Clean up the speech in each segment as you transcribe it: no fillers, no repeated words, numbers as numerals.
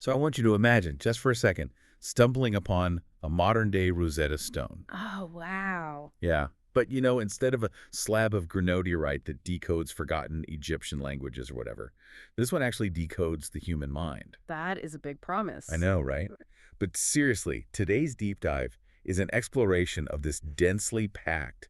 So I want you to imagine, just for a second, stumbling upon a modern-day Rosetta Stone. Oh, wow. Yeah. But, instead of a slab of granodiorite that decodes forgotten Egyptian languages or whatever, this one actually decodes the human mind. That is a big I promise. know, right? But seriously, today's deep dive is an exploration of this densely packed,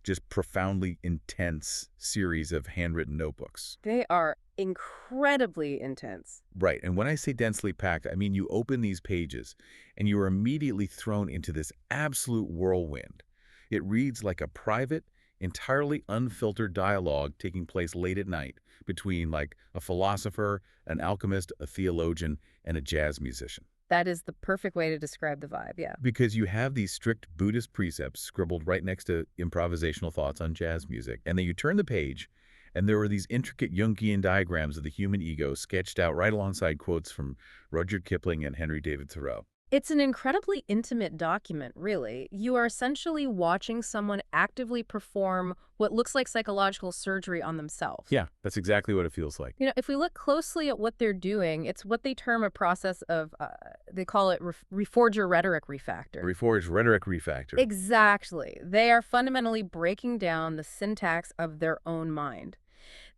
just profoundly intense series of handwritten notebooks. They are incredibly intense. Right. And when I say densely packed, I mean you open these pages and you are immediately thrown into this absolute whirlwind. It reads like a private, entirely unfiltered dialogue taking place late at night between like a philosopher, an alchemist, a theologian, and a jazz musician. That is the perfect way to describe the vibe, yeah. Because you have these strict Buddhist precepts scribbled right next to improvisational thoughts on jazz music. And then you turn the page, and there are these intricate Jungian diagrams of the human ego sketched out right alongside quotes from Rudyard Kipling and Henry David Thoreau. It's an incredibly intimate document, really. You are essentially watching someone actively perform what looks like psychological surgery on themselves. Yeah, that's exactly what it feels like. If we look closely at what they're doing, it's what they term a process of, they call it reforge your rhetoric refactor. Reforged rhetoric refactor. Exactly. They are fundamentally breaking down the syntax of their own mind.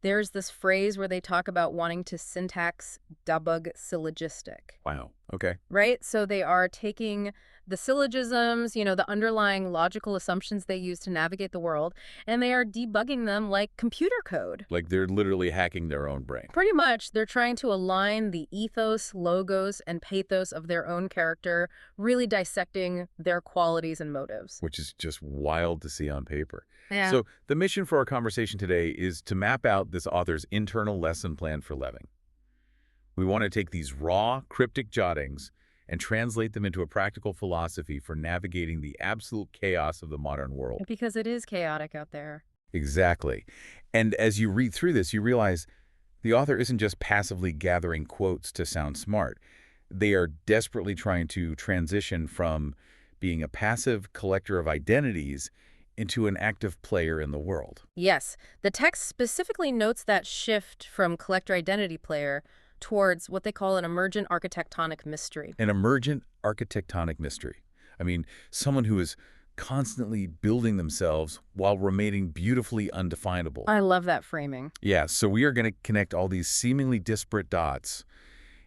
There's this phrase where they talk about wanting to syntax debug syllogistic, Wow. Okay. right? So they are taking the syllogisms, the underlying logical assumptions they use to navigate the world, and they are debugging them like computer code. Like they're literally hacking their own brain. Pretty much, they're trying to align the ethos, logos, and pathos of their own character, really dissecting their qualities and motives. Which is just wild to see on paper. Yeah. So the mission for our conversation today is to map out this author's internal lesson plan for Leving. We want to take these raw, cryptic jottings and translate them into a practical philosophy for navigating the absolute chaos of the modern world. Because it is chaotic out there. Exactly. And as you read through this, you realize the author isn't just passively gathering quotes to sound smart. They are desperately trying to transition from being a passive collector of identities into an active player in the world. Yes, the text specifically notes that shift from collector identity player towards what they call an emergent architectonic mystery. An emergent architectonic mystery. I mean, someone who is constantly building themselves while remaining beautifully undefinable. I love that framing. Yeah, so we are going to connect all these seemingly disparate dots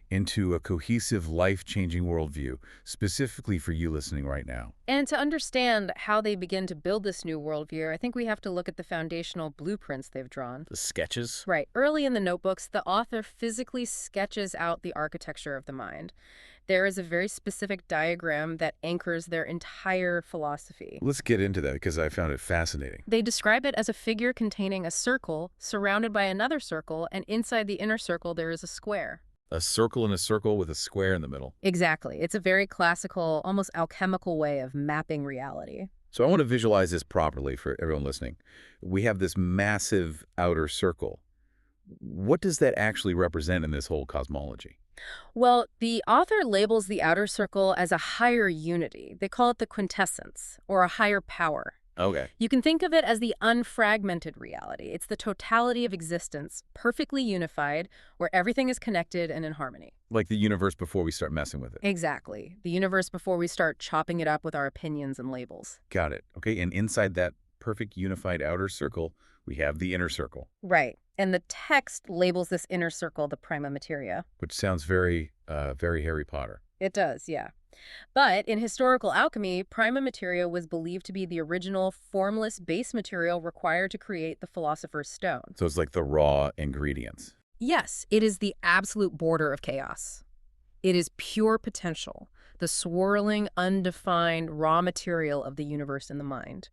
into a cohesive, life-changing worldview, specifically for you listening right now. And to understand how they begin to build this new worldview, I think we have to look at the foundational blueprints they've drawn. The sketches? Right. Early in the notebooks, the author physically sketches out the architecture of the mind. There is a very specific diagram that anchors their entire philosophy. Let's get into that because I found it fascinating. They describe it as a figure containing a circle surrounded by another circle, and inside the inner circle there is a square. A circle in a circle with a square in the middle. Exactly. It's a very classical, almost alchemical way of mapping reality. So I want to visualize this properly for everyone listening. We have this massive outer circle. What does that actually represent in this whole cosmology? Well, the author labels the outer circle as a higher unity. They call it the quintessence, or a higher power. Okay. You can think of it as the unfragmented reality. It's the totality of existence, perfectly unified, where everything is connected and in harmony. Like the universe before we start messing with it. Exactly. The universe before we start chopping it up with our opinions and labels. Got it. Okay, and inside that perfect unified outer circle, we have the inner circle. Right. And the text labels this inner circle the prima materia. Which sounds very, very Harry Potter. It does, yeah. But in historical alchemy, prima materia was believed to be the original formless base material required to create the philosopher's stone. So it's like the raw ingredients. Yes, it is the absolute border of chaos. It is pure potential, the swirling, undefined raw material of the universe in the mind.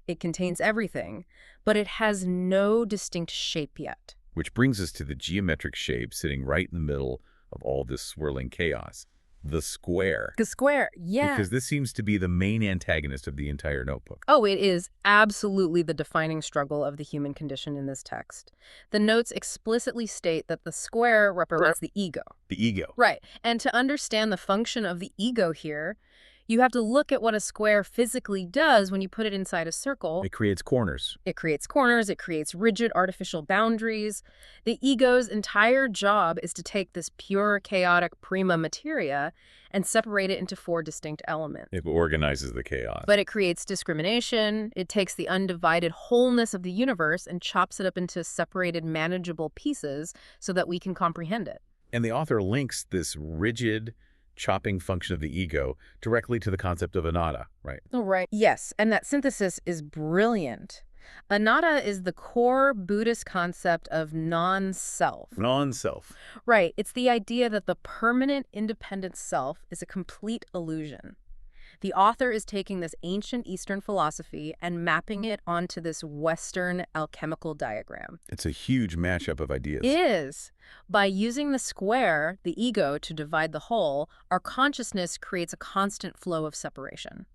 It contains everything, but it has no distinct shape yet. Which brings us to the geometric shape sitting right in the middle of all this swirling chaos. The square. The square, yeah. Because this seems to be the main antagonist of the entire notebook. Oh, it is absolutely the defining struggle of the human condition in this text. The notes explicitly state that the square represents the ego. The ego. Right. And to understand the function of the ego here, You have to look at what a square physically does when you put it inside a circle. It creates corners. It creates corners, it creates rigid artificial boundaries. The ego's entire job is to take this pure, chaotic prima materia and separate it into four distinct elements. It organizes the chaos. But it creates discrimination. It takes the undivided wholeness of the universe and chops it up into separated, manageable pieces so that we can comprehend it. And the author links this rigid chopping function of the ego directly to the concept of anatta, right? Oh, right. Yes, and that synthesis is brilliant. Anatta is the core Buddhist concept of non-self. Non-self. Right. It's the idea that the permanent, independent self is a complete illusion. The author is taking this ancient Eastern philosophy and mapping it onto this Western alchemical diagram. It's a huge mashup of ideas. It is. By using the square, the ego, to divide the whole, our consciousness creates a constant flow of separation.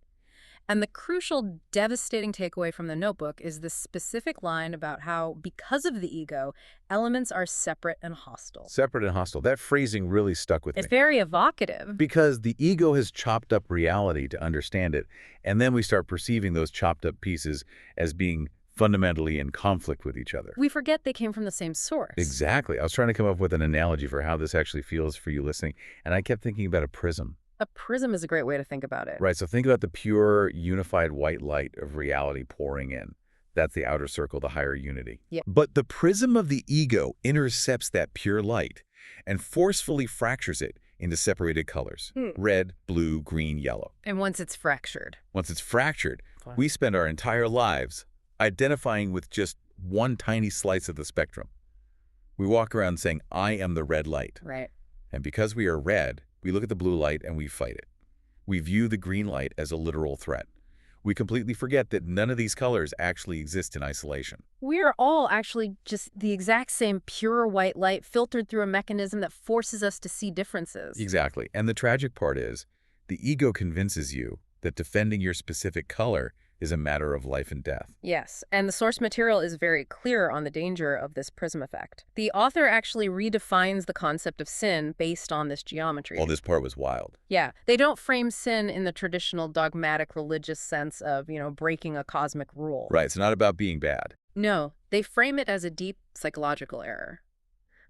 And the crucial, devastating takeaway from the notebook is this specific line about how, because of the ego, elements are separate and hostile. Separate and hostile. That phrasing really stuck with It's me. very evocative. Because the ego has chopped up reality to understand it, and then we start perceiving those chopped up pieces as being fundamentally in conflict with each other. We forget they came from the same source. Exactly. I was trying to come up with an analogy for how this actually feels for you listening, and I kept thinking about a prism. A prism is a great way to think about it. Right, so think about the pure, unified white light of reality pouring in. That's the outer circle, the higher unity. Yeah. But the prism of the ego intercepts that pure light and forcefully fractures it into separated colors. Red, blue, green, yellow. And once it's fractured. Once it's fractured, we spend our entire lives identifying with just one tiny slice of the spectrum. We walk around saying, I am the red light. Right. And because we are red, we look at the blue light and we fight it. We view the green light as a literal threat. We completely forget that none of these colors actually exist in isolation. We are all actually just the exact same pure white light filtered through a mechanism that forces us to see differences. Exactly. And the tragic part is, the ego convinces you that defending your specific color is a matter of life and death. Yes, and the source material is very clear on the danger of this prism effect. The author actually redefines the concept of sin based on this geometry. Well, this part was wild. Yeah, they don't frame sin in the traditional dogmatic religious sense of, breaking a cosmic rule. Right, it's not about being bad. No, they frame it as a deep psychological error.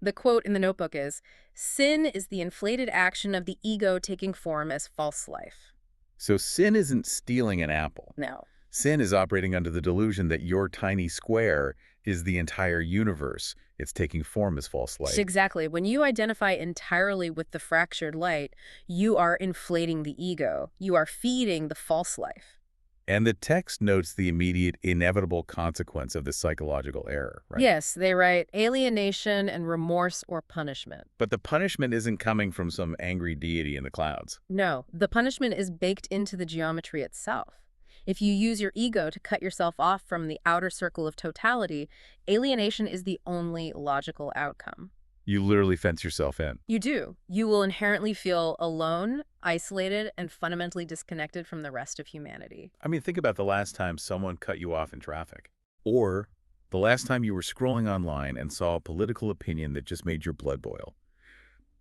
The quote in the notebook is, "Sin is the inflated action of the ego taking form as false life." So sin isn't stealing an apple. No. Sin is operating under the delusion that your tiny square is the entire universe. It's taking form as false light. Exactly. When you identify entirely with the fractured light, you are inflating the ego. You are feeding the false life. And the text notes the immediate, inevitable consequence of this psychological error, right? Yes, they write alienation and remorse or punishment. But the punishment isn't coming from some angry deity in the clouds. No, the punishment is baked into the geometry itself. If you use your ego to cut yourself off from the outer circle of totality, alienation is the only logical outcome. You literally fence yourself in. You do. You will inherently feel alone, isolated, and fundamentally disconnected from the rest of humanity. I mean, think about the last time someone cut you off in traffic. Or the last time you were scrolling online and saw a political opinion that just made your blood boil.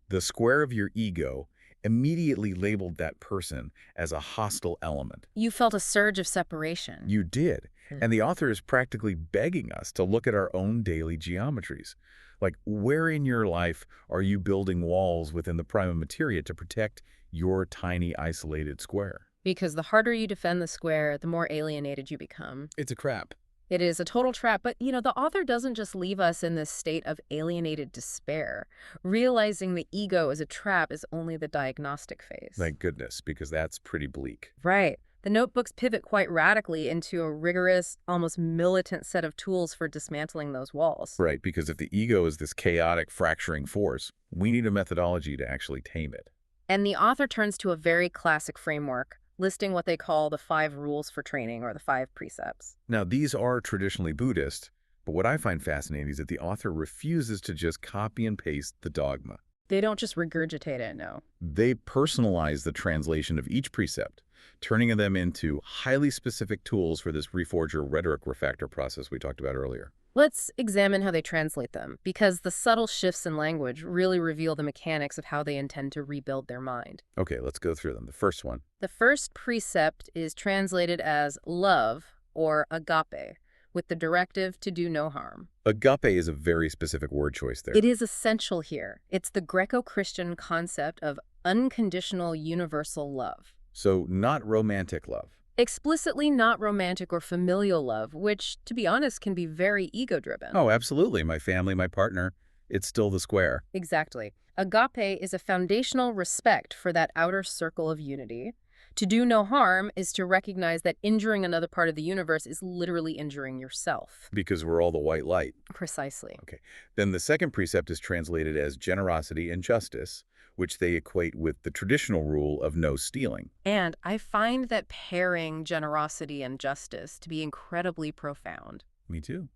The square of your ego immediately labeled that person as a hostile element. You felt a surge of separation. You did. And the author is practically begging us to look at our own daily geometries. Like, where in your life are you building walls within the prima materia to protect your tiny, isolated square? Because the harder you defend the square, the more alienated you become. It's a trap. It is a total trap, but, the author doesn't just leave us in this state of alienated despair. Realizing the ego is a trap is only the diagnostic phase. Thank goodness, because that's pretty bleak. Right. The notebooks pivot quite radically into a rigorous, almost militant set of tools for dismantling those walls. Right, because if the ego is this chaotic, fracturing force, we need a methodology to actually tame it. And the author turns to a very classic framework, listing what they call the 5 rules for training, or the 5 precepts. Now, these are traditionally Buddhist, but what I find fascinating is that the author refuses to just copy and paste the dogma. They don't just regurgitate it, no. They personalize the translation of each precept, turning them into highly specific tools for this reforger rhetoric refactor process we talked about earlier. Let's examine how they translate them, because the subtle shifts in language really reveal the mechanics of how they intend to rebuild their mind. Okay, let's go through them. The first one. The first precept is translated as love or agape, with the directive to do no harm. Agape is a very specific word choice there. It is essential here. It's the Greco-Christian concept of unconditional universal love. So not romantic love. Explicitly not romantic or familial love, which, to be honest, can be very ego-driven. Oh, absolutely. My family, my partner. It's still the square. Exactly. Agape is a foundational respect for that outer circle of unity. To do no harm is to recognize that injuring another part of the universe is literally injuring yourself. Because we're all the white light. Precisely. Okay. Then the second precept is translated as generosity and justice, which they equate with the traditional rule of no stealing. And I find that pairing generosity and justice to be incredibly profound. Me too.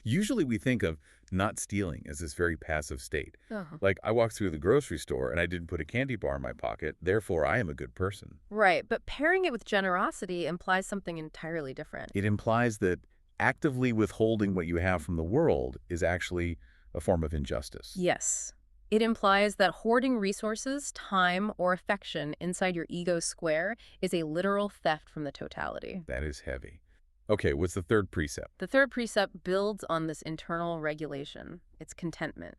Usually we think of not stealing as this very passive state. Uh-huh. Like, I walked through the grocery store and I didn't put a candy bar in my pocket, therefore I am a good person. Right, but pairing it with generosity implies something entirely different. It implies that actively withholding what you have from the world is actually a form of injustice. Yes. It implies that hoarding resources, time, or affection inside your ego square is a literal theft from the totality. That is heavy. Okay, what's the third precept? The third precept builds on this internal regulation. It's contentment,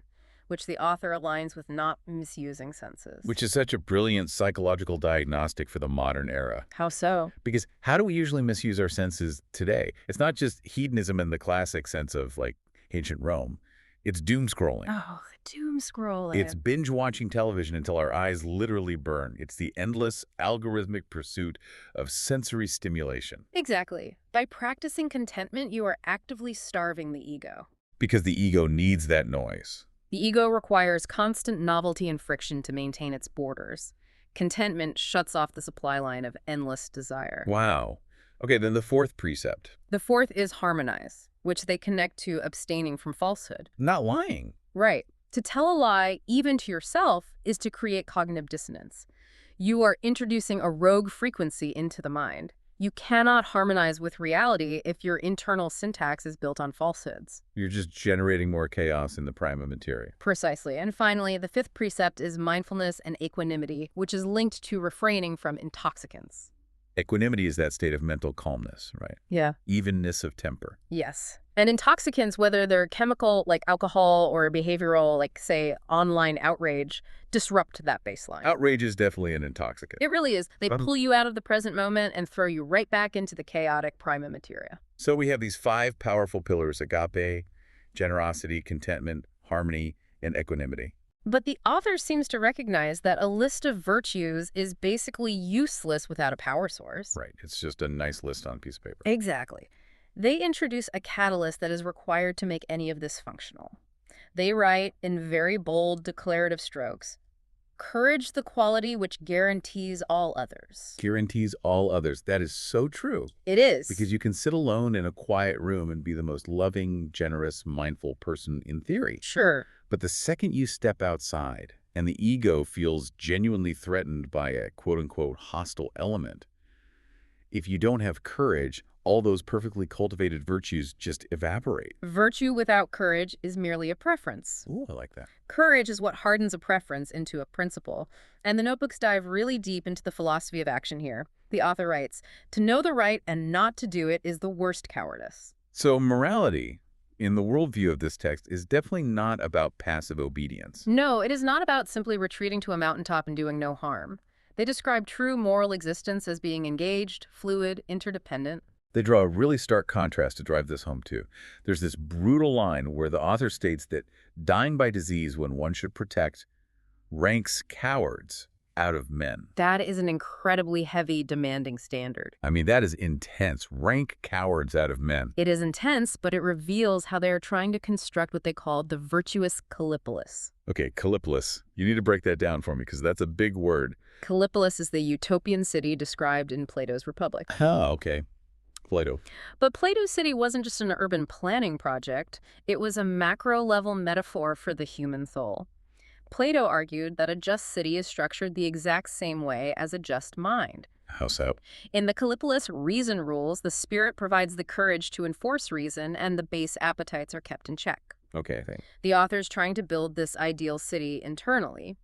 which the author aligns with not misusing senses. Which is such a brilliant psychological diagnostic for the modern era. How so? Because how do we usually misuse our senses today? It's not just hedonism in the classic sense of, like, ancient Rome. It's doom scrolling. Oh, the doom scrolling. It's binge-watching television until our eyes literally burn. It's the endless, algorithmic pursuit of sensory stimulation. Exactly. By practicing contentment, you are actively starving the ego. Because the ego needs that noise. The ego requires constant novelty and friction to maintain its borders. Contentment shuts off the supply line of endless desire. Wow. Okay, then the fourth precept. The fourth is harmonize, which they connect to abstaining from falsehood. Not lying. Right. To tell a lie, even to yourself, is to create cognitive dissonance. You are introducing a rogue frequency into the mind. You cannot harmonize with reality if your internal syntax is built on falsehoods. You're just generating more chaos in the prima materia. Precisely. And finally, the fifth precept is mindfulness and equanimity, which is linked to refraining from intoxicants. Equanimity is that state of mental calmness, right? Yeah. Evenness of temper. Yes. And intoxicants, whether they're chemical, like alcohol, or behavioral, like, say, online outrage, disrupt that baseline. Outrage is definitely an intoxicant. It really is. They pull you out of the present moment and throw you right back into the chaotic prima materia. So we have these 5 powerful pillars: agape, generosity, contentment, harmony, and equanimity. But the author seems to recognize that a list of virtues is basically useless without a power source. Right. It's just a nice list on a piece of paper. Exactly. They introduce a catalyst that is required to make any of this functional. They write in very bold, declarative strokes, "Courage the quality which guarantees all others." Guarantees all others. That is so true. It is. Because you can sit alone in a quiet room and be the most loving, generous, mindful person in theory. Sure. But the second you step outside and the ego feels genuinely threatened by a quote-unquote hostile element, if you don't have courage, all those perfectly cultivated virtues just evaporate. Virtue without courage is merely a preference. Ooh, I like that. Courage is what hardens a preference into a principle. And the notebooks dive really deep into the philosophy of action here. The author writes, "To know the right and not to do it is the worst cowardice." So morality, in the worldview of this text, is definitely not about passive obedience. No, it is not about simply retreating to a mountaintop and doing no harm. They describe true moral existence as being engaged, fluid, interdependent. They draw a really stark contrast to drive this home, too. There's this brutal line where the author states that dying by disease when one should protect ranks cowards out of men. That is an incredibly heavy, demanding standard. I mean, that is intense. Rank cowards out of men. It is intense, but it reveals how they are trying to construct what they call the virtuous Callipolis. Okay, Callipolis. You need to break that down for me because that's a big word. Callipolis is the utopian city described in Plato's Republic. Oh, okay. Plato. But Plato's city wasn't just an urban planning project. It was a macro-level metaphor for the human soul. Plato argued that a just city is structured the exact same way as a just mind. How so? In the Callipolis reason rules, the spirit provides the courage to enforce reason, and the base appetites are kept in check. Okay, I think. The author's trying to build this ideal city internally.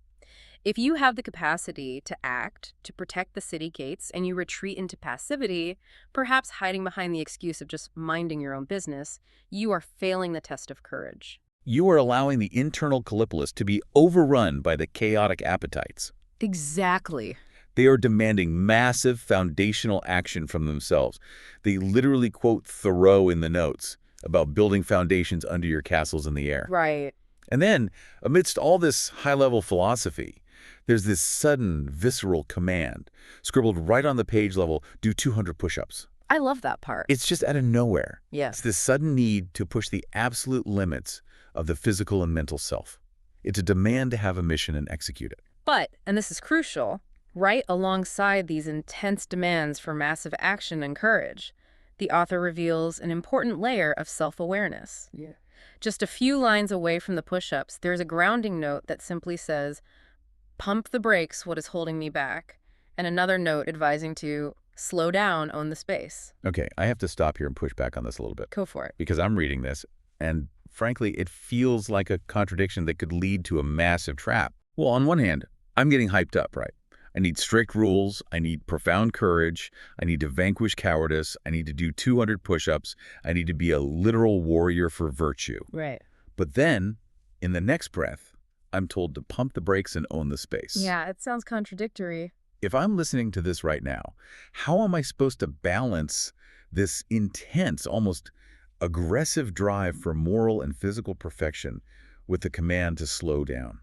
If you have the capacity to act, to protect the city gates, and you retreat into passivity, perhaps hiding behind the excuse of just minding your own business, you are failing the test of courage. You are allowing the internal Callipolis to be overrun by the chaotic appetites. Exactly. They are demanding massive foundational action from themselves. They literally quote Thoreau in the notes about building foundations under your castles in the air. Right. And then, amidst all this high-level philosophy, there's this sudden, visceral command, scribbled right on the page level, do 200 push-ups. I love that part. It's just out of nowhere. Yes. It's this sudden need to push the absolute limits of the physical and mental self. It's a demand to have a mission and execute it. But, and this is crucial, right alongside these intense demands for massive action and courage, the author reveals an important layer of self-awareness. Yeah. Just a few lines away from the push-ups, there's a grounding note that simply says, pump the brakes, what is holding me back, and another note advising to slow down, own the space. Okay, I have to stop here and push back on this a little bit, Go for it. because I'm reading this, and frankly, it feels like a contradiction that could lead to a massive trap. Well, on one hand, I'm getting hyped up, right? I need strict rules, I need profound courage, I need to vanquish cowardice, I need to do 200 push-ups, I need to be a literal warrior for virtue. Right. But then, in the next breath, I'm told to pump the brakes and own the space. Yeah, it sounds contradictory. If I'm listening to this right now, how am I supposed to balance this intense, almost aggressive drive for moral and physical perfection with the command to slow down?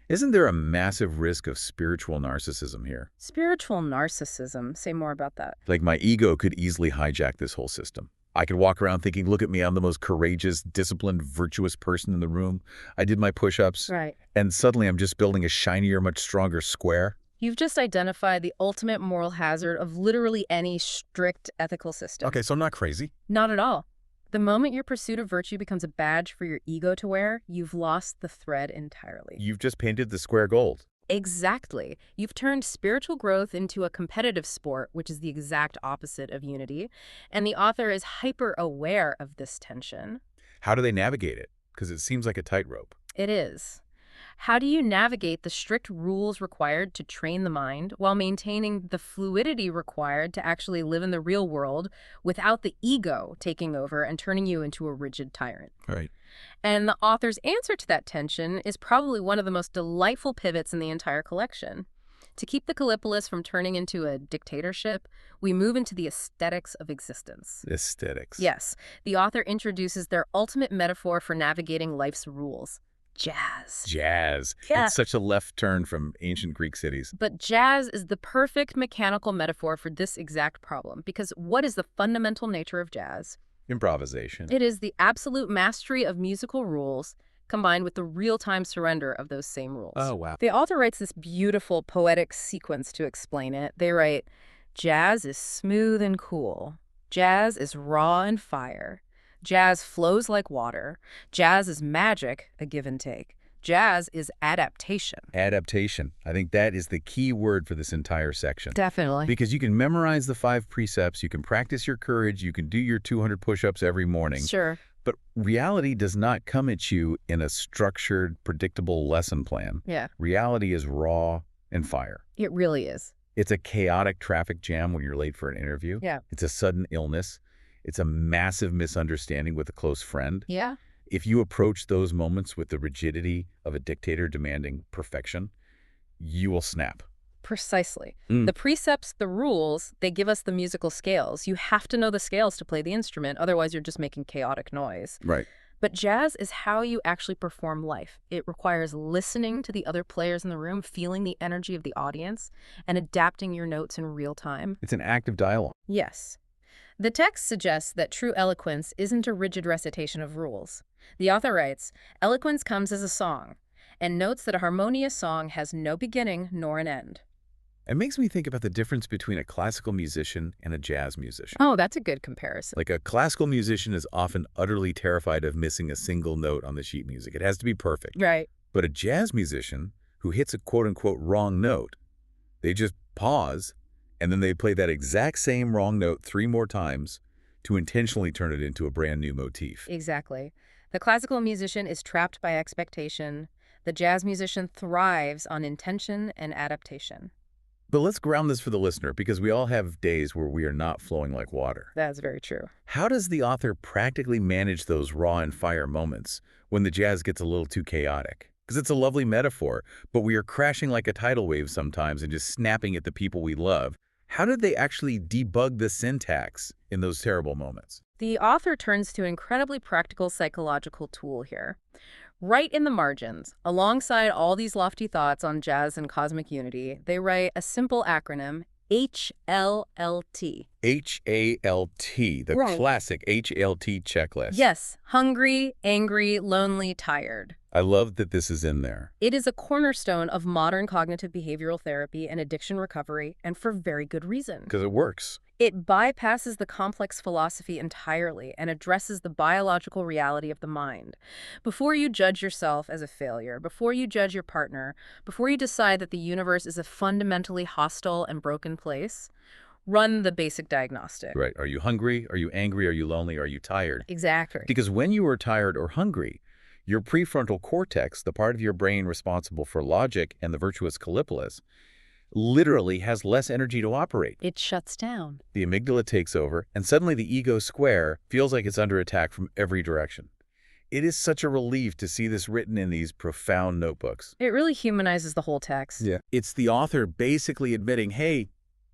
Isn't there a massive risk of spiritual narcissism here? Spiritual narcissism. Say more about that. Like my ego could easily hijack this whole system. I could walk around thinking, look at me, I'm the most courageous, disciplined, virtuous person in the room. I did my push-ups, Right. and suddenly I'm just building a shinier, much stronger square. You've just identified the ultimate moral hazard of literally any strict ethical system. Okay, so I'm not crazy. Not at all. The moment your pursuit of virtue becomes a badge for your ego to wear, you've lost the thread entirely. You've just painted the square gold. Exactly. You've turned spiritual growth into a competitive sport, which is the exact opposite of unity. And the author is hyper-aware of this tension. How do they navigate it? Because it seems like a tightrope. It is. How do you navigate the strict rules required to train the mind while maintaining the fluidity required to actually live in the real world without the ego taking over and turning you into a rigid tyrant? Right. And the author's answer to that tension is probably one of the most delightful pivots in the entire collection. To keep the Callipolis from turning into a dictatorship, we move into the aesthetics of existence. Aesthetics. Yes, the author introduces their ultimate metaphor for navigating life's rules. Jazz. Jazz. Yeah. It's such a left turn from ancient Greek cities. But jazz is the perfect mechanical metaphor for this exact problem, because what is the fundamental nature of jazz? Improvisation. It is the absolute mastery of musical rules combined with the real-time surrender of those same rules. Oh, wow. The author writes this beautiful poetic sequence to explain it. They write, jazz is smooth and cool. Jazz is raw and fire. Jazz flows like water. Jazz is magic, a give and take. Jazz is adaptation. Adaptation. I think that is the key word for this entire section. Definitely. Because you can memorize the 5 precepts, you can practice your courage, you can do your 200 push-ups every morning. Sure. But reality does not come at you in a structured, predictable lesson plan. Yeah, Reality is raw and fire. it really is. It's a chaotic traffic jam when you're late for an interview. Yeah. It's a sudden illness. It's a massive misunderstanding with a close friend. Yeah. If you approach those moments with the rigidity of a dictator demanding perfection, you will snap. Precisely. Mm. The precepts, the rules, they give us the musical scales. You have to know the scales to play the instrument, otherwise you're just making chaotic noise. Right. But jazz is how you actually perform life. It requires listening to the other players in the room, feeling the energy of the audience, and adapting your notes in real time. It's an active dialogue. Yes. The text suggests that true eloquence isn't a rigid recitation of rules. The author writes, eloquence comes as a song, and notes that a harmonious song has no beginning nor an end. It makes me think about the difference between a classical musician and a jazz musician. Oh, that's a good comparison. Like a classical musician is often utterly terrified of missing a single note on the sheet music. It has to be perfect. Right. But a jazz musician who hits a quote-unquote wrong note, they just pause And then they play that exact same wrong note 3 more times to intentionally turn it into a brand new motif. Exactly. The classical musician is trapped by expectation. The jazz musician thrives on intention and adaptation. But let's ground this for the listener, because we all have days where we are not flowing like water. That's very true. How does the author practically manage those raw and fire moments when the jazz gets a little too chaotic? Because it's a lovely metaphor, but we are crashing like a tidal wave sometimes and just snapping at the people we love. How did they actually debug the syntax in those terrible moments? The author turns to an incredibly practical psychological tool here. Right in the margins, alongside all these lofty thoughts on jazz and cosmic unity, they write a simple acronym, HLLT. HALT, the Right. classic HALT checklist. Yes, hungry, angry, lonely, tired. I love that this is in there. It is a cornerstone of modern cognitive behavioral therapy and addiction recovery, and for very good reason. Because it works. It bypasses the complex philosophy entirely and addresses the biological reality of the mind. Before you judge yourself as a failure, before you judge your partner, before you decide that the universe is a fundamentally hostile and broken place, run the basic diagnostic. Right. Are you hungry? Are you angry? Are you lonely? Are you tired? Exactly. Because when you are tired or hungry, your prefrontal cortex, the part of your brain responsible for logic and the virtuous Callipolis, literally has less energy to operate. It shuts down. The amygdala takes over, and suddenly the ego square feels like it's under attack from every direction. It is such a relief to see this written in these profound notebooks. It really humanizes the whole text. Yeah. It's the author basically admitting, hey,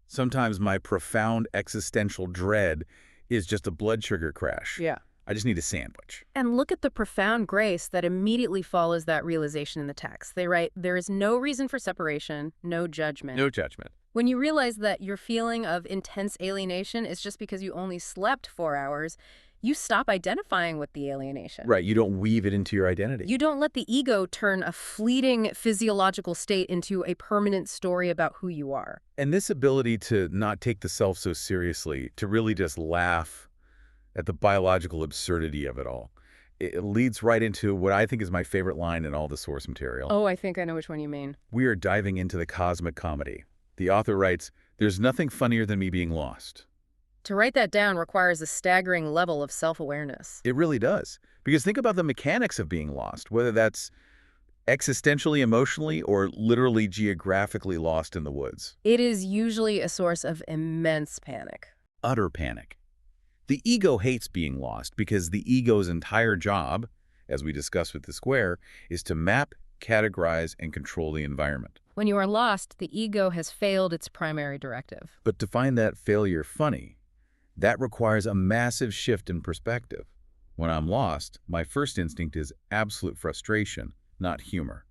sometimes my profound existential dread is just a blood sugar crash. Yeah. I just need a sandwich. And look at the profound grace that immediately follows that realization in the text. They write, there is no reason for separation, no judgment. No judgment. When you realize that your feeling of intense alienation is just because you only slept 4 hours, you stop identifying with the alienation. Right. You don't weave it into your identity. You don't let the ego turn a fleeting physiological state into a permanent story about who you are. And this ability to not take the self so seriously, to really just laugh at the biological absurdity of it all, it leads right into what I think is my favorite line in all the source material. Oh, I think I know which one you mean. We are diving into the cosmic comedy. The author writes, "There's nothing funnier than me being lost." To write that down requires a staggering level of self-awareness. It really does. Because think about the mechanics of being lost, whether that's existentially, emotionally, or literally geographically lost in the woods. It is usually a source of immense panic. Utter panic. The ego hates being lost because the ego's entire job, as we discussed with the square, is to map, categorize, and control the environment. When you are lost, the ego has failed its primary directive. But to find that failure funny, that requires a massive shift in perspective. When I'm lost, my first instinct is absolute frustration, not humor.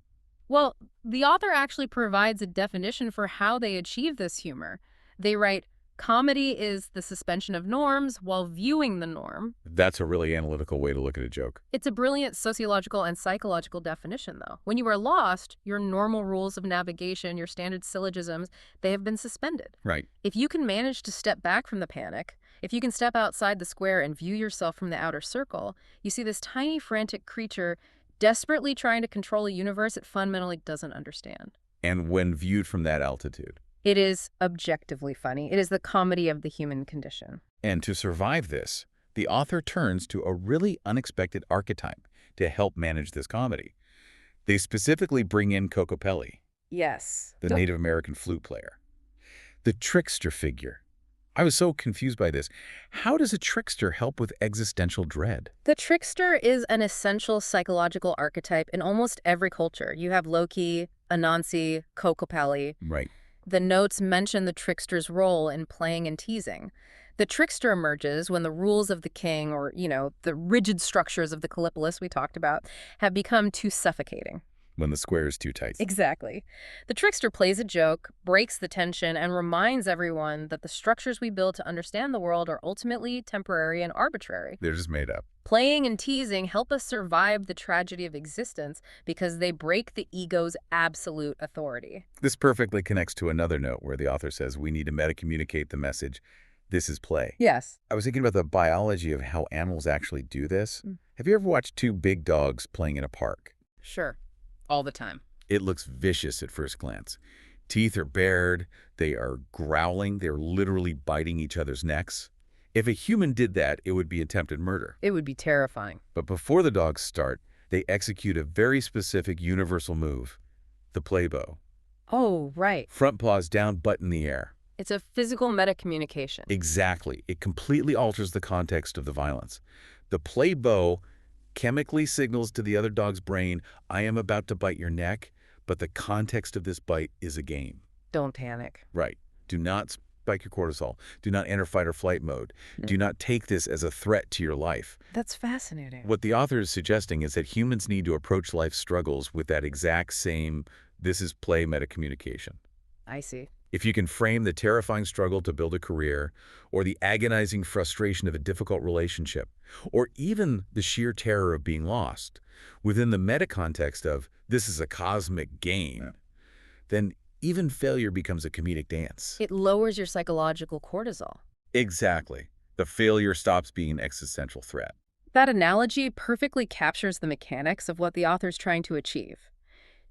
Well, the author actually provides a definition for how they achieve this humor. They write, comedy is the suspension of norms while viewing the norm. That's a really analytical way to look at a joke. It's a brilliant sociological and psychological definition, though. When you are lost, your normal rules of navigation, your standard syllogisms, they have been suspended. Right. If you can manage to step back from the panic, if you can step outside the square and view yourself from the outer circle, you see this tiny, frantic creature desperately trying to control a universe it fundamentally doesn't understand. And when viewed from that altitude. It is objectively funny. It is the comedy of the human condition. And to survive this, the author turns to a really unexpected archetype to help manage this comedy. They specifically bring in Kokopelli, Yes. the Native American flute player. The trickster figure. I was so confused by this. How does a trickster help with existential dread? The trickster is an essential psychological archetype in almost every culture. You have Loki, Anansi, Kokopelli. Right. The notes mention the trickster's role in playing and teasing. The trickster emerges when the rules of the king, or, the rigid structures of the Callipolis we talked about, have become too suffocating. When the square is too tight. Exactly. The trickster plays a joke, breaks the tension, and reminds everyone that the structures we build to understand the world are ultimately temporary and arbitrary. They're just made up. Playing and teasing help us survive the tragedy of existence because they break the ego's absolute authority. This perfectly connects to another note where the author says we need to meta-communicate the message, this is play. Yes. I was thinking about the biology of how animals actually do this. Have you ever watched two big dogs playing in a park? Sure. All the time. It looks vicious at first glance. Teeth are bared, they are growling, they're literally biting each other's necks. If a human did that, it would be attempted murder. It would be terrifying. But before the dogs start, they execute a very specific universal move, the play bow. Oh, right. Front paws down, butt in the air. It's a physical metacommunication. Exactly. It completely alters the context of the violence. The play bow chemically signals to the other dog's brain, I am about to bite your neck, but the context of this bite is a game. Don't panic. Right. Do not spike your cortisol. Do not enter fight or flight mode. Do not take this as a threat to your life. That's fascinating. What the author is suggesting is that humans need to approach life's struggles with that exact same, this is play metacommunication. I see. If you can frame the terrifying struggle to build a career, or the agonizing frustration of a difficult relationship, or even the sheer terror of being lost, within the meta context of this is a cosmic game, then even failure becomes a comedic dance. It lowers your psychological cortisol. Exactly. The failure stops being an existential threat. That analogy perfectly captures the mechanics of what the author's trying to achieve.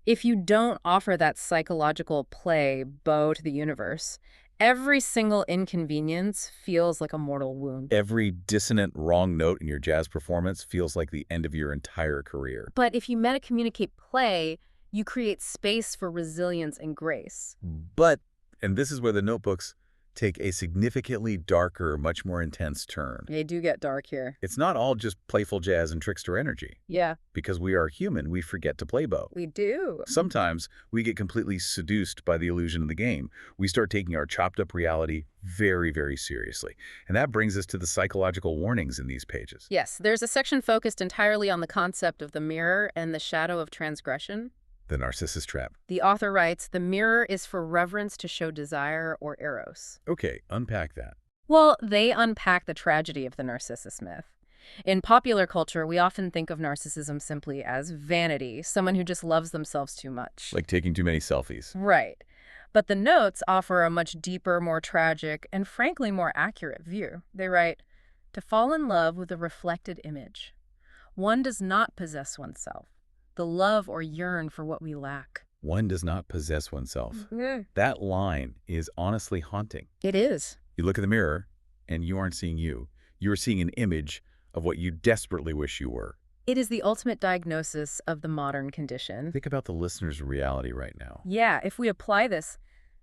If you don't offer that psychological play bow to the universe, every single inconvenience feels like a mortal wound. Every dissonant wrong note in your jazz performance feels like the end of your entire career. But if you metacommunicate play, you create space for resilience and grace. But, and this is where the notebooks take a significantly darker, much more intense turn. They do get dark here. It's not all just playful jazz and trickster energy. Yeah, Because we are human, we forget to play bow. we do. Sometimes we get completely seduced by the illusion of the game. We start taking our chopped up reality very, very seriously. And that brings us to the psychological warnings in these pages. Yes, there's a section focused entirely on the concept of the mirror and the shadow of transgression. The narcissist trap. The author writes, the mirror is for reverence to show desire or eros. Okay, unpack that. Well, they unpack the tragedy of the narcissist myth. In popular culture, we often think of narcissism simply as vanity, someone who just loves themselves too much. Like taking too many selfies. Right. But the notes offer a much deeper, more tragic, and frankly more accurate view. They write, to fall in love with a reflected image. One does not possess oneself, the love or yearn for what we lack. One does not possess oneself. Mm. That line is honestly haunting. It is. You look in the mirror, and you aren't seeing you. You're seeing an image of what you desperately wish you were. It is the ultimate diagnosis of the modern condition. Think about the listener's reality right now. Yeah, if we apply this,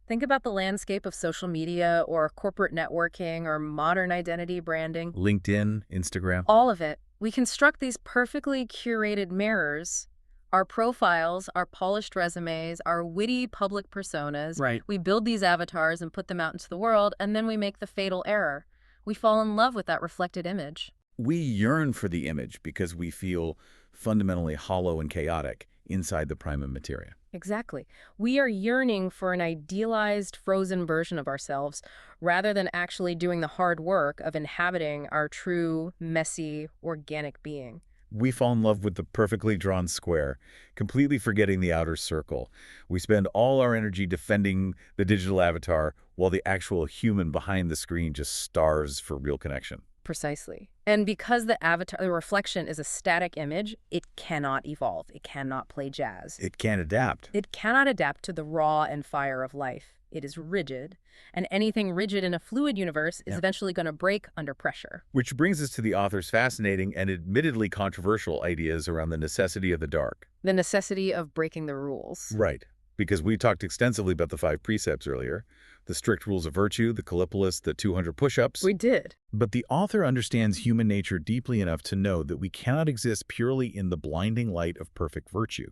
think about the landscape of social media or corporate networking or modern identity branding. LinkedIn, Instagram. All of it. We construct these perfectly curated mirrors. Our profiles, our polished resumes, our witty public personas. Right. We build these avatars and put them out into the world, and then we make the fatal error. We fall in love with that reflected image. We yearn for the image because we feel fundamentally hollow and chaotic inside the prima materia. Exactly. We are yearning for an idealized, frozen version of ourselves rather than actually doing the hard work of inhabiting our true, messy, organic being. We fall in love with the perfectly drawn square, completely forgetting the outer circle. We spend all our energy defending the digital avatar while the actual human behind the screen just starves for real connection. Precisely. And because the avatar, the reflection is a static image, it cannot evolve. It cannot play jazz. It can't adapt. It cannot adapt to the raw and fire of life. It is rigid, and anything rigid in a fluid universe is eventually going to break under pressure. Which brings us to the author's fascinating and admittedly controversial ideas around the necessity of the dark. The necessity of breaking the rules. Right. Because we talked extensively about the 5 precepts earlier, the strict rules of virtue, the Callipolis, the 200 push-ups. We did. But the author understands human nature deeply enough to know that we cannot exist purely in the blinding light of perfect virtue.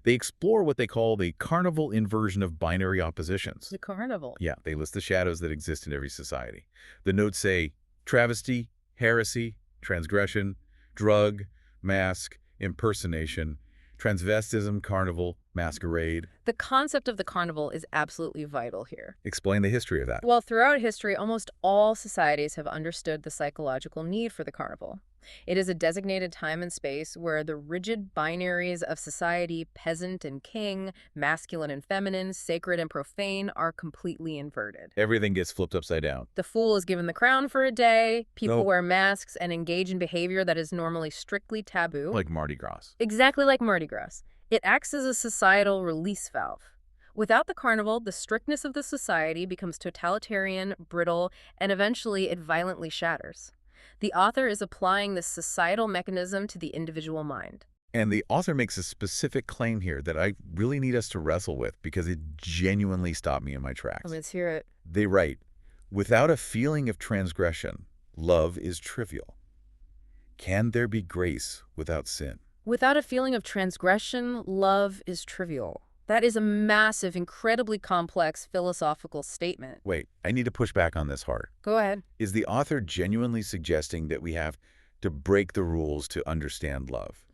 They explore what they call the carnival inversion of binary oppositions. The carnival. Yeah, they list the shadows that exist in every society. The notes say travesty, heresy, transgression, drug, mask, impersonation, transvestism, carnival, masquerade. The concept of the carnival is absolutely vital here. Explain the history of that. Well, throughout history, almost all societies have understood the psychological need for the carnival. It is a designated time and space where the rigid binaries of society, peasant and king, masculine and feminine, sacred and profane, are completely inverted. Everything gets flipped upside down. The fool is given the crown for a day, people No. wear masks and engage in behavior that is normally strictly taboo. Like Mardi Gras. Exactly like Mardi Gras. It acts as a societal release valve. Without the carnival, the strictness of the society becomes totalitarian, brittle, and eventually it violently shatters. The author is applying this societal mechanism to the individual mind. And the author makes a specific claim here that I really need us to wrestle with because it genuinely stopped me in my tracks. Let's hear it. They write, without a feeling of transgression, love is trivial. Can there be grace without sin? Without a feeling of transgression, love is trivial. That is a massive, incredibly complex philosophical statement. Wait, I need to push back on this hard. Go ahead. Is the author genuinely suggesting that we have to break the rules to understand love?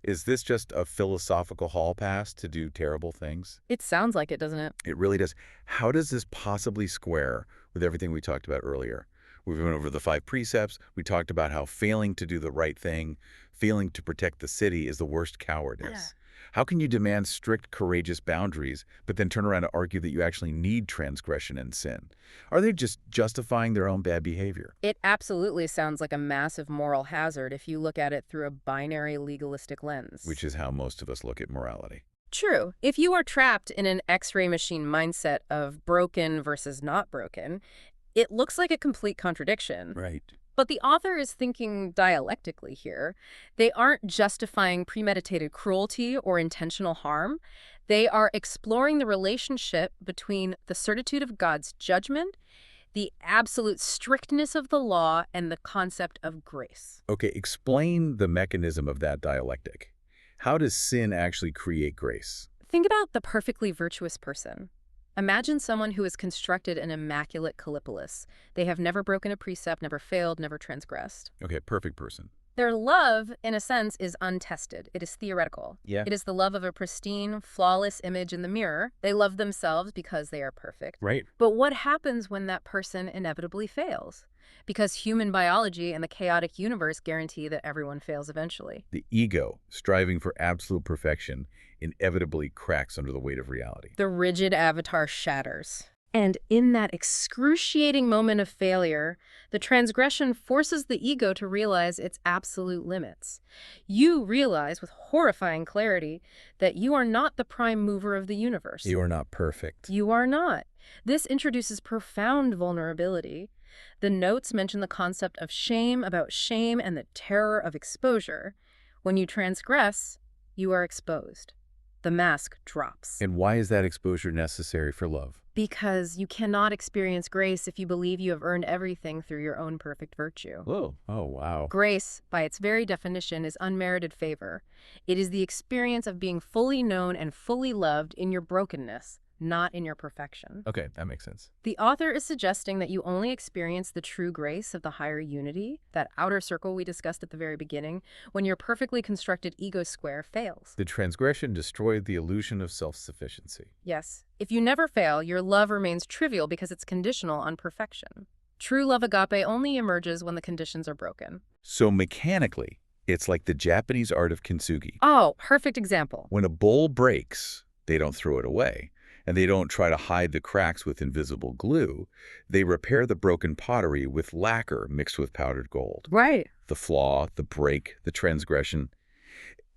Is this just a philosophical hall pass to do terrible things? It sounds like it, doesn't it? It really does. How does this possibly square with everything we talked about earlier? We went over the 5 precepts. We talked about how failing to do the right thing, failing to protect the city is the worst cowardice. How can you demand strict, courageous boundaries, but then turn around and argue that you actually need transgression and sin? Are they just justifying their own bad behavior? It absolutely sounds like a massive moral hazard if you look at it through a binary legalistic lens. Which is how most of us look at morality. True. If you are trapped in an X-ray machine mindset of broken versus not broken, it looks like a complete contradiction. Right. But the author is thinking dialectically here. They aren't justifying premeditated cruelty or intentional harm. They are exploring the relationship between the certitude of God's judgment, the absolute strictness of the law, and the concept of grace. Okay, explain the mechanism of that dialectic. How does sin actually create grace? Think about the perfectly virtuous person. Imagine someone who has constructed an immaculate Callipolis. They have never broken a precept, never failed, never transgressed. Okay, perfect person. Their love, in a sense, is untested. It is theoretical. Yeah. It is the love of a pristine, flawless image in the mirror. They love themselves because they are perfect. Right. But what happens when that person inevitably fails? Because human biology and the chaotic universe guarantee that everyone fails eventually. The ego, striving for absolute perfection, inevitably cracks under the weight of reality. The rigid avatar shatters. And in that excruciating moment of failure, the transgression forces the ego to realize its absolute limits. You realize with horrifying clarity that you are not the prime mover of the universe. You are not perfect. You are not. This introduces profound vulnerability. The notes mention the concept of shame about shame and the terror of exposure. When you transgress, you are exposed. The mask drops. And why is that exposure necessary for love? Because you cannot experience grace if you believe you have earned everything through your own perfect virtue. Whoa. Oh, wow. Grace, by its very definition, is unmerited favor. It is the experience of being fully known and fully loved in your brokenness, not in your perfection. Okay, that makes sense. The author is suggesting that you only experience the true grace of the higher unity, that outer circle we discussed at the very beginning, when your perfectly constructed ego square fails. The transgression destroyed the illusion of self-sufficiency. Yes. If you never fail, your love remains trivial because it's conditional on perfection. True love agape only emerges when the conditions are broken. So mechanically, it's like the Japanese art of kintsugi. Oh, perfect example. When a bowl breaks, they don't throw it away. And they don't try to hide the cracks with invisible glue. They repair the broken pottery with lacquer mixed with powdered gold. Right. The flaw, the break, the transgression.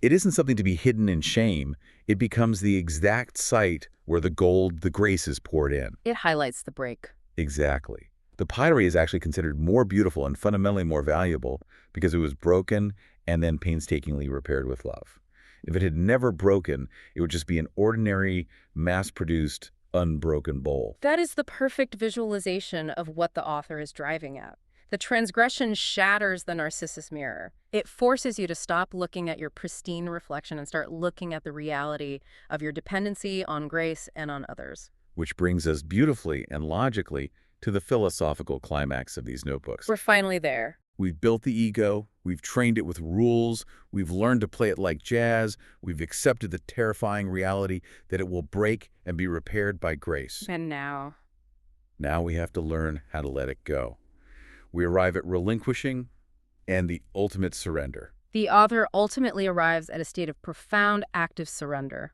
It isn't something to be hidden in shame. It becomes the exact site where the gold, the grace is poured in. It highlights the break. Exactly. The pottery is actually considered more beautiful and fundamentally more valuable because it was broken and then painstakingly repaired with love. If it had never broken, it would just be an ordinary, mass-produced, unbroken bowl. That is the perfect visualization of what the author is driving at. The transgression shatters the Narcissus mirror. It forces you to stop looking at your pristine reflection and start looking at the reality of your dependency on grace and on others. Which brings us beautifully and logically to the philosophical climax of these notebooks. We're finally there. We've built the ego, we've trained it with rules, we've learned to play it like jazz, we've accepted the terrifying reality that it will break and be repaired by grace. And now? Now we have to learn how to let it go. We arrive at relinquishing and the ultimate surrender. The author ultimately arrives at a state of profound active surrender.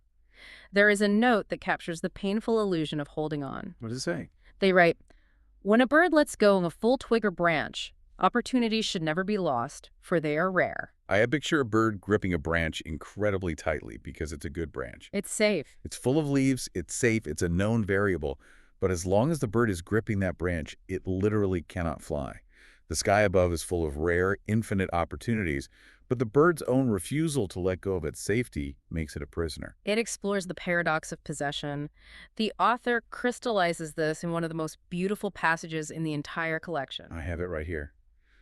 There is a note that captures the painful illusion of holding on. What does it say? They write, "When a bird lets go of a full twig or branch, Opportunities should never be lost, for they are rare. I picture a bird gripping a branch incredibly tightly because it's a good branch. It's safe. It's full of leaves, it's safe, it's a known variable, but as long as the bird is gripping that branch, it literally cannot fly. The sky above is full of rare, infinite opportunities, but the bird's own refusal to let go of its safety makes it a prisoner. It explores the paradox of possession. The author crystallizes this in one of the most beautiful passages in the entire collection. I have it right here.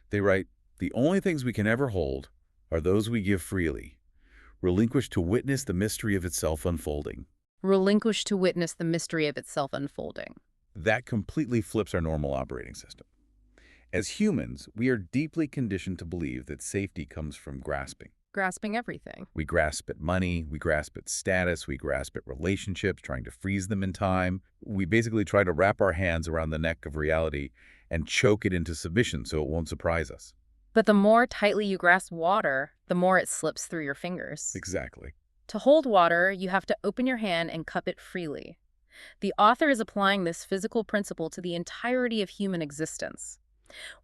They write, "The only things we can ever hold are those we give freely, relinquished to witness the mystery of itself unfolding." Relinquish to witness the mystery of itself unfolding. That completely flips our normal operating system. As humans, we are deeply conditioned to believe that safety comes from grasping. Grasping everything. We grasp at money, we grasp at status, we grasp at relationships, trying to freeze them in time. We basically try to wrap our hands around the neck of reality and choke it into submission so it won't surprise us. But the more tightly you grasp water, the more it slips through your fingers. Exactly. To hold water, you have to open your hand and cup it freely. The author is applying this physical principle to the entirety of human existence.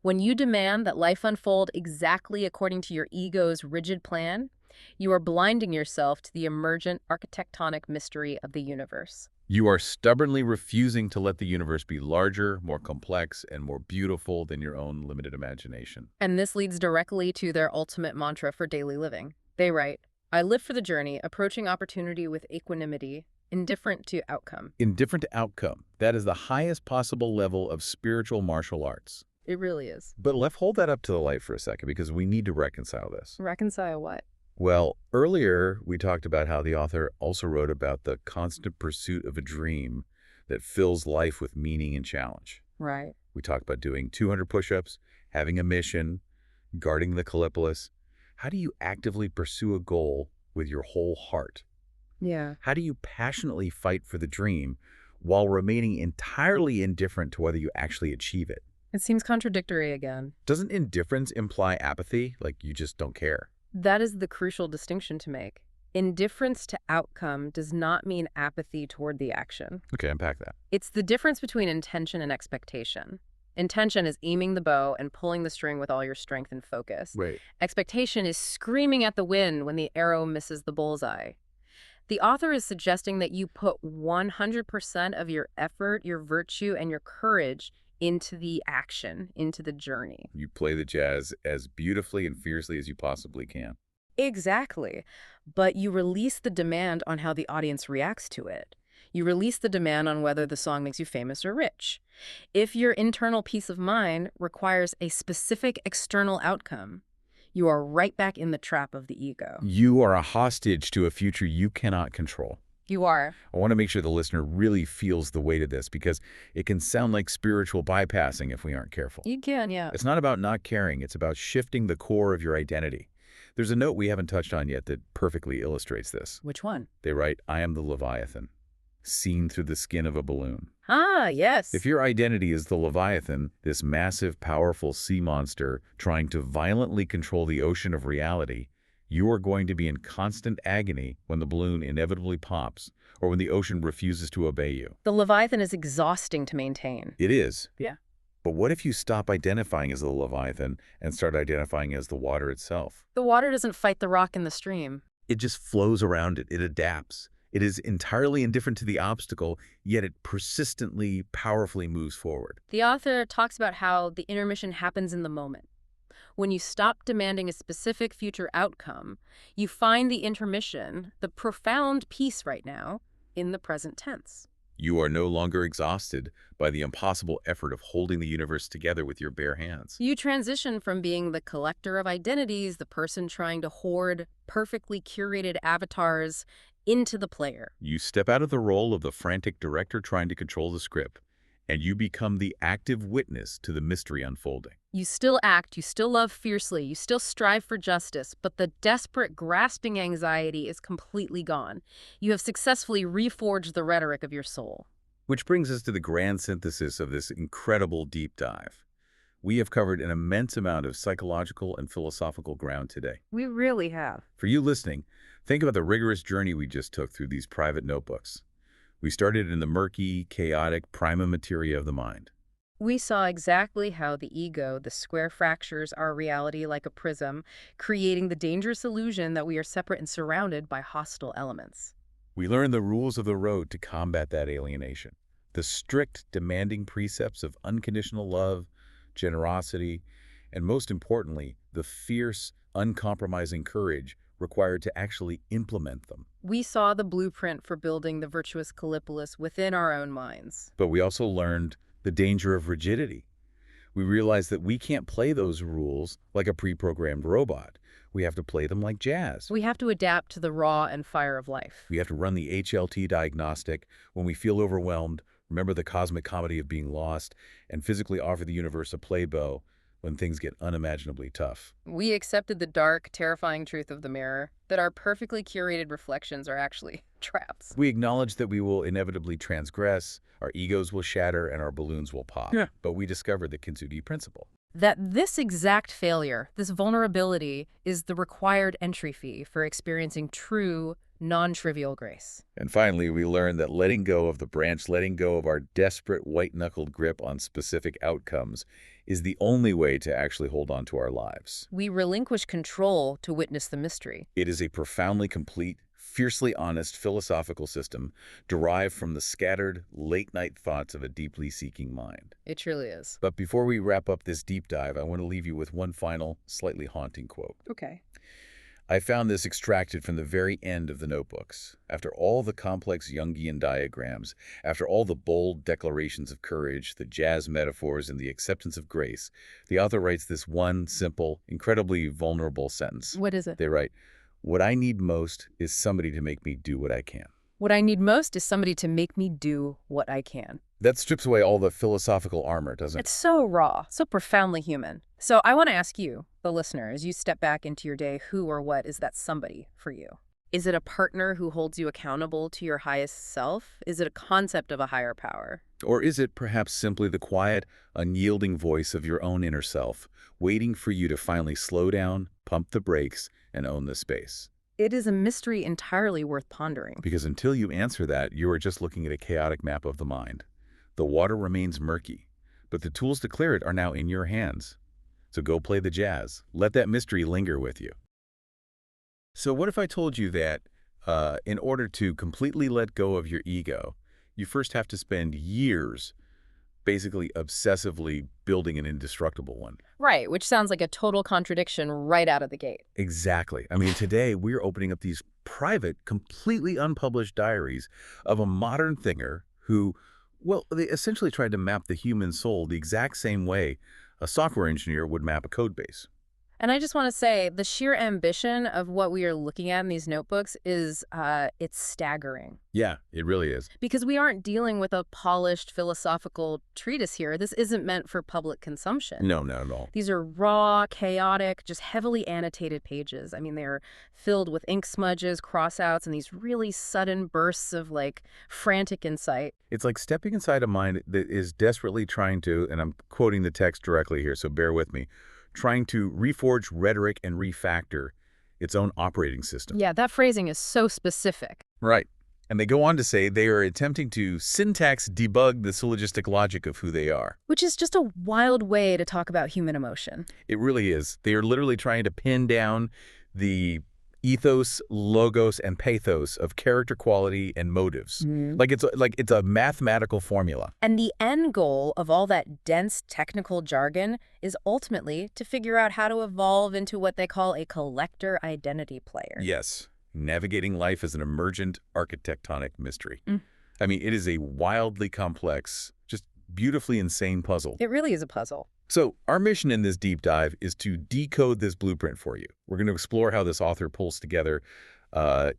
When you demand that life unfold exactly according to your ego's rigid plan, you are blinding yourself to the emergent architectonic mystery of the universe. You are stubbornly refusing to let the universe be larger, more complex, and more beautiful than your own limited imagination. And this leads directly to their ultimate mantra for daily living. They write, "I live for the journey, approaching opportunity with equanimity, indifferent to outcome." Indifferent to outcome. That is the highest possible level of spiritual martial arts. It really is. But let's hold that up to the light for a second because we need to reconcile this. Reconcile what? Well, earlier we talked about how the author also wrote about the constant pursuit of a dream that fills life with meaning and challenge. Right. We talked about doing 200 push-ups, having a mission, guarding the Callipolis. How do you actively pursue a goal with your whole heart? Yeah. How do you passionately fight for the dream while remaining entirely indifferent to whether you actually achieve it? It seems contradictory again. Doesn't indifference imply apathy, like you just don't care? That is the crucial distinction to make. Indifference to outcome does not mean apathy toward the action. Okay, unpack that. It's the difference between intention and expectation. Intention is aiming the bow and pulling the string with all your strength and focus. Right. Expectation is screaming at the wind when the arrow misses the bullseye. The author is suggesting that you put 100% of your effort, your virtue, and your courage into the action, into the journey. You play the jazz as beautifully and fiercely as you possibly can. Exactly. But you release the demand on how the audience reacts to it. You release the demand on whether the song makes you famous or rich. If your internal peace of mind requires a specific external outcome, you are right back in the trap of the ego. You are a hostage to a future you cannot control. You are. I want to make sure the listener really feels the weight of this because it can sound like spiritual bypassing if we aren't careful. You can, yeah. It's not about not caring. It's about shifting the core of your identity. There's a note we haven't touched on yet that perfectly illustrates this. Which one? They write, "I am the Leviathan, seen through the skin of a balloon." Ah, yes. If your identity is the Leviathan, this massive, powerful sea monster trying to violently control the ocean of reality, you are going to be in constant agony when the balloon inevitably pops or when the ocean refuses to obey you. The Leviathan is exhausting to maintain. It is. Yeah. But what if you stop identifying as the Leviathan and start identifying as the water itself? The water doesn't fight the rock in the stream. It just flows around it. It adapts. It is entirely indifferent to the obstacle, yet it persistently, powerfully moves forward. The author talks about how the intermission happens in the moment. When you stop demanding a specific future outcome, you find the intermission, the profound peace right now, in the present tense. You are no longer exhausted by the impossible effort of holding the universe together with your bare hands. You transition from being the collector of identities, the person trying to hoard perfectly curated avatars, into the player. You step out of the role of the frantic director trying to control the script, and you become the active witness to the mystery unfolding. You still act, you still love fiercely, you still strive for justice, but the desperate, grasping anxiety is completely gone. You have successfully reforged the rhetoric of your soul. Which brings us to the grand synthesis of this incredible deep dive. We have covered an immense amount of psychological and philosophical ground today. We really have. For you listening, think about the rigorous journey we just took through these private notebooks. We started in the murky, chaotic prima materia of the mind. We saw exactly how the ego, the square, fractures our reality like a prism, creating the dangerous illusion that we are separate and surrounded by hostile elements. We learn the rules of the road to combat that alienation. The strict, demanding precepts of unconditional love, generosity, and most importantly, the fierce, uncompromising courage required to actually implement them. We saw the blueprint for building the virtuous Callipolis within our own minds. But we also learned the danger of rigidity. We realized that we can't play those rules like a pre-programmed robot. We have to play them like jazz. We have to adapt to the raw and fire of life. We have to run the HLT diagnostic when we feel overwhelmed, remember the cosmic comedy of being lost, and physically offer the universe a playbow when things get unimaginably tough. We accepted the dark, terrifying truth of the mirror, that our perfectly curated reflections are actually traps. We acknowledge that we will inevitably transgress, our egos will shatter, and our balloons will pop. Yeah. But we discovered the Kintsugi principle. That this exact failure, this vulnerability, is the required entry fee for experiencing true, non-trivial grace. And finally, we learned that letting go of the branch, letting go of our desperate white-knuckled grip on specific outcomes is the only way to actually hold on to our lives. We relinquish control to witness the mystery. It is a profoundly complete, fiercely honest philosophical system derived from the scattered, late-night thoughts of a deeply seeking mind. It truly is. But before we wrap up this deep dive, I want to leave you with one final, slightly haunting quote. Okay. I found this extracted from the very end of the notebooks. After all the complex Jungian diagrams, after all the bold declarations of courage, the jazz metaphors, and the acceptance of grace, the author writes this one simple, incredibly vulnerable sentence. What is it? They write, "What I need most is somebody to make me do what I can." What I need most is somebody to make me do what I can. That strips away all the philosophical armor, doesn't it? It's so raw, so profoundly human. So I want to ask you, the listener, as you step back into your day, who or what is that somebody for you? Is it a partner who holds you accountable to your highest self? Is it a concept of a higher power? Or is it perhaps simply the quiet, unyielding voice of your own inner self, waiting for you to finally slow down, pump the brakes, and own the space? It is a mystery entirely worth pondering. Because until you answer that, you are just looking at a chaotic map of the mind. The water remains murky, but the tools to clear it are now in your hands. So go play the jazz. Let that mystery linger with you. So what if I told you that in order to completely let go of your ego, you first have to spend years basically obsessively building an indestructible one? Right, which sounds like a total contradiction right out of the gate. Exactly. I mean, today we're opening up these private, completely unpublished diaries of a modern thinker who, well, they essentially tried to map the human soul the exact same way a software engineer would map a code base. And I just want to say the sheer ambition of what we are looking at in these notebooks is, it's staggering. Yeah, it really is. Because we aren't dealing with a polished philosophical treatise here. This isn't meant for public consumption. No, not at all. These are raw, chaotic, just heavily annotated pages. I mean, they're filled with ink smudges, crossouts, and these really sudden bursts of, like, frantic insight. It's like stepping inside a mind that is desperately trying to, and I'm quoting the text directly here, so bear with me, trying to reforge rhetoric and refactor its own operating system. Yeah, that phrasing is so specific. Right. And they go on to say they are attempting to syntax debug the syllogistic logic of who they are. Which is just a wild way to talk about human emotion. It really is. They are literally trying to pin down the ethos, logos, and pathos of character quality and motives. Like it's a mathematical formula. And the end goal of all that dense technical jargon is ultimately to figure out how to evolve into what they call a collector identity player. Yes, navigating life as an emergent architectonic mystery. I mean, it is a wildly complex, just beautifully insane puzzle. It really is a puzzle. So our mission in this deep dive is to decode this blueprint for you. We're going to explore how this author pulls together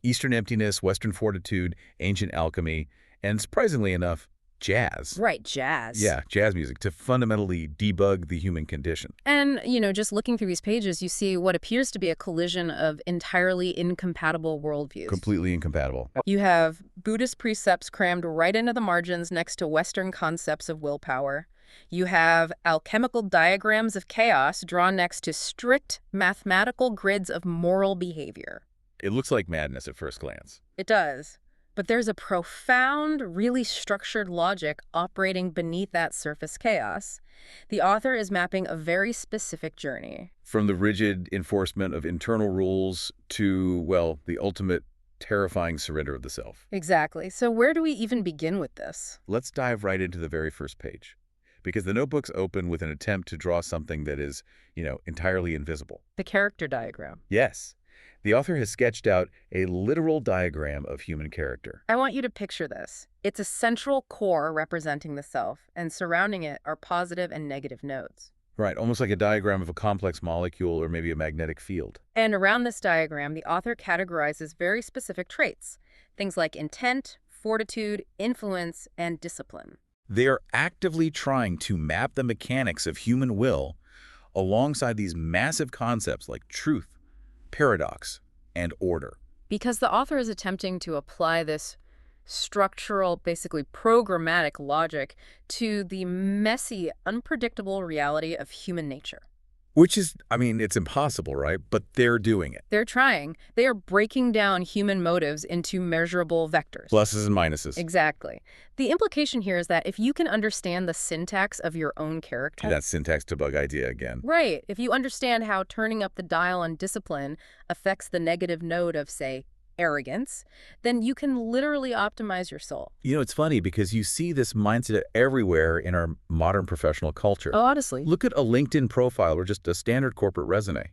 Eastern emptiness, Western fortitude, ancient alchemy, and surprisingly enough, jazz. Right, jazz. Yeah, jazz music to fundamentally debug the human condition. And, you know, just looking through these pages, you see what appears to be a collision of entirely incompatible worldviews. Completely incompatible. You have Buddhist precepts crammed right into the margins next to Western concepts of willpower. You have alchemical diagrams of chaos drawn next to strict mathematical grids of moral behavior. It looks like madness at first glance. It does. But there's a profound, really structured logic operating beneath that surface chaos. The author is mapping a very specific journey. From the rigid enforcement of internal rules to, well, the ultimate terrifying surrender of the self. Exactly. So where do we even begin with this? Let's dive right into the very first page, because the notebooks open with an attempt to draw something that is, entirely invisible. The character diagram. Yes, the author has sketched out a literal diagram of human character. I want you to picture this. It's a central core representing the self, and surrounding it are positive and negative nodes. Right, almost like a diagram of a complex molecule or maybe a magnetic field. And around this diagram, the author categorizes very specific traits, things like intent, fortitude, influence, and discipline. They are actively trying to map the mechanics of human will alongside these massive concepts like truth, paradox, and order. Because the author is attempting to apply this structural, basically programmatic logic to the messy, unpredictable reality of human nature. Which is, it's impossible, right? But they're doing it. They're trying. They are breaking down human motives into measurable vectors. Pluses and minuses. Exactly. The implication here is that if you can understand the syntax of your own character. That syntax to bug idea again. Right. If you understand how turning up the dial on discipline affects the negative node of, say, arrogance, then you can literally optimize your soul. It's funny because you see this mindset everywhere in our modern professional culture. Oh, honestly. Look at a LinkedIn profile or just a standard corporate resume.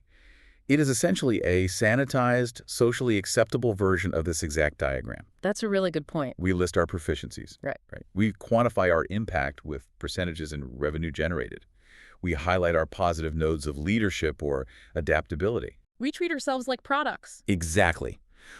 It is essentially a sanitized, socially acceptable version of this exact diagram. That's a really good point. We list our proficiencies. Right. We quantify our impact with percentages and revenue generated. We highlight our positive nodes of leadership or adaptability. We treat ourselves like products. Exactly.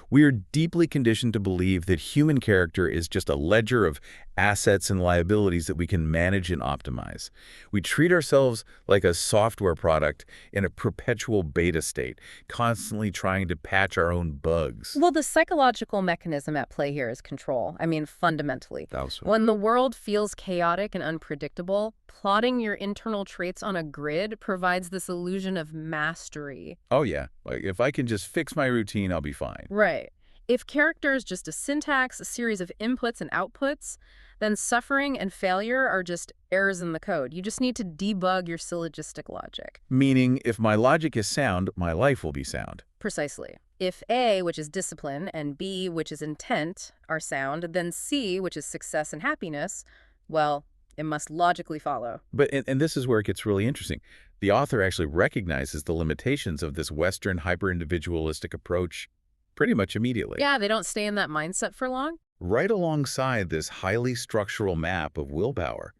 We are deeply conditioned to believe that human character is just a ledger of assets and liabilities that we can manage and optimize. We treat ourselves like a software product in a perpetual beta state, constantly trying to patch our own bugs. Well, the psychological mechanism at play here is control. Fundamentally. When the world feels chaotic and unpredictable, plotting your internal traits on a grid provides this illusion of mastery. Oh yeah, like if I can just fix my routine, I'll be fine. Right. If character is just a syntax, a series of inputs and outputs, then suffering and failure are just errors in the code. You just need to debug your syllogistic logic. Meaning, if my logic is sound, my life will be sound. Precisely. If A, which is discipline, and B, which is intent, are sound, then C, which is success and happiness, well, it must logically follow. But and this is where it gets really interesting. The author actually recognizes the limitations of this Western hyper-individualistic approach pretty much immediately. Yeah, they don't stay in that mindset for long. Right alongside this highly structural map of willpower,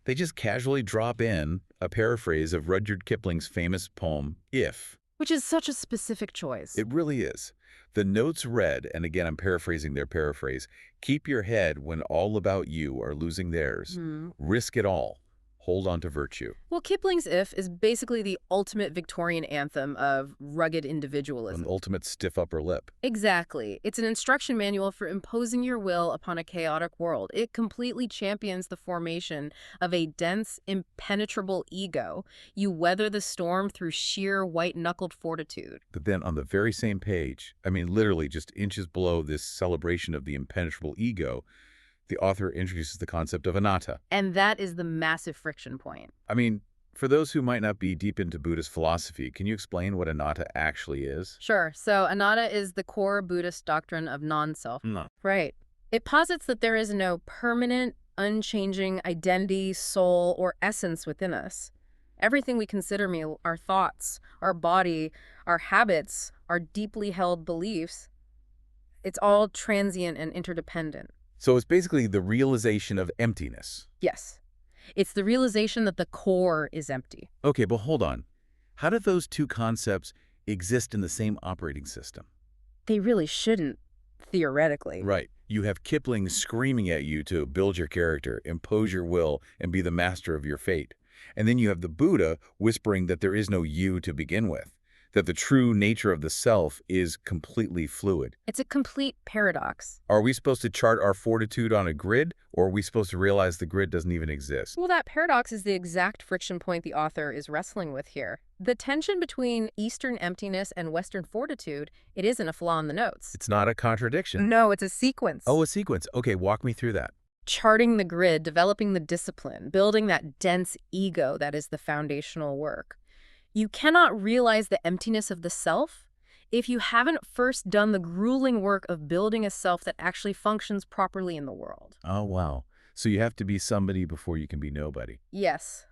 they just casually drop in a paraphrase of Rudyard Kipling's famous poem, If. Which is such a specific choice. It really is. The notes read, and again I'm paraphrasing their paraphrase, keep your head when all about you are losing theirs. Risk it all. Hold on to virtue. Well, Kipling's If is basically the ultimate Victorian anthem of rugged individualism. An ultimate stiff upper lip. Exactly. It's an instruction manual for imposing your will upon a chaotic world. It completely champions the formation of a dense, impenetrable ego. You weather the storm through sheer white-knuckled fortitude. But then on the very same page, literally just inches below this celebration of the impenetrable ego, the author introduces the concept of anatta. And that is the massive friction point. For those who might not be deep into Buddhist philosophy, can you explain what anatta actually is? Sure. So anatta is the core Buddhist doctrine of non-self. No. Right. It posits that there is no permanent, unchanging identity, soul, or essence within us. Everything we consider our thoughts, our body, our habits, our deeply held beliefs, it's all transient and interdependent. So it's basically the realization of emptiness. Yes. It's the realization that the core is empty. Okay, but hold on. How do those two concepts exist in the same operating system? They really shouldn't, theoretically. Right. You have Kipling screaming at you to build your character, impose your will, and be the master of your fate. And then you have the Buddha whispering that there is no you to begin with. that the true nature of the self is completely fluid. It's a complete paradox. Are we supposed to chart our fortitude on a grid, or are we supposed to realize the grid doesn't even exist? Well, that paradox is the exact friction point the author is wrestling with here. The tension between Eastern emptiness and Western fortitude, it isn't a flaw in the notes. It's not a contradiction. No, it's a sequence. Oh, a sequence. Okay, walk me through that. Charting the grid, developing the discipline, building that dense ego that is the foundational work. You cannot realize the emptiness of the self if you haven't first done the grueling work of building a self that actually functions properly in the world. Oh, wow. So you have to be somebody before you can be nobody. Yes,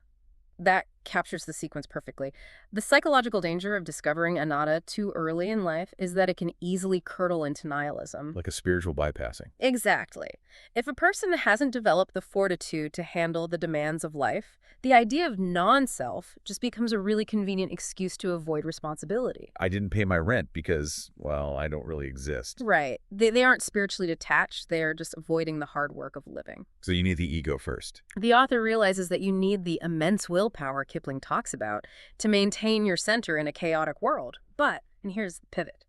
that captures the sequence perfectly. The psychological danger of discovering anatta too early in life is that it can easily curdle into nihilism. Like a spiritual bypassing. Exactly. If a person hasn't developed the fortitude to handle the demands of life, the idea of non-self just becomes a really convenient excuse to avoid responsibility. I didn't pay my rent because, well, I don't really exist. Right. They aren't spiritually detached. They're just avoiding the hard work of living. So you need the ego first. The author realizes that you need the immense willpower Kipling talks about to maintain your center in a chaotic world. But, and here's the pivot,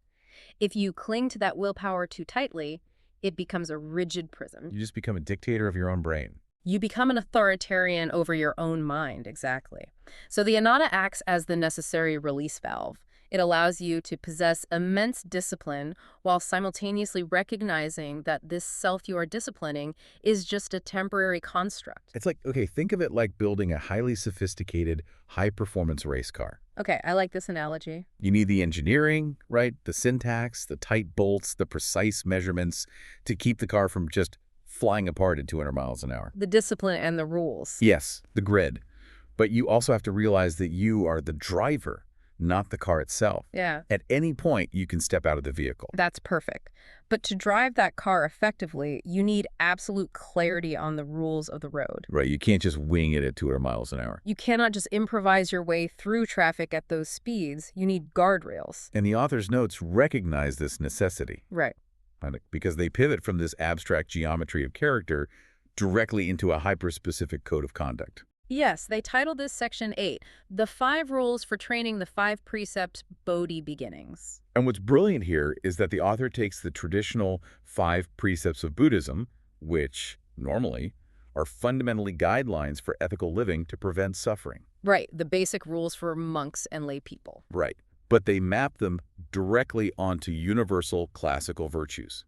if you cling to that willpower too tightly, it becomes a rigid prison. You just become a dictator of your own brain. You become an authoritarian over your own mind, exactly. So the anatta acts as the necessary release valve. It allows you to possess immense discipline while simultaneously recognizing that this self you are disciplining is just a temporary construct. It's like, okay, think of it like building a highly sophisticated, high-performance race car. Okay, I like this analogy. You need the engineering, right? The syntax, the tight bolts, the precise measurements to keep the car from just flying apart at 200 miles an hour. The discipline and the rules. Yes, the grid. But you also have to realize that you are the driver, not the car itself. Yeah. At any point, you can step out of the vehicle. That's perfect. But to drive that car effectively, you need absolute clarity on the rules of the road. Right, you can't just wing it at 200 miles an hour. You cannot just improvise your way through traffic at those speeds. You need guardrails. And the author's notes recognize this necessity. Right. Because they pivot from this abstract geometry of character directly into a hyper-specific code of conduct. Yes, they titled this section 8, The 5 Rules for Training the 5 Precepts Bodhi Beginnings. And what's brilliant here is that the author takes the traditional 5 precepts of Buddhism, which, normally, are fundamentally guidelines for ethical living to prevent suffering. Right, the basic rules for monks and lay people. Right. But they map them directly onto universal classical virtues.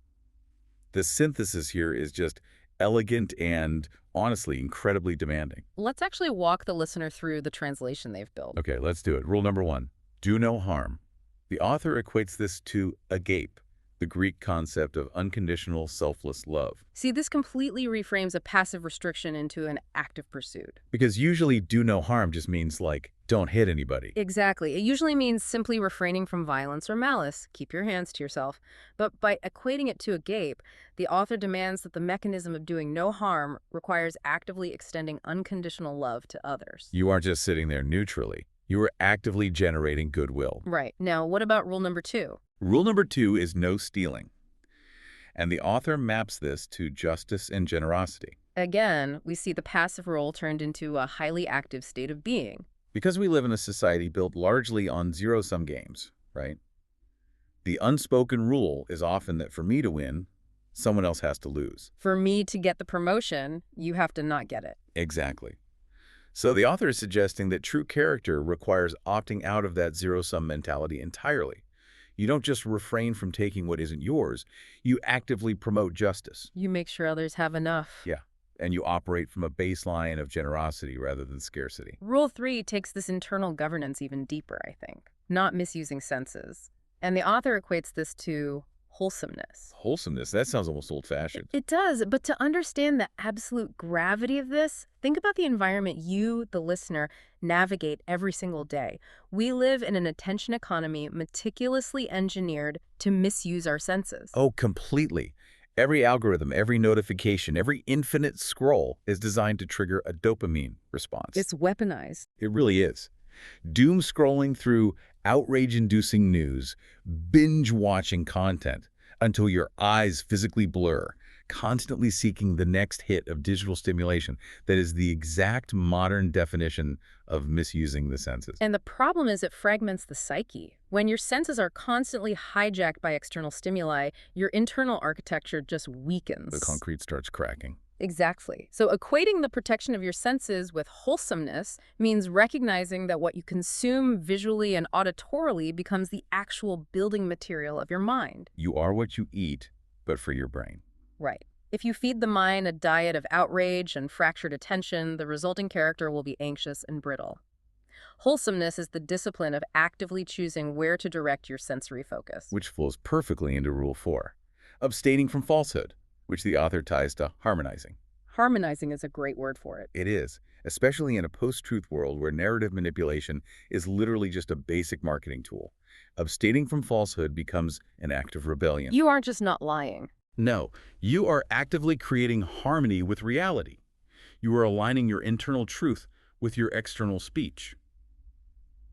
The synthesis here is just elegant and, honestly, incredibly demanding. Let's actually walk the listener through the translation they've built. Okay, let's do it. Rule number 1, do no harm. The author equates this to agape, the Greek concept of unconditional, selfless love. See, this completely reframes a passive restriction into an active pursuit. Because usually do no harm just means, like, don't hit anybody. Exactly. It usually means simply refraining from violence or malice. Keep your hands to yourself. But by equating it to agape, the author demands that the mechanism of doing no harm requires actively extending unconditional love to others. You aren't just sitting there neutrally. You are actively generating goodwill. Right. Now, what about rule number 2? Rule number 2 is no stealing. And the author maps this to justice and generosity. Again, we see the passive role turned into a highly active state of being. Because we live in a society built largely on zero-sum games, right? The unspoken rule is often that for me to win, someone else has to lose. For me to get the promotion, you have to not get it. Exactly. So the author is suggesting that true character requires opting out of that zero-sum mentality entirely. You don't just refrain from taking what isn't yours, you actively promote justice. You make sure others have enough. Yeah, and you operate from a baseline of generosity rather than scarcity. Rule 3 takes this internal governance even deeper, I think. Not misusing senses. And the author equates this to wholesomeness. Wholesomeness, that sounds almost old-fashioned. It does, but to understand the absolute gravity of this, think about the environment you, the listener, navigate every single day. We live in an attention economy meticulously engineered to misuse our senses. Oh, completely. Every algorithm, every notification, every infinite scroll is designed to trigger a dopamine response. It's weaponized. It really is. Doom scrolling through outrage-inducing news, binge-watching content until your eyes physically blur, constantly seeking the next hit of digital stimulation. That is the exact modern definition of misusing the senses. And the problem is it fragments the psyche. When your senses are constantly hijacked by external stimuli, your internal architecture just The weakens. concrete starts cracking. Exactly. So equating the protection of your senses with wholesomeness means recognizing that what you consume visually and auditorily becomes the actual building material of your mind. You are what you eat, but for your brain. Right. If you feed the mind a diet of outrage and fractured attention, the resulting character will be anxious and brittle. Wholesomeness is the discipline of actively choosing where to direct your sensory focus. Which flows perfectly into Rule 4, abstaining from falsehood, which the author ties to harmonizing. Harmonizing is a great word for it. It is, especially in a post-truth world where narrative manipulation is literally just a basic marketing tool. Abstaining from falsehood becomes an act of rebellion. You aren't just not lying. No, you are actively creating harmony with reality. You are aligning your internal truth with your external speech,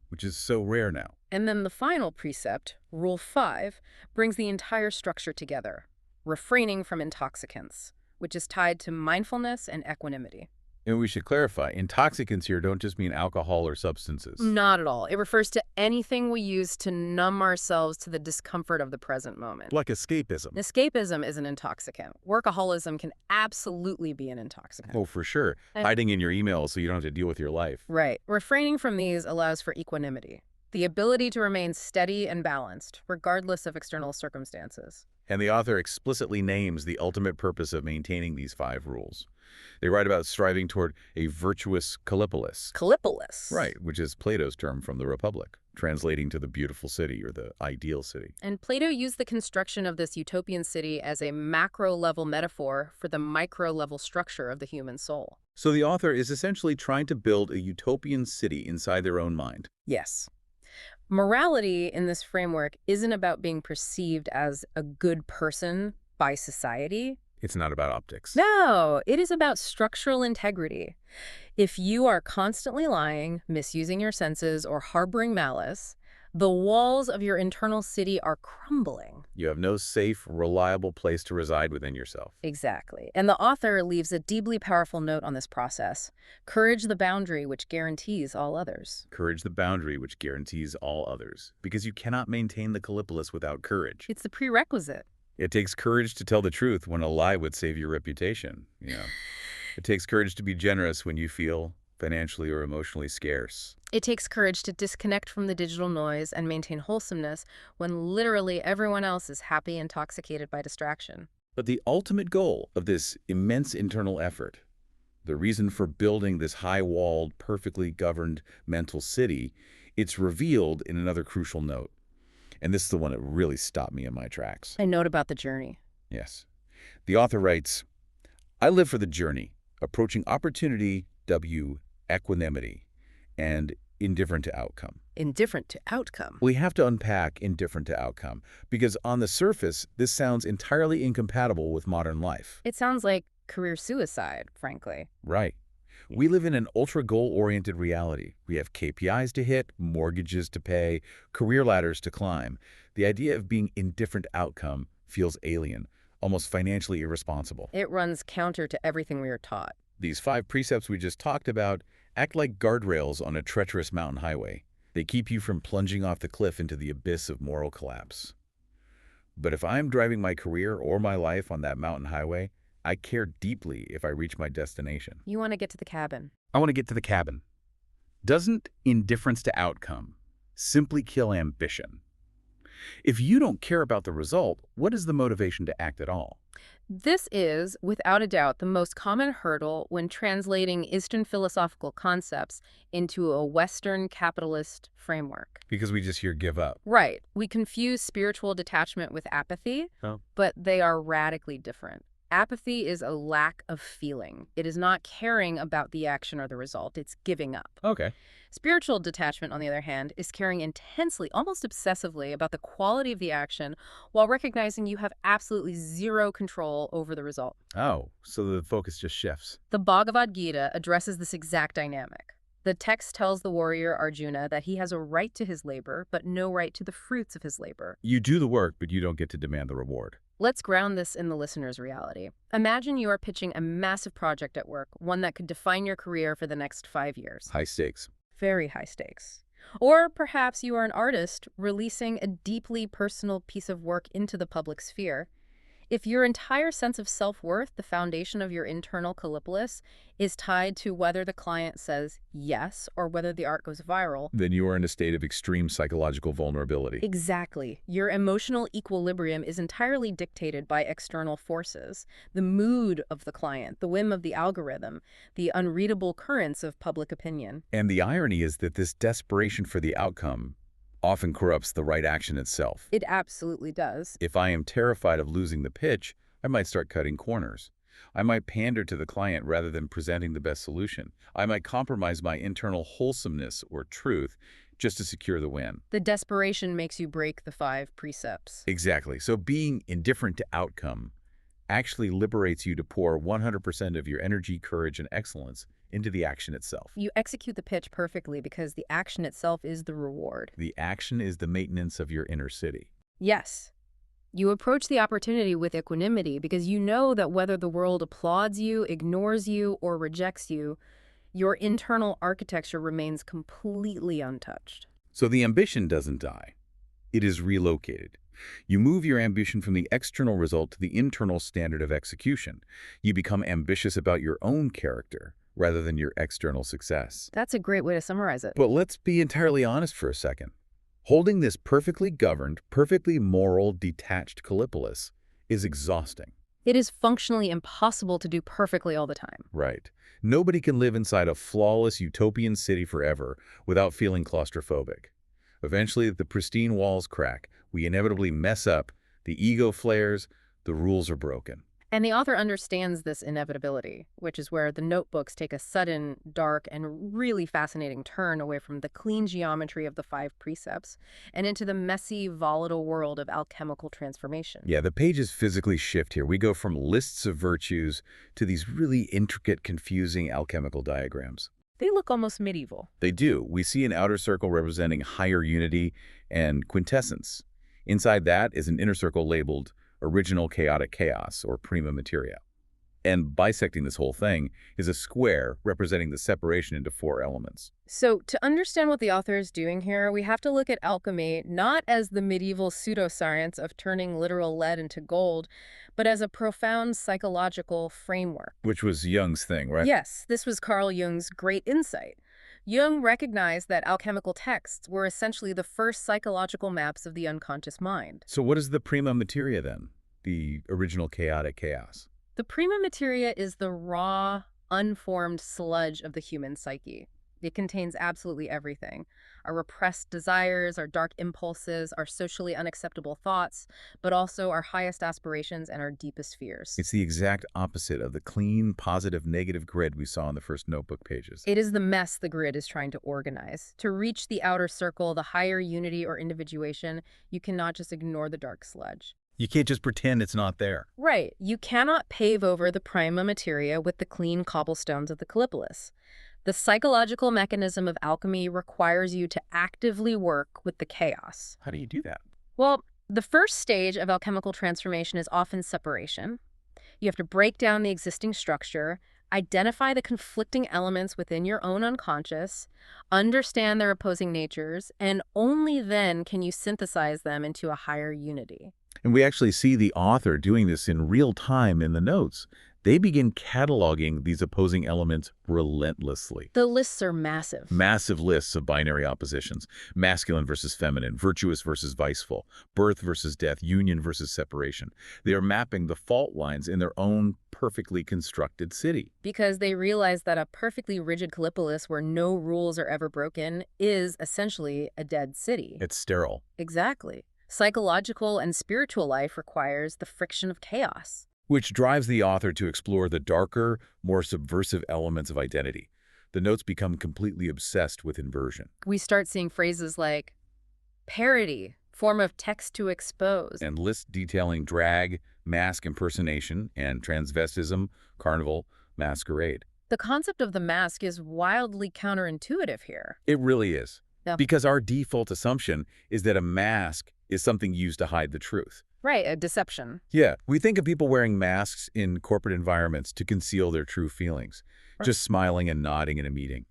which is so rare now. And then the final precept, Rule 5, brings the entire structure together, refraining from intoxicants, which is tied to mindfulness and equanimity. And we should clarify, intoxicants here don't just mean alcohol or substances. Not at all. It refers to anything we use to numb ourselves to the discomfort of the present moment. Like escapism. Escapism is an intoxicant. Workaholism can absolutely be an intoxicant. Oh, for sure. And- Hiding in your emails so you don't have to deal with your life. Right. Refraining from these allows for equanimity, the ability to remain steady and balanced, regardless of external circumstances. And the author explicitly names the ultimate purpose of maintaining these 5 rules. They write about striving toward a virtuous Kallipolis. Kallipolis. Right, which is Plato's term from the Republic, translating to the beautiful city or the ideal city. And Plato used the construction of this utopian city as a macro-level metaphor for the micro-level structure of the human soul. So the author is essentially trying to build a utopian city inside their own mind. Yes. Morality in this framework isn't about being perceived as a good person by society. It's not about optics. No, it is about structural integrity. If you are constantly lying, misusing your senses, or harboring malice, the walls of your internal city are crumbling. You have no safe, reliable place to reside within yourself. Exactly. And the author leaves a deeply powerful note on this process. Courage the boundary which guarantees all others. Courage the boundary which guarantees all others. Because you cannot maintain the Kallipolis without courage. It's the prerequisite. It takes courage to tell the truth when a lie would save your reputation. It takes courage to be generous when you feel financially or emotionally scarce. It takes courage to disconnect from the digital noise and maintain wholesomeness when literally everyone else is happy intoxicated by distraction. But the ultimate goal of this immense internal effort, the reason for building this high-walled, perfectly governed mental city, it's revealed in another crucial note. And this is the one that really stopped me in my tracks. A note about the journey. Yes. The author writes, I live for the journey, approaching opportunity, equanimity, and indifferent to outcome. Indifferent to outcome. We have to unpack indifferent to outcome, because on the surface, this sounds entirely incompatible with modern life. It sounds like career suicide, frankly. Right. We live in an ultra-goal-oriented reality. We have KPIs to hit, mortgages to pay, career ladders to climb. The idea of being indifferent outcome feels alien, almost financially irresponsible. It runs counter to everything we are taught. These 5 precepts we just talked about act like guardrails on a treacherous mountain highway. They keep you from plunging off the cliff into the abyss of moral collapse. But if I'm driving my career or my life on that mountain highway, I care deeply if I reach my destination. You want to get to the cabin. I want to get to the cabin. Doesn't indifference to outcome simply kill ambition? If you don't care about the result, what is the motivation to act at all? This is, without a doubt, the most common hurdle when translating Eastern philosophical concepts into a Western capitalist framework. Because we just hear give up. Right. We confuse spiritual detachment with apathy, but they are radically different. Apathy is a lack of feeling. It is not caring about the action or the result. It's giving up. Okay. Spiritual detachment, on the other hand, is caring intensely, almost obsessively, about the quality of the action while recognizing you have absolutely zero control over the result. Oh, so the focus just shifts. The Bhagavad Gita addresses this exact dynamic. The text tells the warrior Arjuna that he has a right to his labor, but no right to the fruits of his labor. You do the work, but you don't get to demand the reward. Let's ground this in the listener's reality. Imagine you are pitching a massive project at work, one that could define your career for the next 5 years. High stakes. Very high stakes. Or perhaps you are an artist releasing a deeply personal piece of work into the public sphere. If your entire sense of self-worth, the foundation of your internal Callipolis, is tied to whether the client says yes or whether the art goes viral. Then you are in a state of extreme psychological vulnerability. Exactly. Your emotional equilibrium is entirely dictated by external forces. The mood of the client, the whim of the algorithm, the unreadable currents of public opinion. And the irony is that this desperation for the outcome often corrupts the right action itself. It absolutely does. If I am terrified of losing the pitch, I might start cutting corners. I might pander to the client rather than presenting the best solution. I might compromise my internal wholesomeness or truth just to secure the win. The desperation makes you break the 5 precepts. Exactly. So being indifferent to outcome actually liberates you to pour 100% of your energy, courage, and excellence into the action itself. You execute the pitch perfectly because the action itself is the reward. The action is the maintenance of your inner city. Yes. You approach the opportunity with equanimity because you know that whether the world applauds you, ignores you, or rejects you, your internal architecture remains completely untouched. So the ambition doesn't die. It is relocated. You move your ambition from the external result to the internal standard of execution. You become ambitious about your own character rather than your external success. That's a great way to summarize it. But let's be entirely honest for a second. Holding this perfectly governed, perfectly moral, detached Callipolis is exhausting. It is functionally impossible to do perfectly all the time. Right. Nobody can live inside a flawless utopian city forever without feeling claustrophobic. Eventually, the pristine walls crack. We inevitably mess up. The ego flares. The rules are broken. And the author understands this inevitability, which is where the notebooks take a sudden, dark, and really fascinating turn away from the clean geometry of the 5 precepts and into the messy, volatile world of alchemical transformation. Yeah, the pages physically shift here. We go from lists of virtues to these really intricate, confusing alchemical diagrams. They look almost medieval. They do. We see an outer circle representing higher unity and quintessence. Inside that is an inner circle labeled original chaotic chaos, or prima materia. And bisecting this whole thing is a square representing the separation into 4 elements. So to understand what the author is doing here, we have to look at alchemy not as the medieval pseudoscience of turning literal lead into gold, but as a profound psychological framework. Which was Jung's thing, right? Yes, this was Carl Jung's great insight. Jung recognized that alchemical texts were essentially the first psychological maps of the unconscious mind. So what is the prima materia then? The original chaotic chaos? The prima materia is the raw, unformed sludge of the human psyche. It contains absolutely everything. Our repressed desires, our dark impulses, our socially unacceptable thoughts, but also our highest aspirations and our deepest fears. It's the exact opposite of the clean, positive, negative grid we saw in the first notebook pages. It is the mess the grid is trying to organize. To reach the outer circle, the higher unity or individuation, you cannot just ignore the dark sludge. You can't just pretend it's not there. Right. You cannot pave over the prima materia with the clean cobblestones of the Callipolis. The psychological mechanism of alchemy requires you to actively work with the chaos. How do you do that? Well, the first stage of alchemical transformation is often separation. You have to break down the existing structure, identify the conflicting elements within your own unconscious, understand their opposing natures, and only then can you synthesize them into a higher unity. And we actually see the author doing this in real time in the notes. They begin cataloging these opposing elements relentlessly. The lists are massive. Massive lists of binary oppositions. Masculine versus feminine, virtuous versus viceful, birth versus death, union versus separation. They are mapping the fault lines in their own perfectly constructed city. Because they realize that a perfectly rigid Callipolis where no rules are ever broken is essentially a dead city. It's sterile. Exactly. Psychological and spiritual life requires the friction of chaos. Which drives the author to explore the darker, more subversive elements of identity. The notes become completely obsessed with inversion. We start seeing phrases like parody, form of text to expose. And lists detailing drag, mask impersonation, and transvestism, carnival, masquerade. The concept of the mask is wildly counterintuitive here. It really is. Yeah. Because our default assumption is that a mask is something used to hide the truth. Right, a deception. Yeah, we think of people wearing masks in corporate environments to conceal their true feelings, just smiling and nodding in a meeting.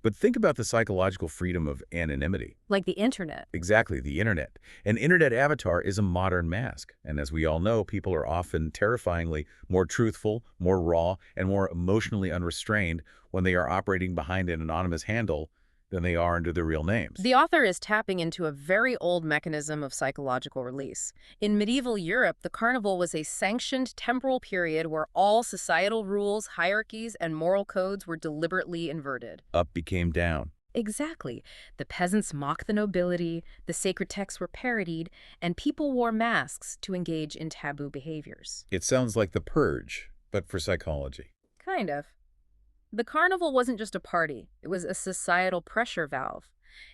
But think about the psychological freedom of anonymity. Like the internet. Exactly, the internet. An internet avatar is a modern mask. And as we all know, people are often terrifyingly more truthful, more raw, and more emotionally unrestrained when they are operating behind an anonymous handle than they are under their real names. The author is tapping into a very old mechanism of psychological release. In medieval Europe, the carnival was a sanctioned temporal period where all societal rules, hierarchies, and moral codes were deliberately inverted. Up became down. Exactly. The peasants mocked the nobility, the sacred texts were parodied, and people wore masks to engage in taboo behaviors. It sounds like the purge, but for psychology. Kind of. The carnival wasn't just a party, it was a societal pressure valve.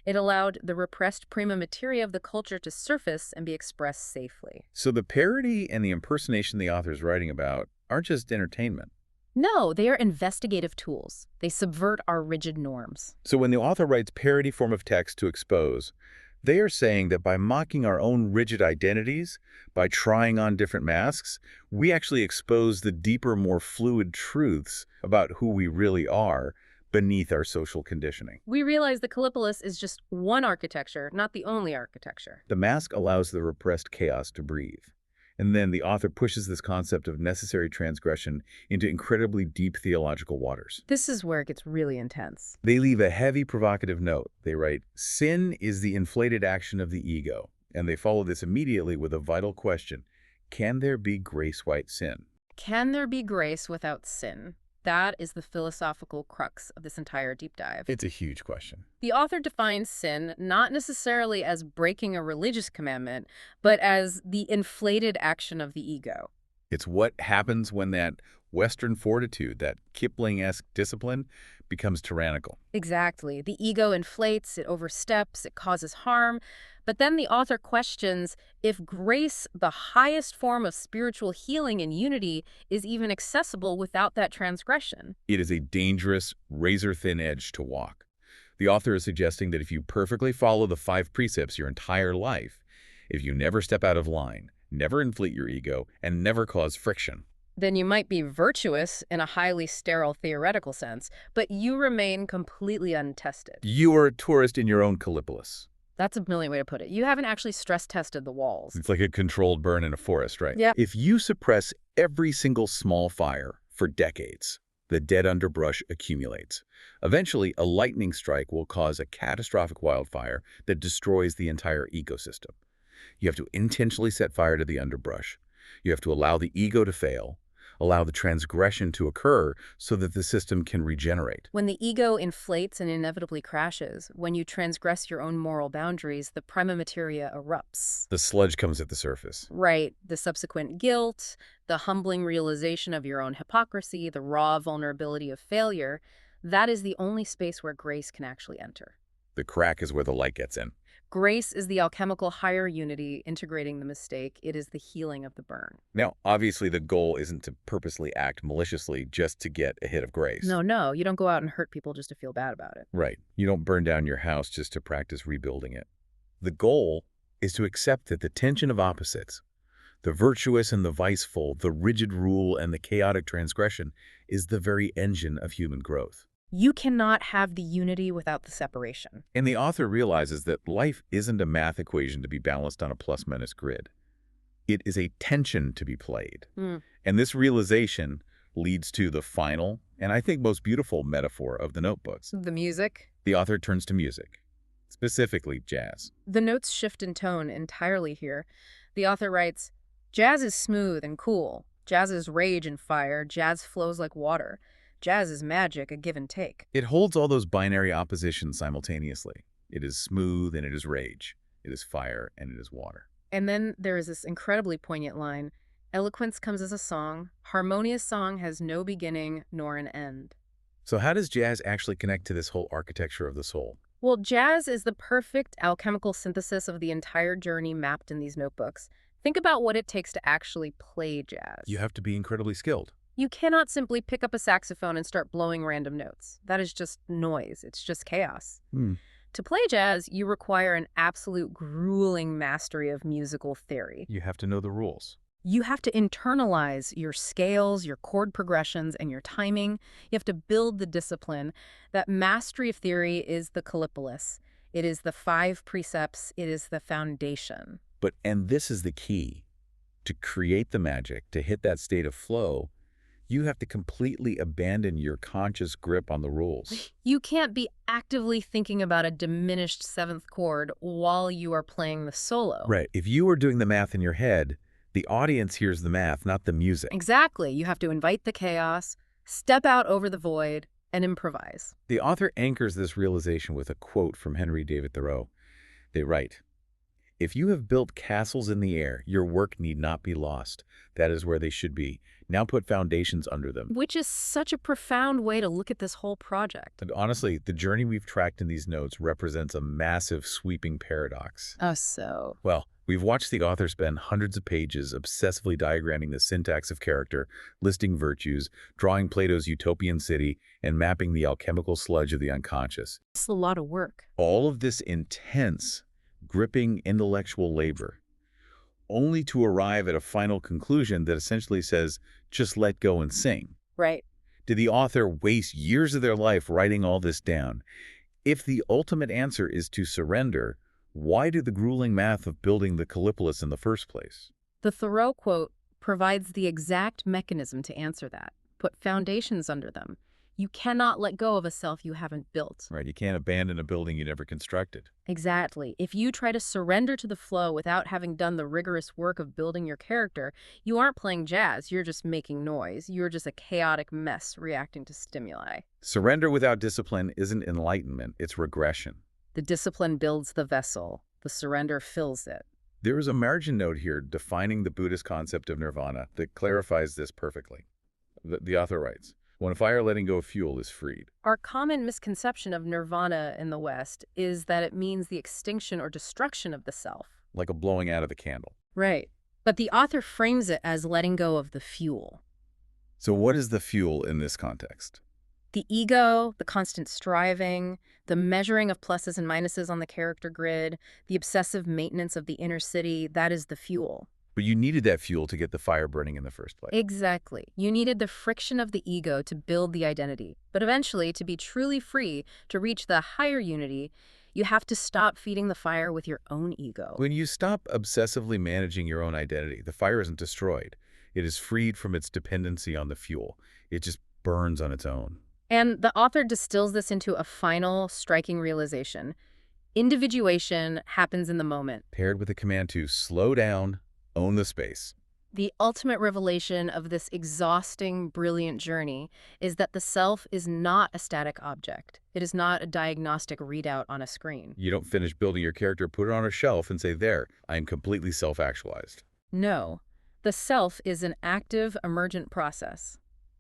It allowed the repressed prima materia of the culture to surface and be expressed safely. So the parody and the impersonation the author is writing about aren't just entertainment. No, they are investigative tools. They subvert our rigid norms. So when the author writes parody form of text to expose, they are saying that by mocking our own rigid identities, by trying on different masks, we actually expose the deeper, more fluid truths about who we really are beneath our social conditioning. We realize the Callipolis is just one architecture, not the only architecture. The mask allows the repressed chaos to breathe. And then the author pushes this concept of necessary transgression into incredibly deep theological waters. This is where it gets really intense. They leave a heavy provocative note. They write, "Sin is the inflated action of the ego." And they follow this immediately with a vital question. Can there be grace-white sin? Can there be grace without sin? That is the philosophical crux of this entire deep dive. It's a huge question. The author defines sin not necessarily as breaking a religious commandment, but as the inflated action of the ego. It's what happens when that Western fortitude, that Kipling-esque discipline, becomes tyrannical. Exactly. The ego inflates, it oversteps, it causes harm. But then the author questions if grace, the highest form of spiritual healing and unity, is even accessible without that transgression. It is a dangerous, razor-thin edge to walk. The author is suggesting that if you perfectly follow the 5 precepts your entire life, if you never step out of line, never inflate your ego, and never cause friction, Then you might be virtuous in a highly sterile theoretical sense, but you remain completely untested. you are a tourist in your own Callipolis. That's a brilliant way to put it. You haven't actually stress tested the walls. It's like a controlled burn in a forest, right? Yeah. If you suppress every single small fire for decades, the dead underbrush accumulates. Eventually, a lightning strike will cause a catastrophic wildfire that destroys the entire ecosystem. You have to intentionally set fire to the underbrush. You have to allow the ego to fail, allow the transgression to occur so that the system can regenerate. When the ego inflates and inevitably crashes, when you transgress your own moral boundaries, the prima materia erupts. The sludge comes at the surface. Right, the subsequent guilt, the humbling realization of your own hypocrisy, the raw vulnerability of failure, that is the only space where grace can actually enter. The crack is where the light gets in. Grace is the alchemical higher unity integrating the mistake. It is the healing of the burn. Now, obviously, the goal isn't to purposely act maliciously just to get a hit of grace. No, you don't go out and hurt people just to feel bad about it. Right. You don't burn down your house just to practice rebuilding it. The goal is to accept that the tension of opposites, the virtuous and the viceful, the rigid rule and the chaotic transgression, is the very engine of human growth. You cannot have the unity without the separation. And the author realizes that life isn't a math equation to be balanced on a plus-minus grid. It is a tension to be played. And this realization leads to the final, and I think most beautiful metaphor of the notebooks. The music. The author turns to music, specifically jazz. The notes shift in tone entirely here. The author writes, "Jazz is smooth and cool. Jazz is rage and fire. Jazz flows like water. Jazz is magic, a give and take." It holds all those binary oppositions simultaneously. It is smooth and it is rage. It is fire and it is water. And then there is this incredibly poignant line, "Eloquence comes as a song. Harmonious song has no beginning nor an end." So how does jazz actually connect to this whole architecture of the soul? Well, jazz is the perfect alchemical synthesis of the entire journey mapped in these notebooks. Think about what it takes to actually play jazz. You have to be incredibly skilled. You cannot simply pick up a saxophone and start blowing random notes. That is just noise. It's just chaos. To play jazz, you require an absolute grueling mastery of musical theory. You have to know the rules. You have to internalize your scales, your chord progressions, and your timing. You have to build the discipline. That mastery of theory is the Callipolis. It is the 5 precepts. It is the foundation. And this is the key. To create the magic, to hit that state of flow, you have to completely abandon your conscious grip on the rules. You can't be actively thinking about a diminished 7th chord while you are playing the solo. Right. If you are doing the math in your head, the audience hears the math, not the music. Exactly. You have to invite the chaos, step out over the void, and improvise. The author anchors this realization with a quote from Henry David Thoreau. They write, "If you have built castles in the air, your work need not be lost. That is where they should be. Now put foundations under them." Which is such a profound way to look at this whole project. And honestly, the journey we've tracked in these notes represents a massive, sweeping paradox. So. Well, we've watched the author spend hundreds of pages obsessively diagramming the syntax of character, listing virtues, drawing Plato's utopian city, and mapping the alchemical sludge of the unconscious. It's a lot of work. All of this intense, gripping intellectual labor, only to arrive at a final conclusion that essentially says, just let go and sing. Right. Did the author waste years of their life writing all this down? If the ultimate answer is to surrender, why do the grueling math of building the Callipolis in the first place? The Thoreau quote provides the exact mechanism to answer that. Put foundations under them. You cannot let go of a self you haven't built. Right, you can't abandon a building you never constructed. Exactly. If you try to surrender to the flow without having done the rigorous work of building your character, you aren't playing jazz, you're just making noise. You're just a chaotic mess reacting to stimuli. Surrender without discipline isn't enlightenment, it's regression. The discipline builds the vessel. The surrender fills it. There is a margin note here defining the Buddhist concept of nirvana that clarifies this perfectly. The author writes, "When fire letting go of fuel is freed." Our common misconception of nirvana in the West is that it means the extinction or destruction of the self. Like a blowing out of the candle. Right. But the author frames it as letting go of the fuel. So what is the fuel in this context? The ego, the constant striving, the measuring of pluses and minuses on the character grid, the obsessive maintenance of the inner city, that is the fuel. But you needed that fuel to get the fire burning in the first place. Exactly. You needed the friction of the ego to build the identity. But eventually, to be truly free, to reach the higher unity, you have to stop feeding the fire with your own ego. When you stop obsessively managing your own identity, the fire isn't destroyed. It is freed from its dependency on the fuel. It just burns on its own. And the author distills this into a final, striking realization. Individuation happens in the moment. Paired with a command to slow down, own the space. The ultimate revelation of this exhausting, brilliant journey is that the self is not a static object. It is not a diagnostic readout on a screen. You don't finish building your character, put it on a shelf, and say, there, I am completely self-actualized. No. The self is an active, emergent process.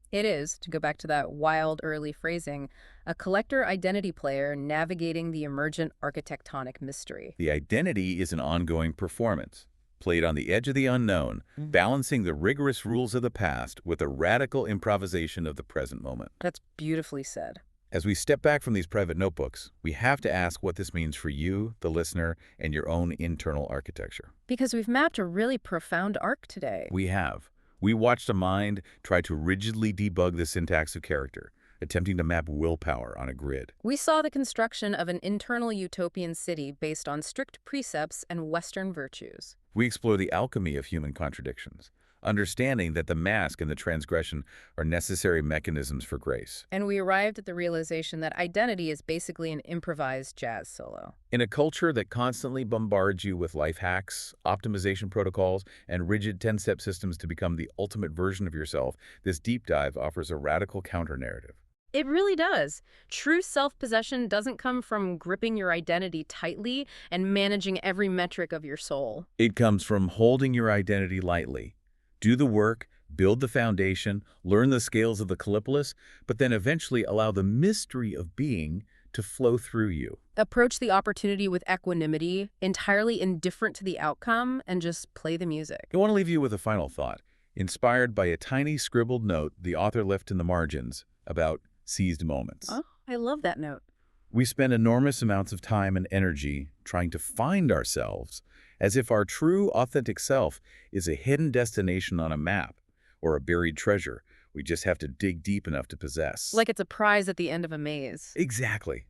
It is, to go back to that wild early phrasing, a collector identity player navigating the emergent architectonic mystery. The identity is an ongoing performance, played on the edge of the unknown, balancing the rigorous rules of the past with a radical improvisation of the present moment. That's beautifully said. As we step back from these private notebooks, we have to ask what this means for you, the listener, and your own internal architecture. Because we've mapped a really profound arc today. We have. We watched a mind try to rigidly debug the syntax of character, attempting to map willpower on a grid. We saw the construction of an internal utopian city based on strict precepts and Western virtues. We explore the alchemy of human contradictions, understanding that the mask and the transgression are necessary mechanisms for grace. And we arrived at the realization that identity is basically an improvised jazz solo. In a culture that constantly bombards you with life hacks, optimization protocols, and rigid 10-step systems to become the ultimate version of yourself, this deep dive offers a radical counter-narrative. It really does. True self-possession doesn't come from gripping your identity tightly and managing every metric of your soul. It comes from holding your identity lightly. Do the work, build the foundation, learn the scales of the Callipolis, but then eventually allow the mystery of being to flow through you. Approach the opportunity with equanimity, entirely indifferent to the outcome, and just play the music. I want to leave you with a final thought, inspired by a tiny scribbled note the author left in the margins about seized moments. Oh, I love that note. We spend enormous amounts of time and energy trying to find ourselves, as if our true, authentic self is a hidden destination on a map or a buried treasure we just have to dig deep enough to possess. Like it's a prize at the end of a maze. Exactly.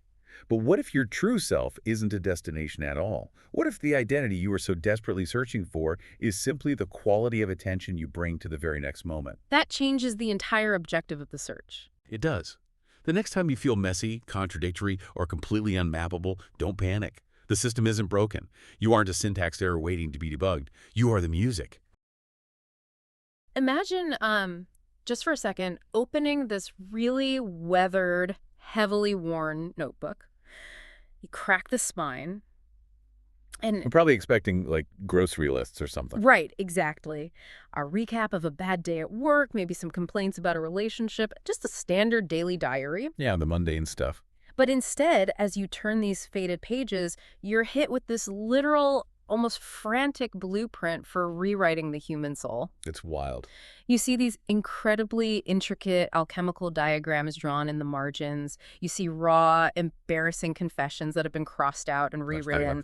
But what if your true self isn't a destination at all? What if the identity you are so desperately searching for is simply the quality of attention you bring to the very next moment? That changes the entire objective of the search. It does. The next time you feel messy, contradictory, or completely unmappable, don't panic. The system isn't broken. You aren't a syntax error waiting to be debugged. You are the music. Imagine, just for a second, opening this really weathered, heavily worn notebook. You crack the spine, and I'm probably expecting, like, grocery lists or something. right, exactly. A recap of a bad day at work, maybe some complaints about a relationship, just a standard daily diary. Yeah, the mundane stuff. But instead, as you turn these faded pages, you're hit with this literal, almost frantic blueprint for rewriting the human soul. It's wild. You see these incredibly intricate alchemical diagrams drawn in the margins. You see raw, embarrassing confessions that have been crossed out and rewritten.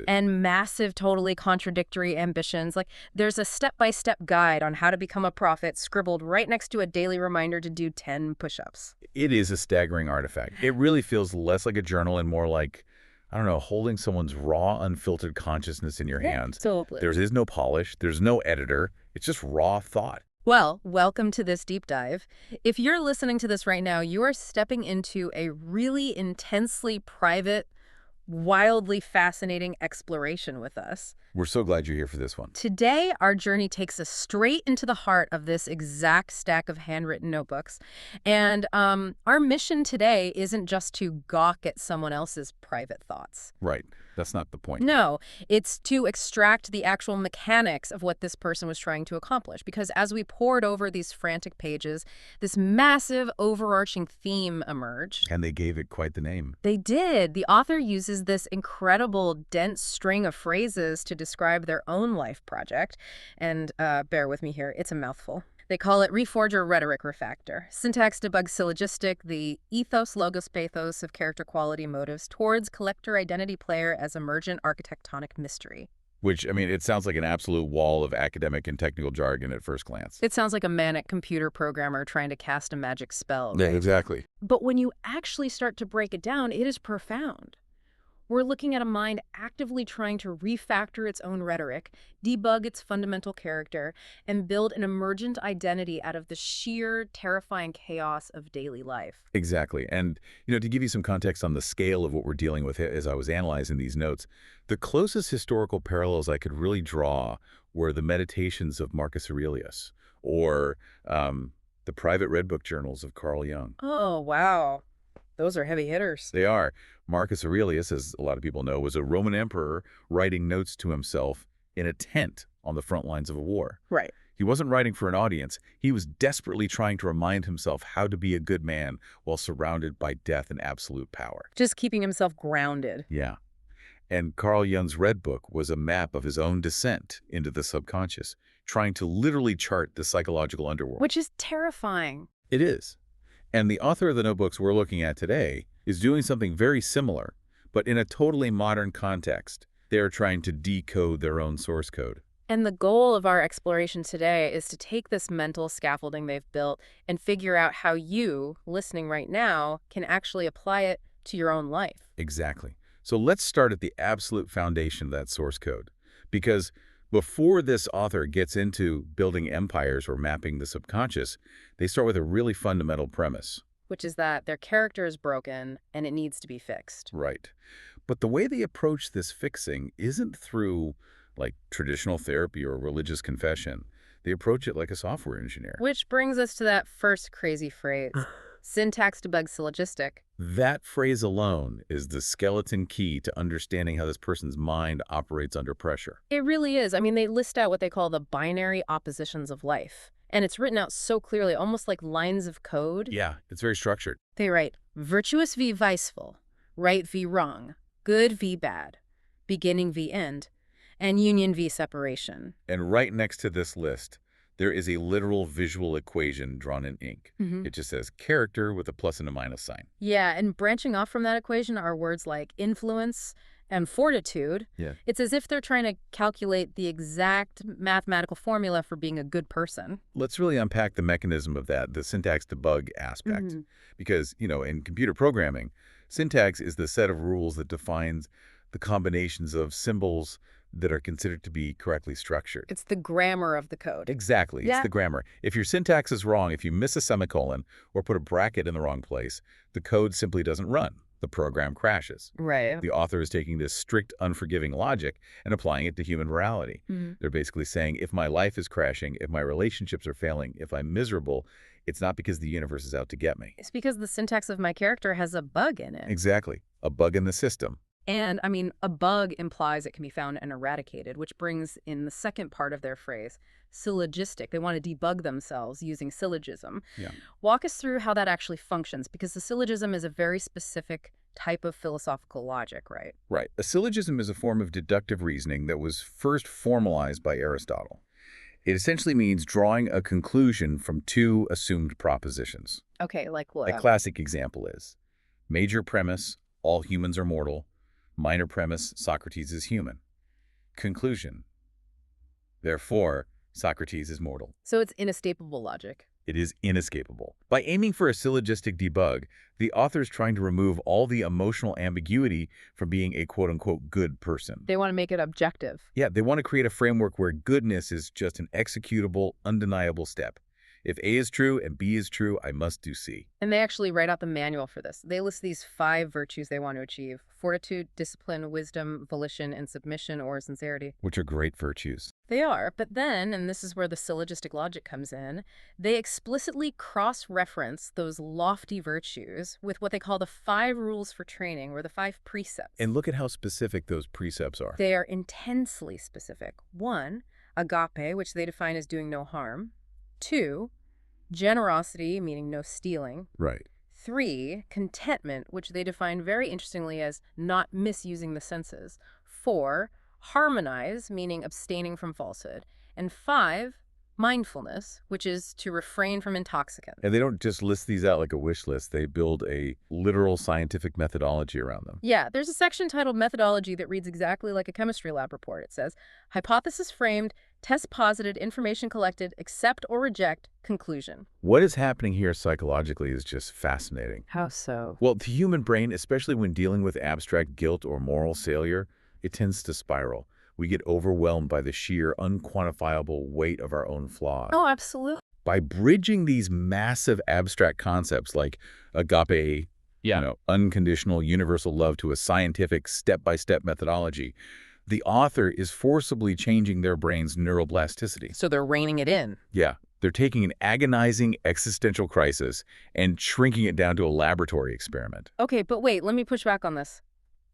And massive, totally contradictory ambitions. Like, there's a step-by-step guide on how to become a prophet scribbled right next to a daily reminder to do 10 push-ups. It is a staggering artifact. It really feels less like a journal and more like, I don't know, holding someone's raw, unfiltered consciousness in your hands. Totally. There is no polish. There's no editor. It's just raw thought. Well, welcome to this deep dive. If you're listening to this right now, you are stepping into a really intensely private, wildly fascinating exploration with us. We're so glad you're here for this one. Today, our journey takes us straight into the heart of this exact stack of handwritten notebooks. And our mission today isn't just to gawk at someone else's private thoughts. Right. That's not the point. No, it's to extract the actual mechanics of what this person was trying to accomplish. Because as we pored over these frantic pages, this massive overarching theme emerged. And they gave it quite the name. They did. The author uses this incredible, dense string of phrases to describe their own life project. And bear with me here, it's a mouthful. They call it Reforge or Rhetoric Refactor. Syntax debug syllogistic, the ethos, logos, pathos of character quality motives towards collector identity player as emergent architectonic mystery. Which, I mean, it sounds like an absolute wall of academic and technical jargon at first glance. It sounds like a manic computer programmer trying to cast a magic spell. Yeah, exactly. But when you actually start to break it down, it is profound. We're looking at a mind actively trying to refactor its own rhetoric, debug its fundamental character, and build an emergent identity out of the sheer, terrifying chaos of daily life. Exactly. And, to give you some context on the scale of what we're dealing with as I was analyzing these notes, the closest historical parallels I could really draw were the Meditations of Marcus Aurelius or the private Red Book journals of Carl Jung. Oh, wow. Those are heavy hitters. They are. Marcus Aurelius, as a lot of people know, was a Roman emperor writing notes to himself in a tent on the front lines of a war. Right. He wasn't writing for an audience. He was desperately trying to remind himself how to be a good man while surrounded by death and absolute power. Just keeping himself grounded. Yeah. And Carl Jung's Red Book was a map of his own descent into the subconscious, trying to literally chart the psychological underworld. Which is terrifying. It is. And the author of the notebooks we're looking at today is doing something very similar, but in a totally modern context. They're trying to decode their own source code. And the goal of our exploration today is to take this mental scaffolding they've built and figure out how you, listening right now, can actually apply it to your own life. Exactly. So let's start at the absolute foundation of that source code. Because before this author gets into building empires or mapping the subconscious, they start with a really fundamental premise. Which is that their character is broken and it needs to be fixed. Right. But the way they approach this fixing isn't through, like, traditional therapy or religious confession. They approach it like a software engineer. Which brings us to that first crazy phrase, syntax debug syllogistic. That phrase alone is the skeleton key to understanding how this person's mind operates under pressure. It really is. I mean, they list out what they call the binary oppositions of life. And it's written out so clearly, almost like lines of code. Yeah, it's very structured. They write, virtuous v viceful, right v wrong, good v bad, beginning v end, and union v separation. And right next to this list, There is a literal visual equation drawn in ink. Hmm. It just says character with a plus and a minus sign. Yeah, and branching off from that equation are words like influence and fortitude. Yeah. It's as if they're trying to calculate the exact mathematical formula for being a good person. Let's really unpack the mechanism of that, the syntax debug aspect. Because, in computer programming, syntax is the set of rules that defines the combinations of symbols that are considered to be correctly structured. It's the grammar of the code. Exactly. It's Yeah. the grammar. If your syntax is wrong, if you miss a semicolon or put a bracket in the wrong place, the code simply doesn't run. The program crashes. Right. The author is taking this strict, unforgiving logic and applying it to human morality. Hmm. They're basically saying, if my life is crashing, if my relationships are failing, if I'm miserable, it's not because the universe is out to get me. It's because the syntax of my character has a bug in it. Exactly. A bug in the system. And, I mean, a bug implies it can be found and eradicated, which brings in the second part of their phrase, syllogistic. They want to debug themselves using syllogism. Yeah. Walk us through how that actually functions, because the syllogism is a very specific type of philosophical logic, right? Right. A syllogism is a form of deductive reasoning that was first formalized by Aristotle. It essentially means drawing a conclusion from two assumed propositions. Okay, like what? A classic example is, major premise, all humans are mortal. Minor premise, Socrates is human. Conclusion, therefore, Socrates is mortal. So it's inescapable logic. It is inescapable. By aiming for a syllogistic debug, the author is trying to remove all the emotional ambiguity from being a quote-unquote good person. They want to make it objective. Yeah, they want to create a framework where goodness is just an executable, undeniable step. If A is true and B is true, I must do C. And they actually write out the manual for this. They list these 5 virtues they want to achieve: fortitude, discipline, wisdom, volition, and submission or sincerity. Which are great virtues. They are, but then, and this is where the syllogistic logic comes in, they explicitly cross-reference those lofty virtues with what they call the 5 rules for training, or the 5 precepts. And look at how specific those precepts are. They are intensely specific. 1, agape, which they define as doing no harm. 2, generosity, meaning no stealing. Right. 3, contentment, which they define very interestingly as not misusing the senses. 4, harmonize, meaning abstaining from falsehood. And 5, mindfulness, which is to refrain from intoxicants. And they don't just list these out like a wish list. They build a literal scientific methodology around them. Yeah, there's a section titled Methodology that reads exactly like a chemistry lab report. It says, hypothesis framed, test posited, information collected, accept or reject, conclusion. What is happening here psychologically is just fascinating. How so? Well, the human brain, especially when dealing with abstract guilt or moral failure, it tends to spiral. We get overwhelmed by the sheer, unquantifiable weight of our own flaws. Oh, absolutely. By bridging these massive abstract concepts like agape, unconditional universal love to a scientific step-by-step methodology, the author is forcibly changing their brain's neuroplasticity. So they're reining it in. Yeah, they're taking an agonizing existential crisis and shrinking it down to a laboratory experiment. Okay, but wait, let me push back on this.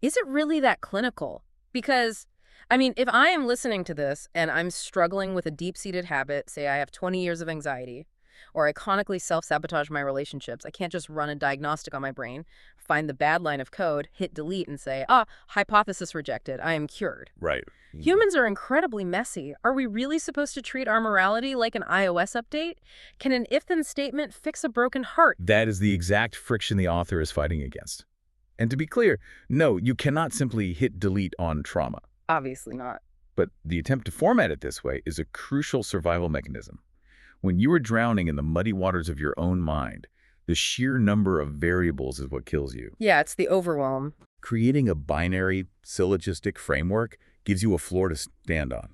Is it really that clinical? Because, I mean, if I am listening to this and I'm struggling with a deep-seated habit, say I have 20 years of anxiety, or I chronically self-sabotage my relationships, I can't just run a diagnostic on my brain, find the bad line of code, hit delete, and say, hypothesis rejected, I am cured. Right. Humans are incredibly messy. Are we really supposed to treat our morality like an iOS update? Can an if-then statement fix a broken heart? That is the exact friction the author is fighting against. And to be clear, no, you cannot simply hit delete on trauma. Obviously not. But the attempt to format it this way is a crucial survival mechanism. When you are drowning in the muddy waters of your own mind, the sheer number of variables is what kills you. Yeah, it's the overwhelm. Creating a binary, syllogistic framework gives you a floor to stand on.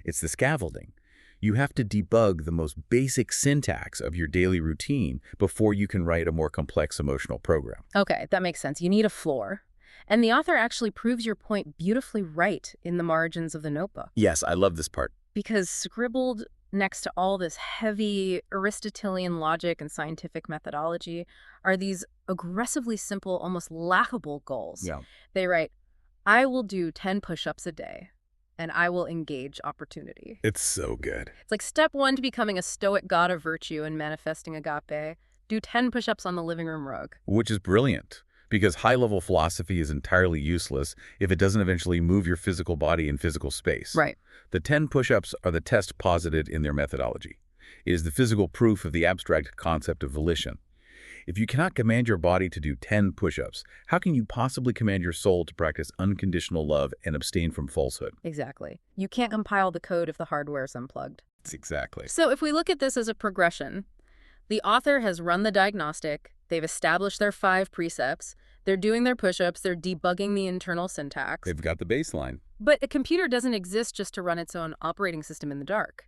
It's the scaffolding. You have to debug the most basic syntax of your daily routine before you can write a more complex emotional program. Okay, that makes sense. You need a floor. And the author actually proves your point beautifully right in the margins of the notebook. Yes, I love this part. Because scribbled next to all this heavy Aristotelian logic and scientific methodology are these aggressively simple, almost laughable goals. Yeah. They write, I will do 10 push-ups a day, and I will engage opportunity. It's so good. It's like step 1 to becoming a stoic god of virtue and manifesting agape. Do 10 push-ups on the living room rug. Which is brilliant, because high-level philosophy is entirely useless if it doesn't eventually move your physical body in physical space. Right. The 10 push-ups are the test posited in their methodology. It is the physical proof of the abstract concept of volition. If you cannot command your body to do 10 push-ups, how can you possibly command your soul to practice unconditional love and abstain from falsehood? Exactly. You can't compile the code if the hardware is unplugged. Exactly. So if we look at this as a progression, the author has run the diagnostic, they've established their 5 precepts, they're doing their push-ups, they're debugging the internal syntax. They've got the baseline. But a computer doesn't exist just to run its own operating system in the dark.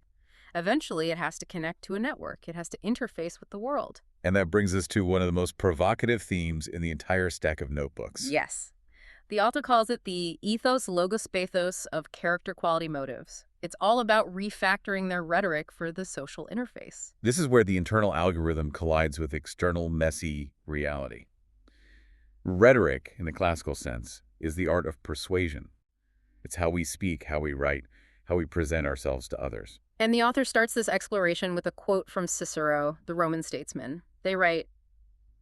Eventually, it has to connect to a network. It has to interface with the world. And that brings us to one of the most provocative themes in the entire stack of notebooks. Yes. The author calls it the ethos, logos, pathos of character quality motives. It's all about refactoring their rhetoric for the social interface. This is where the internal algorithm collides with external, messy reality. Rhetoric, in the classical sense, is the art of persuasion. It's how we speak, how we write, how we present ourselves to others. And the author starts this exploration with a quote from Cicero, the Roman statesman. They write,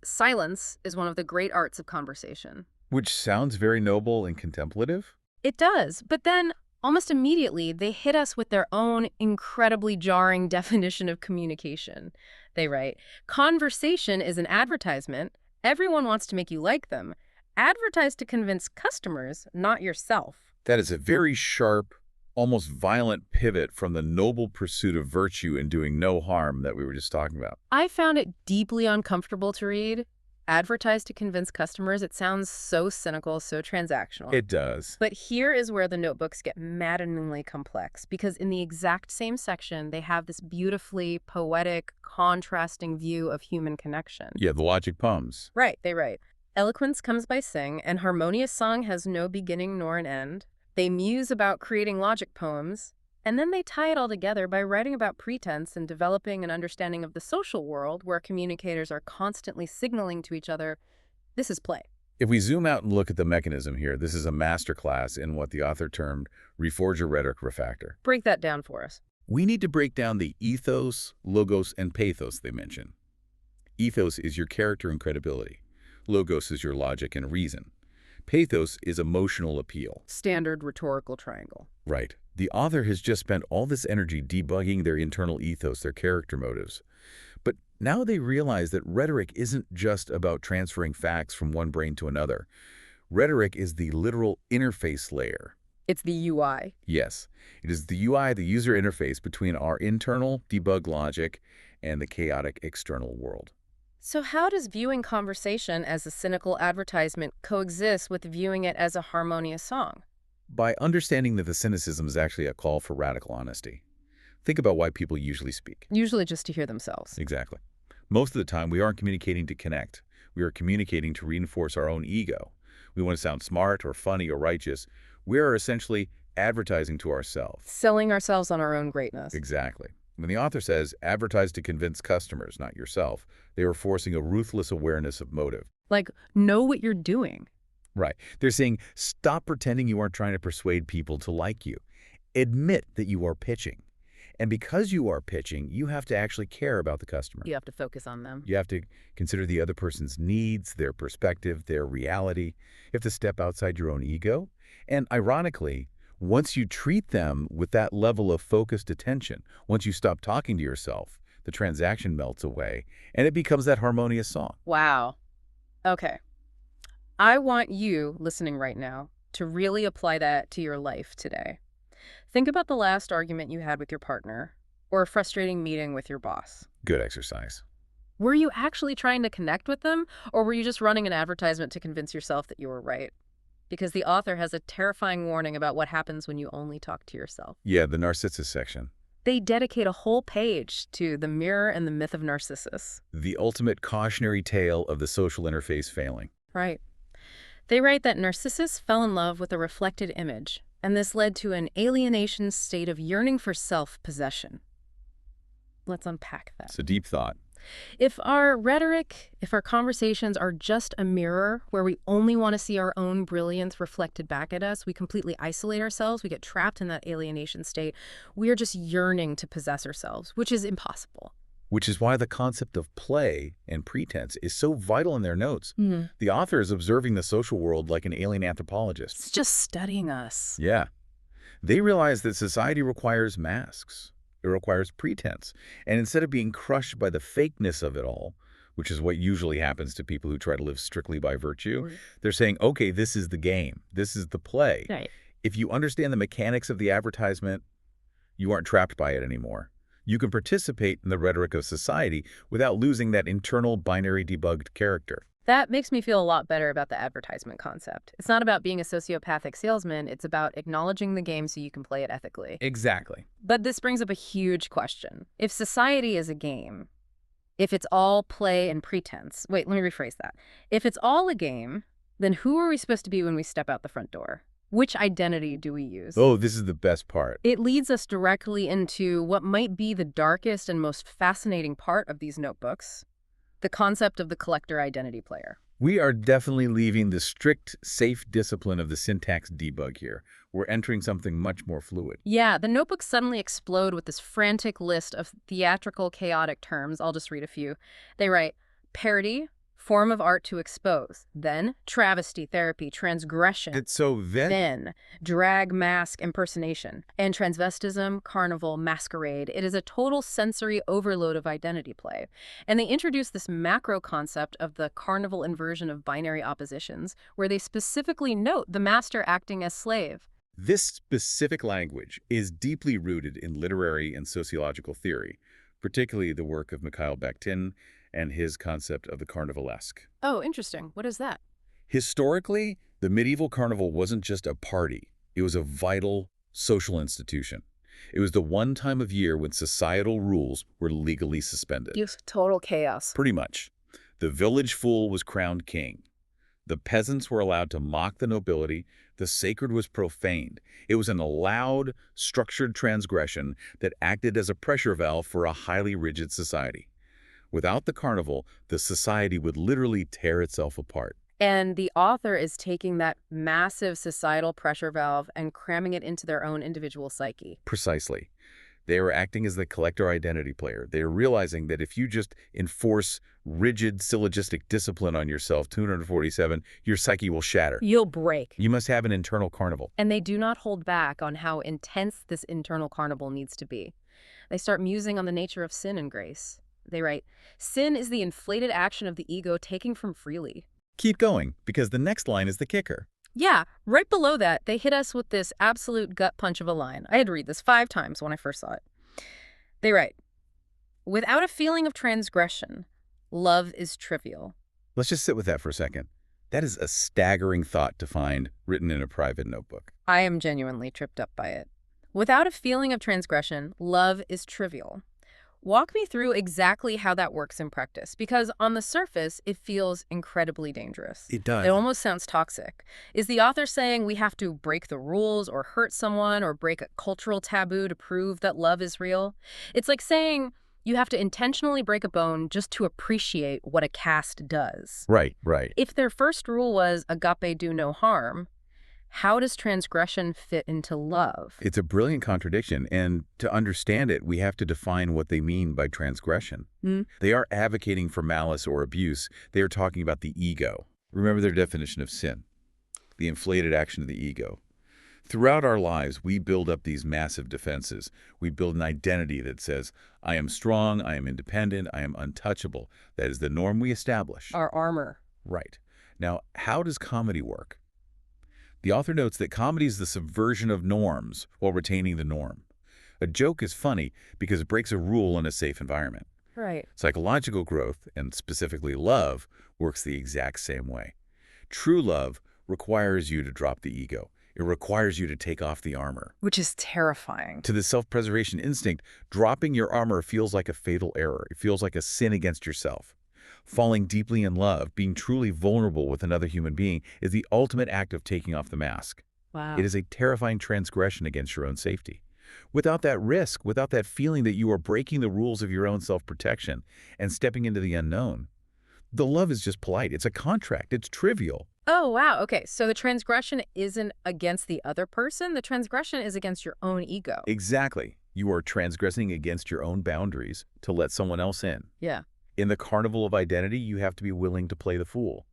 "Silence is one of the great arts of conversation." Which sounds very noble and contemplative. It does, but then almost immediately they hit us with their own incredibly jarring definition of communication. They write, "Conversation is an advertisement. Everyone wants to make you like them. Advertise to convince customers, not yourself." That is a very sharp, almost violent pivot from the noble pursuit of virtue and doing no harm that we were just talking about. I found it deeply uncomfortable to read. Advertise to convince customers, it sounds so cynical, so transactional. It does. But here is where the notebooks get maddeningly complex, because in the exact same section, they have this beautifully poetic, contrasting view of human connection. Yeah, the logic poems. Right, they write, "Eloquence comes by sing, and harmonious song has no beginning nor an end." They muse about creating logic poems, and then they tie it all together by writing about pretense and developing an understanding of the social world where communicators are constantly signaling to each other, this is play. If we zoom out and look at the mechanism here, this is a masterclass in what the author termed reforge your rhetoric refactor. Break that down for us. We need to break down the ethos, logos, and pathos they mention. Ethos is your character and credibility. Logos is your logic and reason. Pathos is emotional appeal. Standard rhetorical triangle. Right. The author has just spent all this energy debugging their internal ethos, their character motives. But now they realize that rhetoric isn't just about transferring facts from one brain to another. Rhetoric is the literal interface layer. It's the UI. Yes, it is the UI, the user interface between our internal debug logic and the chaotic external world. So how does viewing conversation as a cynical advertisement coexist with viewing it as a harmonious song? By understanding that the cynicism is actually a call for radical honesty. Think about why people usually speak. Usually just to hear themselves. Exactly. Most of the time, we aren't communicating to connect. We are communicating to reinforce our own ego. We want to sound smart or funny or righteous. We are essentially advertising to ourselves. Selling ourselves on our own greatness. Exactly. When the author says, advertise to convince customers, not yourself, they are forcing a ruthless awareness of motive. Like, know what you're doing. Right. They're saying, stop pretending you aren't trying to persuade people to like you. Admit that you are pitching. And because you are pitching, you have to actually care about the customer. You have to focus on them. You have to consider the other person's needs, their perspective, their reality. You have to step outside your own ego. And ironically, once you treat them with that level of focused attention, once you stop talking to yourself, the transaction melts away, and it becomes that harmonious song. Wow. Okay. I want you, listening right now, to really apply that to your life today. Think about the last argument you had with your partner, or a frustrating meeting with your boss. Good exercise. Were you actually trying to connect with them, or were you just running an advertisement to convince yourself that you were right? Because the author has a terrifying warning about what happens when you only talk to yourself. Yeah, the Narcissus section. They dedicate a whole page to the mirror and the myth of Narcissus. The ultimate cautionary tale of the social interface failing. Right. They write that Narcissus fell in love with a reflected image, and this led to an alienation state of yearning for self-possession. Let's unpack that. It's a deep thought. If our rhetoric, if our conversations are just a mirror where we only want to see our own brilliance reflected back at us, we completely isolate ourselves, we get trapped in that alienation state, we are just yearning to possess ourselves, which is impossible. Which is why the concept of play and pretense is so vital in their notes. Mm-hmm. The author is observing the social world like an alien anthropologist. It's just studying us. Yeah. They realize that society requires masks. It requires pretense. And instead of being crushed by the fakeness of it all, which is what usually happens to people who try to live strictly by virtue, Right. they're saying, okay, this is the game. This is the play. Right. If you understand the mechanics of the advertisement, you aren't trapped by it anymore. You can participate in the rhetoric of society without losing that internal binary debugged character. That makes me feel a lot better about the advertisement concept. It's not about being a sociopathic salesman, it's about acknowledging the game so you can play it ethically. Exactly. But this brings up a huge question. If society is a game, if it's all play and pretense, wait, let me rephrase that. If it's all a game, then who are we supposed to be when we step out the front door? Which identity do we use? Oh, this is the best part. It leads us directly into what might be the darkest and most fascinating part of these notebooks, the concept of the collector identity player. We are definitely leaving the strict, safe discipline of the syntax debug here. We're entering something much more fluid. Yeah, the notebooks suddenly explode with this frantic list of theatrical, chaotic terms. I'll just read a few. They write, parody, form of art to expose, then travesty, therapy, transgression, It's so then drag, mask, impersonation, and transvestism, carnival, masquerade. It is a total sensory overload of identity play. And they introduce this macro concept of the carnival inversion of binary oppositions, where they specifically note the master acting as slave. This specific language is deeply rooted in literary and sociological theory, particularly the work of Mikhail Bakhtin and his concept of the carnivalesque. Oh, interesting. What is that? Historically, the medieval carnival wasn't just a party. It was a vital social institution. It was the one time of year when societal rules were legally suspended. Use total chaos. Pretty much. The village fool was crowned king. The peasants were allowed to mock the nobility. The sacred was profaned. It was an allowed, structured transgression that acted as a pressure valve for a highly rigid society. Without the carnival, the society would literally tear itself apart. And the author is taking that massive societal pressure valve and cramming it into their own individual psyche. Precisely. They are acting as the collector identity player. They are realizing that if you just enforce rigid syllogistic discipline on yourself, 247, your psyche will shatter. You'll break. You must have an internal carnival. And they do not hold back on how intense this internal carnival needs to be. They start musing on the nature of sin and grace. They write, sin is the inflated action of the ego taking from freely. Keep going, because the next line is the kicker. Yeah, right below that, they hit us with this absolute gut punch of a line. I had to read this 5 times when I first saw it. They write, without a feeling of transgression, love is trivial. Let's just sit with that for a second. That is a staggering thought to find written in a private notebook. I am genuinely tripped up by it. Without a feeling of transgression, love is trivial. Walk me through exactly how that works in practice, because on the surface, it feels incredibly dangerous. It does. It almost sounds toxic. Is the author saying we have to break the rules or hurt someone or break a cultural taboo to prove that love is real? It's like saying you have to intentionally break a bone just to appreciate what a caste does. Right, right. If their first rule was agape do no harm, how does transgression fit into love? It's a brilliant contradiction, and to understand it, we have to define what they mean by transgression. They are advocating for malice or abuse. They are talking about the ego. Remember their definition of sin, the inflated action of the ego. Throughout our lives, we build up these massive defenses. We build an identity that says, I am strong, I am independent, I am untouchable. That is the norm we establish. Our armor. Right. Now, how does comedy work? The author notes that comedy is the subversion of norms while retaining the norm. A joke is funny because it breaks a rule in a safe environment. Right. Psychological growth, and specifically love, works the exact same way. True love requires you to drop the ego. It requires you to take off the armor. Which is terrifying. To the self-preservation instinct, dropping your armor feels like a fatal error. It feels like a sin against yourself. Falling deeply in love, being truly vulnerable with another human being, is the ultimate act of taking off the mask. Wow. It is a terrifying transgression against your own safety. Without that risk, without that feeling that you are breaking the rules of your own self-protection and stepping into the unknown, the love is just polite. It's a contract. It's trivial. Oh, wow. Okay, so the transgression isn't against the other person. The transgression is against your own ego. Exactly. You are transgressing against your own boundaries to let someone else in. Yeah. In the carnival of identity, you have to be willing to play the fool.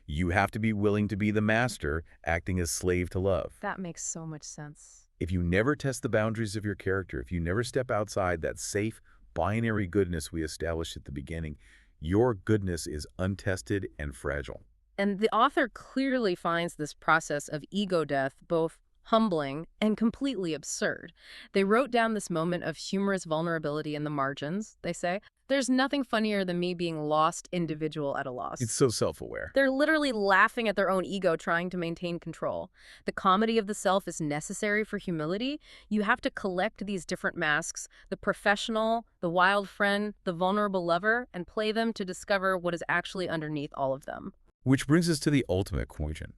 You have to be willing to be the master, acting as slave to love. That makes so much sense. If you never test the boundaries of your character, if you never step outside that safe, binary goodness we established at the beginning, your goodness is untested and fragile. And the author clearly finds this process of ego death both humbling and completely absurd. They wrote down this moment of humorous vulnerability in the margins, they say. There's nothing funnier than me being lost individual at a It's loss. so self-aware. They're literally laughing at their own ego trying to maintain control. The comedy of the self is necessary for humility. You have to collect these different masks, the professional, the wild friend, the vulnerable lover, and play them to discover what is actually underneath all of them. Which brings us to the ultimate question.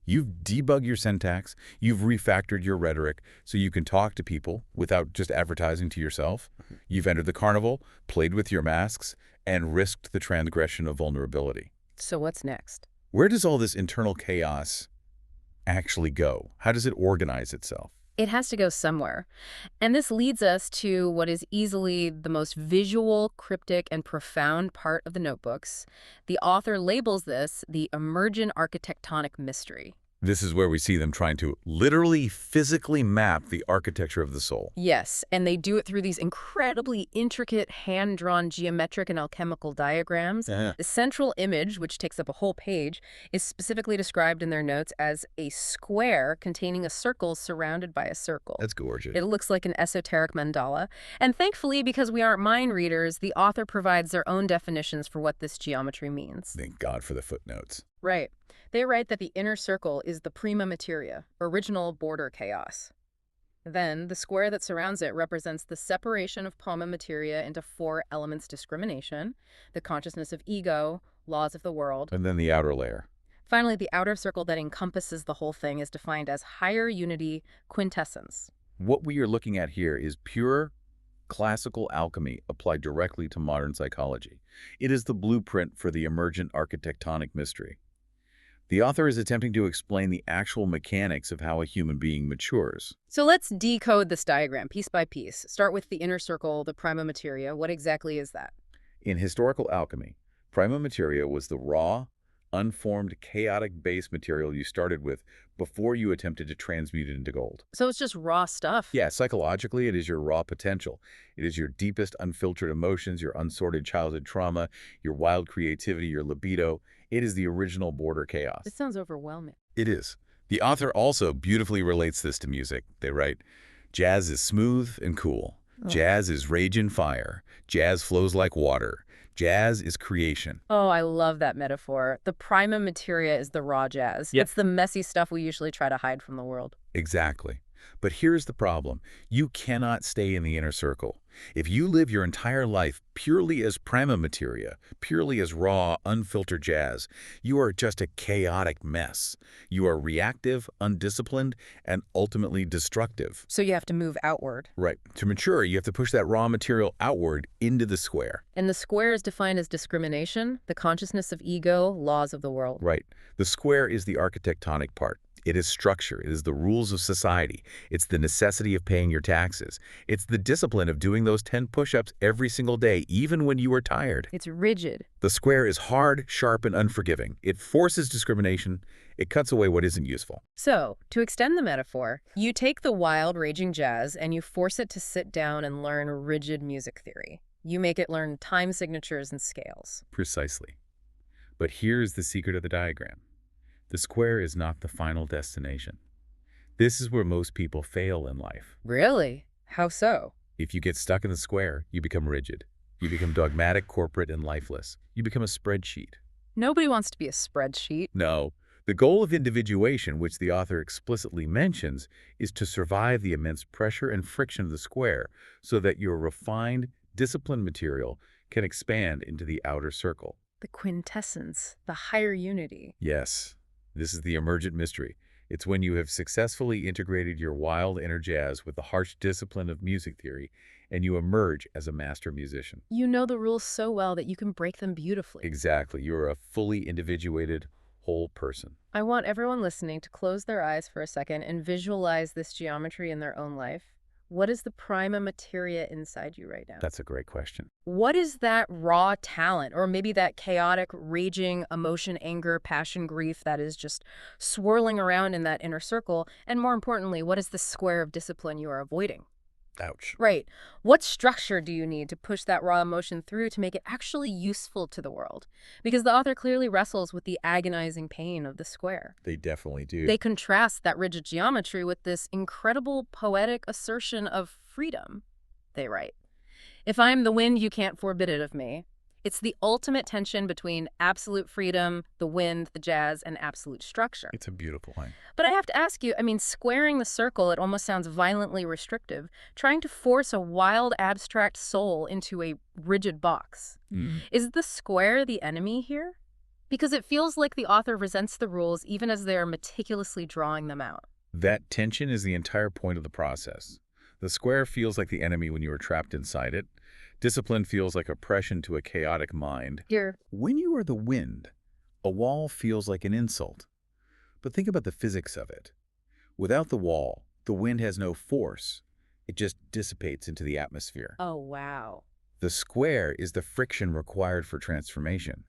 You've debugged your syntax, you've refactored your rhetoric so you can talk to people without just advertising to yourself. You've entered the carnival, played with your masks, and risked the transgression of vulnerability. So what's next? Where does all this internal chaos actually go? How does it organize itself? It has to go somewhere. And this leads us to what is easily the most visual, cryptic, and profound part of the notebooks. The author labels this the emergent architectonic mystery. This is where we see them trying to literally, physically map the architecture of the soul. Yes, and they do it through these incredibly intricate hand-drawn geometric and alchemical diagrams. Yeah. The central image, which takes up a whole page, is specifically described in their notes as a square containing a circle surrounded by a circle. That's gorgeous. It looks like an esoteric mandala. And thankfully, because we aren't mind readers, the author provides their own definitions for what this geometry means. Thank God for the footnotes. Right. They write that the inner circle is the prima materia, original border chaos. Then, the square that surrounds it represents the separation of prima materia into four elements: discrimination, the consciousness of ego, laws of the world. And then the outer layer. Finally, the outer circle that encompasses the whole thing is defined as higher unity quintessence. What we are looking at here is pure classical alchemy applied directly to modern psychology. It is the blueprint for the emergent architectonic mystery. The author is attempting to explain the actual mechanics of how a human being matures. So let's decode this diagram piece by piece. Start with the inner circle, the prima materia. What exactly is that? In historical alchemy, prima materia was the raw, unformed, chaotic base material you started with before you attempted to transmute it into gold. So it's just raw stuff. Yeah, psychologically, it is your raw potential. It is your deepest unfiltered emotions, your unsorted childhood trauma, your wild creativity, your libido. It is the original border chaos. It sounds overwhelming. It is. The author also beautifully relates this to music. They write, jazz is smooth and cool. Jazz is rage and fire. Jazz flows like water. Jazz is creation. Oh, I love that metaphor. The prima materia is the raw jazz. Yep. It's the messy stuff we usually try to hide from the world. Exactly. But here's the problem. You cannot stay in the inner circle. If you live your entire life purely as prima materia, purely as raw, unfiltered jazz, you are just a chaotic mess. You are reactive, undisciplined, and ultimately destructive. So you have to move outward. Right. To mature, you have to push that raw material outward into the square. And the square is defined as discrimination, the consciousness of ego, laws of the world. Right. The square is the architectonic part. It is structure. It is the rules of society. It's the necessity of paying your taxes. It's the discipline of doing those 10 push-ups every single day, even when you are tired. It's rigid. The square is hard, sharp, and unforgiving. It forces discrimination. It cuts away what isn't useful. So, to extend the metaphor, you take the wild, raging jazz and you force it to sit down and learn rigid music theory. You make it learn time signatures and scales. Precisely. But here's the secret of the diagram. The square is not the final destination. This is where most people fail in life. Really? How so? If you get stuck in the square, you become rigid. You become dogmatic, corporate, and lifeless. You become a spreadsheet. Nobody wants to be a spreadsheet. No. The goal of individuation, which the author explicitly mentions, is to survive the immense pressure and friction of the square so that your refined, disciplined material can expand into the outer circle. The quintessence, the higher unity. Yes. This is the emergent mystery. It's when you have successfully integrated your wild inner jazz with the harsh discipline of music theory, and you emerge as a master musician. You know the rules so well that you can break them beautifully. Exactly. You're a fully individuated, whole person. I want everyone listening to close their eyes for a second and visualize this geometry in their own life. What is the prima materia inside you right now? That's a great question. What is that raw talent, or maybe that chaotic, raging emotion, anger, passion, grief that is just swirling around in that inner circle? And more importantly, what is the square of discipline you are avoiding? Ouch. Right. What structure do you need to push that raw emotion through to make it actually useful to the world? Because the author clearly wrestles with the agonizing pain of the square. They definitely do. They contrast that rigid geometry with this incredible poetic assertion of freedom, they write. If I'm the wind, you can't forbid it of me. It's the ultimate tension between absolute freedom, the wind, the jazz, and absolute structure. It's a beautiful line. But I have to ask you, I mean, squaring the circle, it almost sounds violently restrictive, trying to force a wild, abstract soul into a rigid box. Is the square the enemy here? Because it feels like the author resents the rules even as they are meticulously drawing them out. That tension is the entire point of the process. The square feels like the enemy when you are trapped inside it. Discipline feels like oppression to a chaotic mind. Here, When you are the wind, a wall feels like an insult. But think about the physics of it. Without the wall, the wind has no force. It just dissipates into the atmosphere. oh, wow. The square is the friction required for transformation.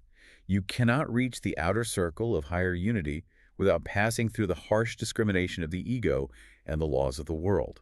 You cannot reach the outer circle of higher unity without passing through the harsh discrimination of the ego and the laws of the world.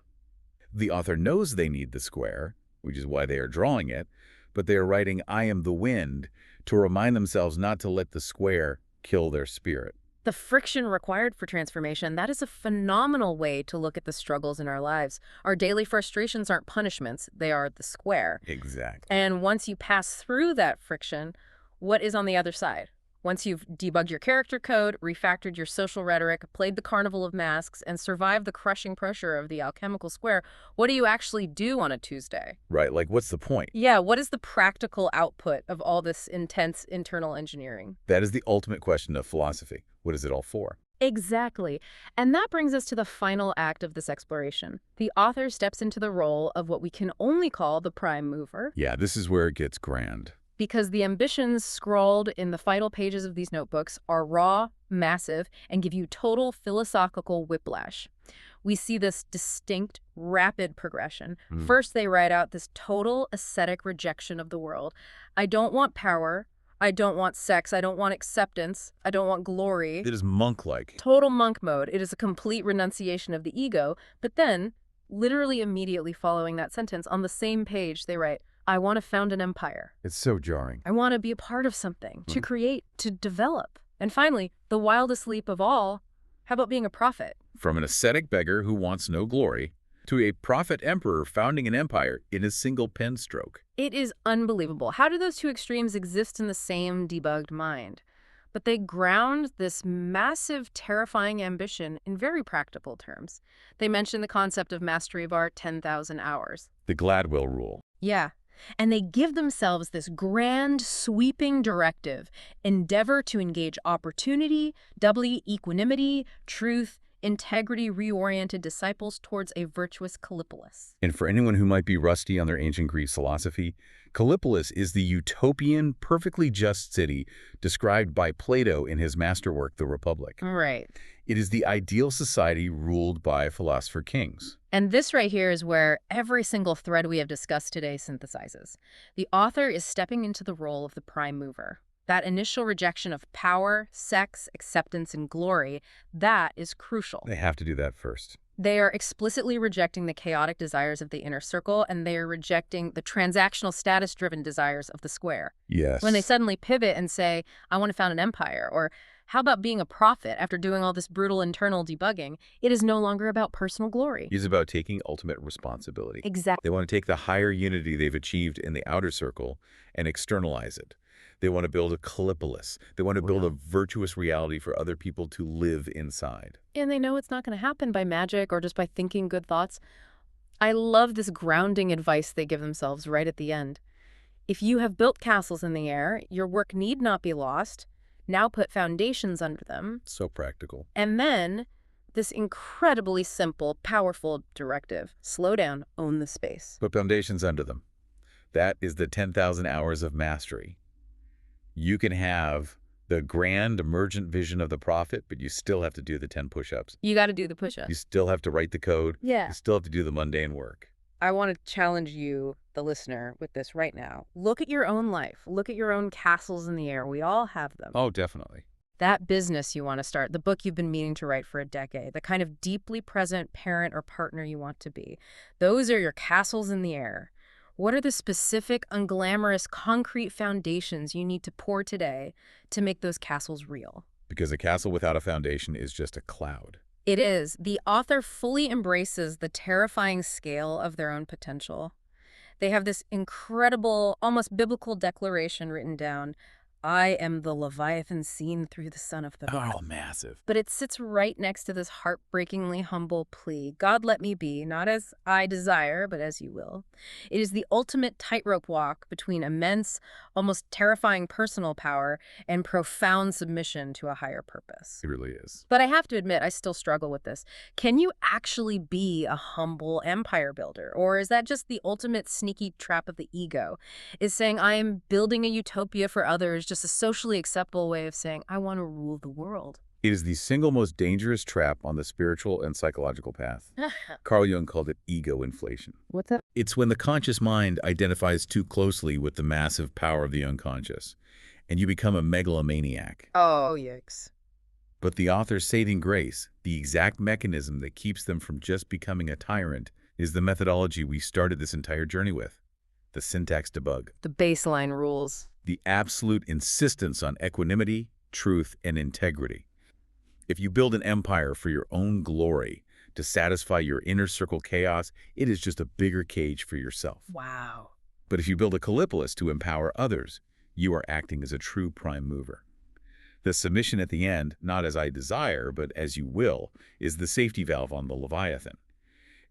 The author knows they need the square, which is why they are drawing it, but they are writing "I am the wind" to remind themselves not to let the square kill their spirit. The friction required for transformation, that is a phenomenal way to look at the struggles in our lives. Our daily frustrations aren't punishments, they are the square. Exactly. And once you pass through that friction, what is on the other side? Once you've debugged your character code, refactored your social rhetoric, played the carnival of masks, and survived the crushing pressure of the alchemical square, what do you actually do on a Tuesday? Right, like what's the point? Yeah, what is the practical output of all this intense internal engineering? That is the ultimate question of philosophy. What is it all for? Exactly. And that brings us to the final act of this exploration. The author steps into the role of what we can only call the prime mover, Yeah, this is where it gets grand. because the ambitions scrawled in the final pages of these notebooks are raw, massive, and give you total philosophical whiplash. We see this distinct, rapid progression. First, they write out this total ascetic rejection of the world. I don't want power. I don't want sex. I don't want acceptance. I don't want glory. It is monk-like. Total monk mode. It is a complete renunciation of the ego. But then, literally immediately following that sentence, on the same page, they write, I want to found an empire. It's so jarring. I want to be a part of something, to create, to develop. And finally, the wildest leap of all, how about being a prophet? From an ascetic beggar who wants no glory to a prophet emperor founding an empire in a single pen stroke. It is unbelievable. How do those two extremes exist in the same debugged mind? But they ground this massive, terrifying ambition in very practical terms. They mention the concept of mastery of art, 10,000 hours. The Gladwell rule. Yeah. And they give themselves this grand, sweeping directive: endeavor to engage opportunity, doubly equanimity, truth, integrity, reoriented disciples towards a virtuous Callipolis. And for anyone who might be rusty on their ancient Greek philosophy, Callipolis is the utopian, perfectly just city described by Plato in his masterwork, The Republic. Right. It is the ideal society ruled by philosopher kings. And this right here is where every single thread we have discussed today synthesizes. The author is stepping into the role of the prime mover. That initial rejection of power, sex, acceptance, and glory, that is crucial. They have to do that first. They are explicitly rejecting the chaotic desires of the inner circle, and they are rejecting the transactional status-driven desires of the square. Yes. When they suddenly pivot and say, I want to found an empire, or how about being a prophet after doing all this brutal internal debugging, it is no longer about personal glory. It's about taking ultimate responsibility. Exactly. They want to take the higher unity they've achieved in the outer circle and externalize it. They want to build a Callipolis. They want to build a virtuous reality for other people to live inside. And they know it's not going to happen by magic or just by thinking good thoughts. I love this grounding advice they give themselves right at the end. If you have built castles in the air, your work need not be lost. Now put foundations under them. So practical. And then this incredibly simple, powerful directive: slow down, own the space. Put foundations under them. That is the 10,000 hours of mastery. You can have The grand emergent vision of the prophet, but you still have to do the 10 push-ups. You got to do the You push-ups. still have to write the code. Yeah. You still have to do the mundane work. I want to challenge you, the listener, with this right now. Look at your own life. Look at your own castles in the air. We all have them. Oh, definitely. That business you want to start, the book you've been meaning to write for a decade, the kind of deeply present parent or partner you want to be. Those are your castles in the air. What are the specific, unglamorous, concrete foundations you need to pour today to make those castles real? Because a castle without a foundation is just a cloud. It is. The author fully embraces the terrifying scale of their own potential. They have this incredible, almost biblical declaration written down: I am the Leviathan seen through the Son of the North. Oh, massive. But it sits right next to this heartbreakingly humble plea: God, let me be, not as I desire, but as you will. It is the ultimate tightrope walk between immense, almost terrifying personal power and profound submission to a higher purpose. It really is. But I have to admit, I still struggle with this. Can you actually be a humble empire builder? Or is that just the ultimate sneaky trap of the ego? Is saying I am building a utopia for others just a socially acceptable way of saying I want to rule the world? It is the single most dangerous trap on the spiritual and psychological path. Carl Jung called it ego inflation. What's that? It's when the conscious mind identifies too closely with the massive power of the unconscious, and you become a megalomaniac. Oh, yikes. But the author's saving grace, the exact mechanism that keeps them from just becoming a tyrant, is the methodology we started this entire journey with: the syntax debug. The baseline rules. The absolute insistence on equanimity, truth, and integrity. If you build an empire for your own glory, to satisfy your inner circle chaos, it is just a bigger cage for yourself. Wow. But if you build a Callipolis to empower others, you are acting as a true prime mover. The submission at the end, not as I desire, but as you will, is the safety valve on the Leviathan.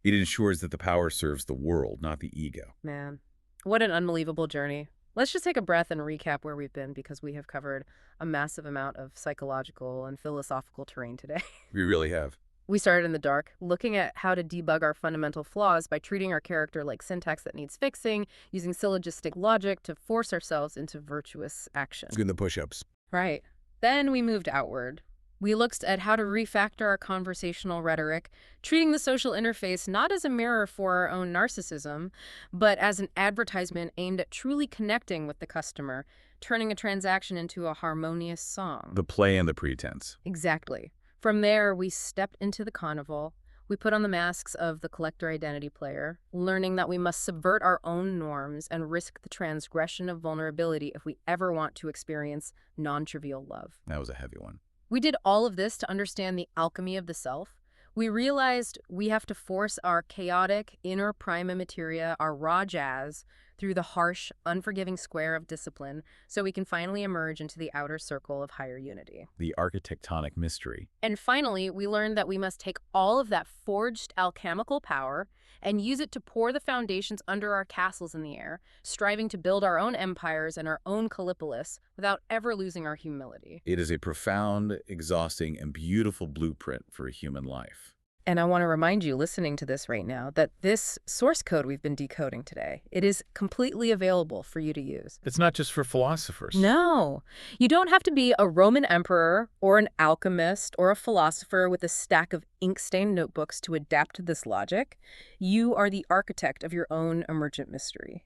It ensures that the power serves the world, not the ego. Man, what an unbelievable journey. Let's just take a breath and recap where we've been, because we have covered a massive amount of psychological and philosophical terrain today. We really have. We started in the dark, looking at how to debug our fundamental flaws by treating our character like syntax that needs fixing, using syllogistic logic to force ourselves into virtuous action. Doing the push-ups. Right. Then we moved outward. We looked at how to refactor our conversational rhetoric, treating the social interface not as a mirror for our own narcissism, but as an advertisement aimed at truly connecting with the customer, turning a transaction into a harmonious song. The play and the pretense. Exactly. From there, we stepped into the carnival. We put on the masks of the collector identity player, learning that we must subvert our own norms and risk the transgression of vulnerability if we ever want to experience non-trivial love. That was a heavy one. We did all of this to understand the alchemy of the self. We realized we have to force our chaotic inner prima materia, our raw jazz, through the harsh, unforgiving square of discipline so we can finally emerge into the outer circle of higher unity. The architectonic mystery. And finally, we learned that we must take all of that forged alchemical power and use it to pour the foundations under our castles in the air, striving to build our own empires and our own Callipolis without ever losing our humility. It is a profound, exhausting, and beautiful blueprint for a human life. And I want to remind you listening to this right now that this source code we've been decoding today, it is completely available for you to use. It's not just for philosophers. No, you don't have to be a Roman emperor or an alchemist or a philosopher with a stack of ink-stained notebooks to adapt to this logic. You are the architect of your own emergent mystery.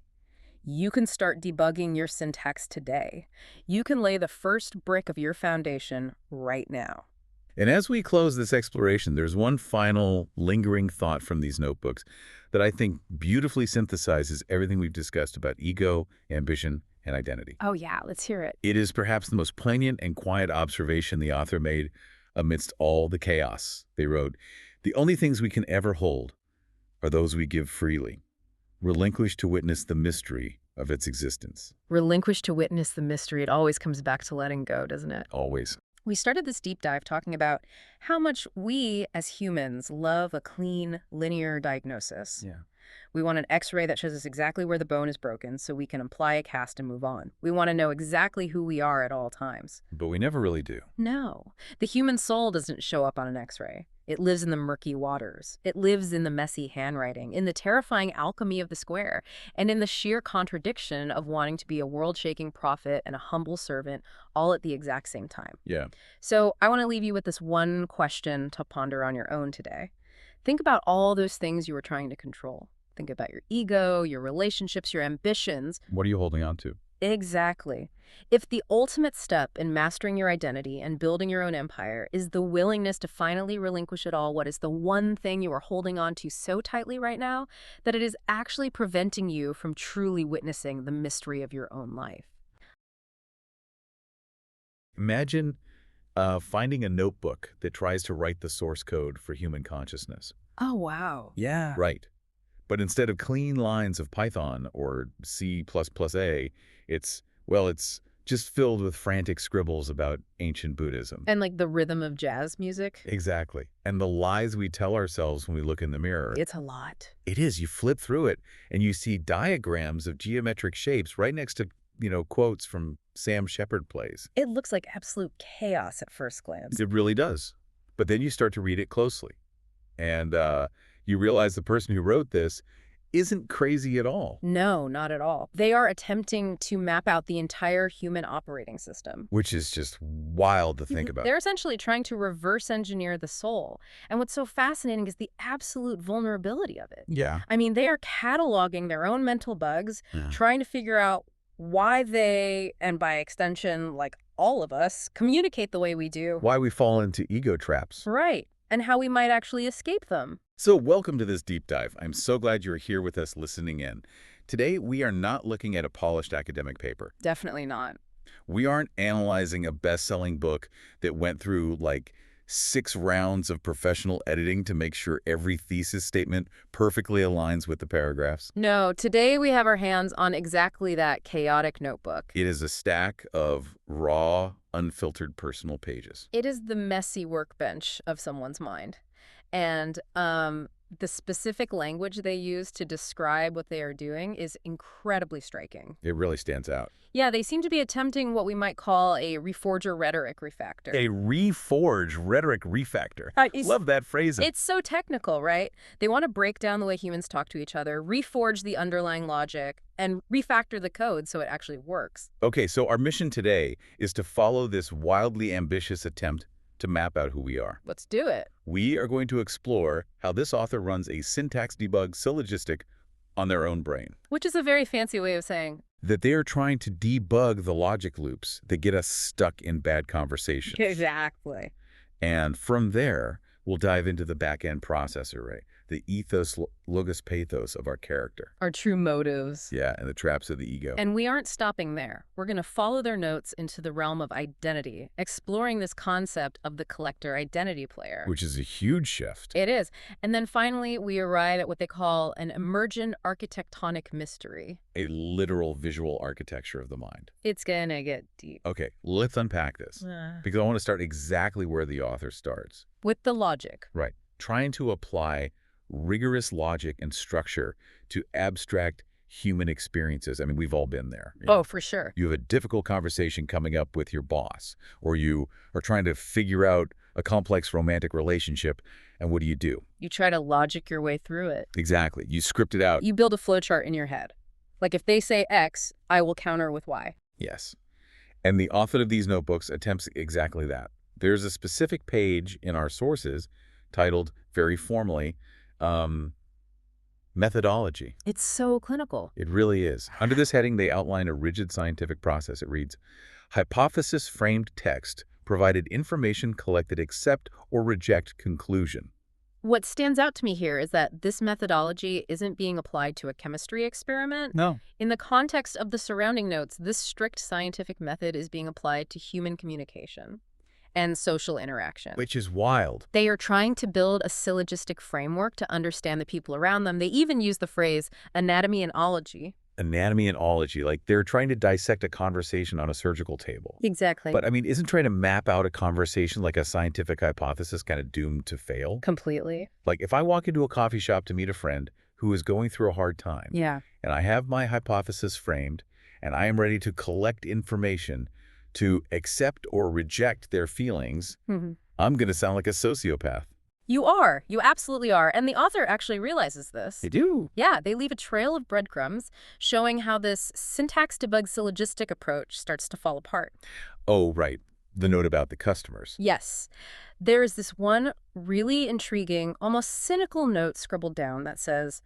You can start debugging your syntax today. You can lay the first brick of your foundation right now. And as we close this exploration, there's one final lingering thought from these notebooks that I think beautifully synthesizes everything we've discussed about ego, ambition, and identity. Oh yeah, let's hear it. It is perhaps the most poignant and quiet observation the author made amidst all the chaos. They wrote, "The only things we can ever hold are those we give freely, relinquish to witness the mystery of its existence." Relinquish to witness the mystery. It always comes back to letting go, doesn't it? Always. We started this deep dive talking about how much we as humans love a clean, linear diagnosis. Yeah. We want an X-ray that shows us exactly where the bone is broken so we can apply a cast and move on. We want to know exactly who we are at all times. But we never really do. No, the human soul doesn't show up on an X-ray. It lives in the murky waters. It lives in the messy handwriting, in the terrifying alchemy of the square, and in the sheer contradiction of wanting to be a world-shaking prophet and a humble servant all at the exact same time. Yeah. So I want to leave you with this one question to ponder on your own today. Think about all those things you were trying to control. Think about your ego, your relationships, your ambitions. What are you holding on to? Exactly. If the ultimate step in mastering your identity and building your own empire is the willingness to finally relinquish it all, what is the one thing you are holding on to so tightly right now that it is actually preventing you from truly witnessing the mystery of your own life? Imagine finding a notebook that tries to write the source code for human consciousness. Oh, wow. Yeah. Right. But instead of clean lines of Python or C++A, it's just filled with frantic scribbles about ancient Buddhism. And like the rhythm of jazz music? Exactly. And the lies we tell ourselves when we look in the mirror. It's a lot. It is. You flip through it and you see diagrams of geometric shapes right next to, quotes from Sam Shepard plays. It looks like absolute chaos at first glance. It really does. But then you start to read it closely. And you realize the person who wrote this isn't crazy at all. No, not at all. They are attempting to map out the entire human operating system. Which is just wild to think about. They're essentially trying to reverse engineer the soul. And what's so fascinating is the absolute vulnerability of it. Yeah. I mean, they are cataloging their own mental bugs, Yeah. trying to figure out why they, and by extension, like all of us, communicate the way we do. Why we fall into ego traps. Right. And how we might actually escape them. So welcome to this deep dive. I'm so glad you're here with us listening in. Today, we are not looking at a polished academic paper. Definitely not. We aren't analyzing a best-selling book that went through like 6 rounds of professional editing to make sure every thesis statement perfectly aligns with the paragraphs. No, today we have our hands on exactly that chaotic notebook. It is a stack of raw, unfiltered personal pages. It is the messy workbench of someone's mind. And the specific language they use to describe what they are doing is incredibly striking. It really stands out. Yeah, they seem to be attempting what we might call a reforger rhetoric refactor. A reforge rhetoric refactor. Love that phrasing. It's so technical, right? They want to break down the way humans talk to each other, reforge the underlying logic, and refactor the code so it actually works. Okay, so our mission today is to follow this wildly ambitious attempt to map out who we are. Let's do it. We are going to explore how this author runs a syntax debug syllogistic on their own brain. Which is a very fancy way of saying That they are trying to debug the logic loops that get us stuck in bad conversations. exactly. And from there, we'll dive into the back-end processor, right? The ethos, logos, pathos of our character. Our true motives. Yeah, and the traps of the ego. And we aren't stopping there. We're going to follow their notes into the realm of identity, exploring this concept of the collector identity player. Which is a huge shift. It is. And then finally, we arrive at what they call an emergent architectonic mystery. A literal visual architecture of the mind. It's going to get deep. Okay, let's unpack this. Because I want to start exactly where the author starts. With the logic. Right. Trying to apply rigorous logic and structure to abstract human experiences. I mean, we've all been there. Oh, for sure. You have a difficult conversation coming up with your boss, or you are trying to figure out a complex romantic relationship, and what do? You try to logic your way through it. Exactly. You script it out. You build a flowchart in your head. Like if they say X, I will counter with Y. Yes. And the author of these notebooks attempts exactly that. There's a specific page in our sources titled, very formally, methodology. It's so clinical. It really is. Under this heading, they outline a rigid scientific process. It reads, hypothesis-framed text provided information collected accept or reject conclusion. What stands out to me here is that this methodology isn't being applied to a chemistry experiment. No. In the context of the surrounding notes, this strict scientific method is being applied to human communication and social interaction. Which is wild. They are trying to build a syllogistic framework to understand the people around them. They even use the phrase anatomy and ology. Anatomy and ology, like they're trying to dissect a conversation on a surgical table. Exactly. But I mean, isn't trying to map out a conversation like a scientific hypothesis kind of doomed to fail? Completely. Like if I walk into a coffee shop to meet a friend, who is going through a hard time, Yeah. and I have my hypothesis framed, and I am ready to collect information to accept or reject their feelings, I'm going to sound like a sociopath. You are. You absolutely are. And the author actually realizes this. They do. Yeah, they leave a trail of breadcrumbs showing how this syntax debug syllogistic approach starts to fall apart. Oh, right. The note about the customers. Yes. There is this one really intriguing, almost cynical note scribbled down that says,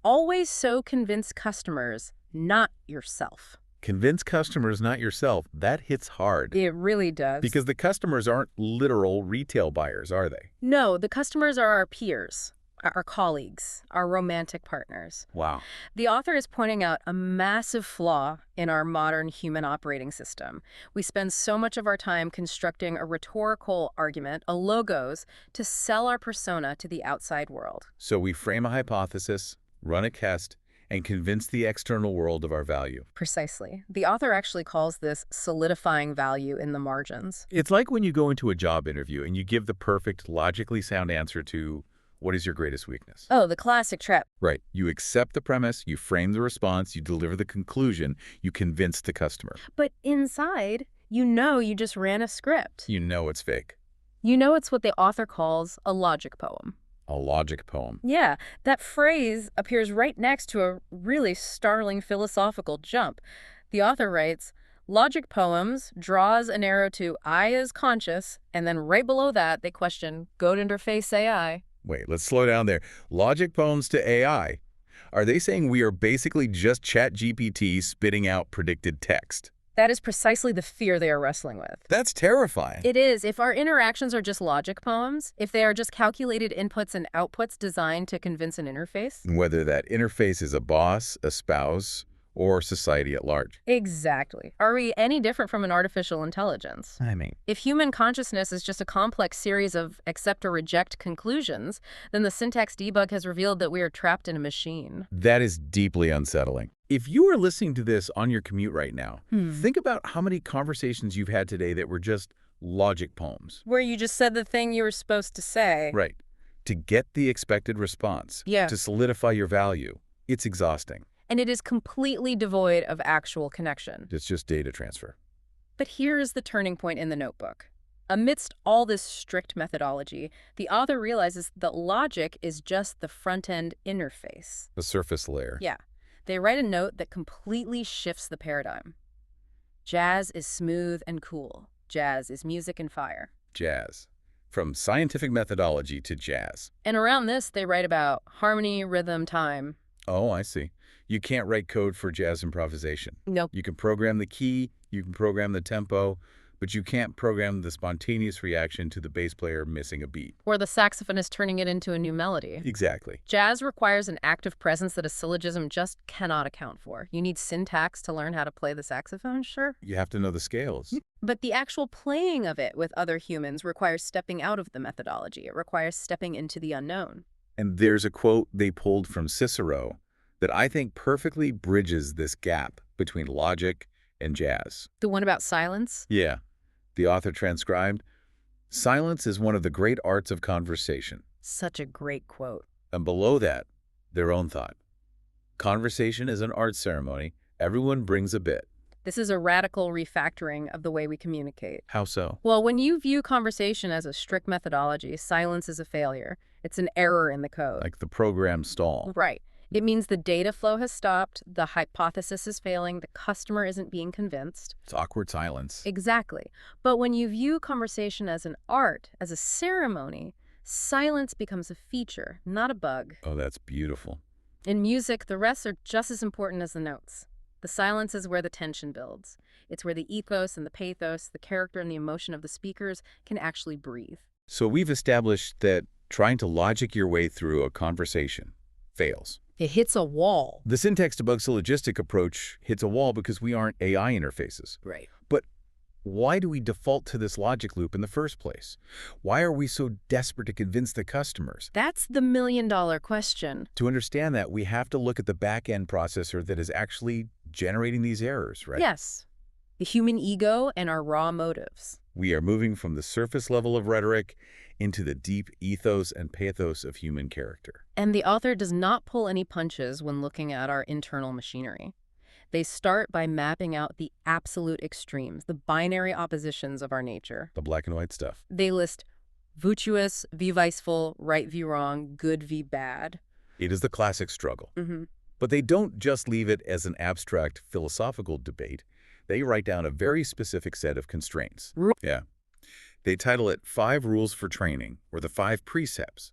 always so convince customers, not yourself. Convince customers, not yourself. That hits hard. It really does. Because the customers aren't literal retail buyers, are they? No, the customers are our peers, our colleagues, our romantic partners. Wow. The author is pointing out a massive flaw in our modern human operating system. We spend so much of our time constructing a rhetorical argument, a logos, to sell our persona to the outside world. So we frame a hypothesis, run a test, and convince the external world of our value. Precisely. The author actually calls this solidifying value in the margins. It's like when you go into a job interview and you give the perfect, logically sound answer to, what is your greatest weakness? Oh, the classic trap. Right. You accept the premise, you frame the response, you deliver the conclusion, you convince the customer. But inside, you just ran a script. You know it's fake. You know it's what the author calls a logic poem. A logic poem. Yeah, that phrase appears right next to a really startling philosophical jump. The author writes, logic poems draws an arrow to I as conscious, and then right below that they question Goat interface AI. Wait, let's slow down there. Logic poems to AI. Are they saying we are basically just ChatGPT spitting out predicted text? That is precisely the fear they are wrestling with. That's terrifying. It is. If our interactions are just logic poems, if they are just calculated inputs and outputs designed to convince an interface. Whether that interface is a boss, a spouse, or society at large. Exactly. Are we any different from an artificial intelligence? I mean, If human consciousness is just a complex series of accept or reject conclusions, then the syntax debug has revealed that we are trapped in a machine. that is deeply unsettling. If you are listening to this on your commute right now, think about how many conversations you've had today that were just logic poems. Where you just said the thing you were supposed to say. Right. To get the expected response. Yeah. To solidify your value. It's exhausting. And it is completely devoid of actual connection. It's just data transfer. But here is the turning point in the notebook. Amidst all this strict methodology, the author realizes that logic is just the front-end interface. The surface layer. Yeah. They write a note that completely shifts the paradigm. Jazz is smooth and cool. Jazz is music and fire. Jazz. From scientific methodology to jazz. And around this, they write about harmony, rhythm, time. Oh, I see. You can't write code for jazz improvisation. Nope. You can program the key, you can program the tempo, but you can't program the spontaneous reaction to the bass player missing a beat. Or the saxophonist turning it into a new melody. Exactly. Jazz requires an active presence that a syllogism just cannot account for. You need syntax to learn how to play the saxophone, sure. You have to know the scales. But the actual playing of it with other humans requires stepping out of the methodology. It requires stepping into the unknown. And there's a quote they pulled from Cicero that I think perfectly bridges this gap between logic and jazz. The one about silence? Yeah. The author transcribed, "Silence is one of the great arts of conversation." Such a great quote. And below that, their own thought. Conversation is an art ceremony. Everyone brings a bit. This is a radical refactoring of the way we communicate. How so? Well, when you view conversation as a strict methodology, silence is a failure. It's an error in the code. Like the program stall. Right. It means the data flow has stopped, the hypothesis is failing, the customer isn't being convinced. It's awkward silence. Exactly. But when you view conversation as an art, as a ceremony, silence becomes a feature, not a bug. Oh, that's beautiful. In music, the rests are just as important as the notes. The silence is where the tension builds. It's where the ethos and the pathos, the character and the emotion of the speakers can actually breathe. So we've established that trying to logic your way through a conversation fails. It hits a wall. The syntax debug syllogistic approach hits a wall because we aren't AI interfaces. Right. But why do we default to this logic loop in the first place? Why are we so desperate to convince the customers? That's the million-dollar question. To understand that, we have to look at the back-end processor that is actually generating these errors, right? Yes. the human ego and our raw motives. We are moving from the surface level of rhetoric into the deep ethos and pathos of human character. And the author does not pull any punches when looking at our internal machinery. They start by mapping out the absolute extremes, the binary oppositions of our nature. The black and white stuff. They list virtuous v viceful, right v wrong, good v bad. It is the classic struggle. Mm-hmm. But they don't just leave it as an abstract philosophical debate. They write down a very specific set of constraints. Yeah. They title it 5 Rules for Training, or the 5 Precepts.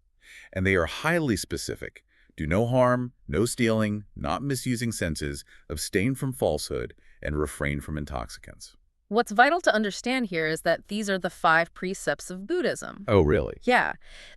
And they are highly specific. Do no harm, no stealing, not misusing senses, abstain from falsehood, and refrain from intoxicants. What's vital to understand here is that these are the 5 precepts of Buddhism. Oh, really? Yeah.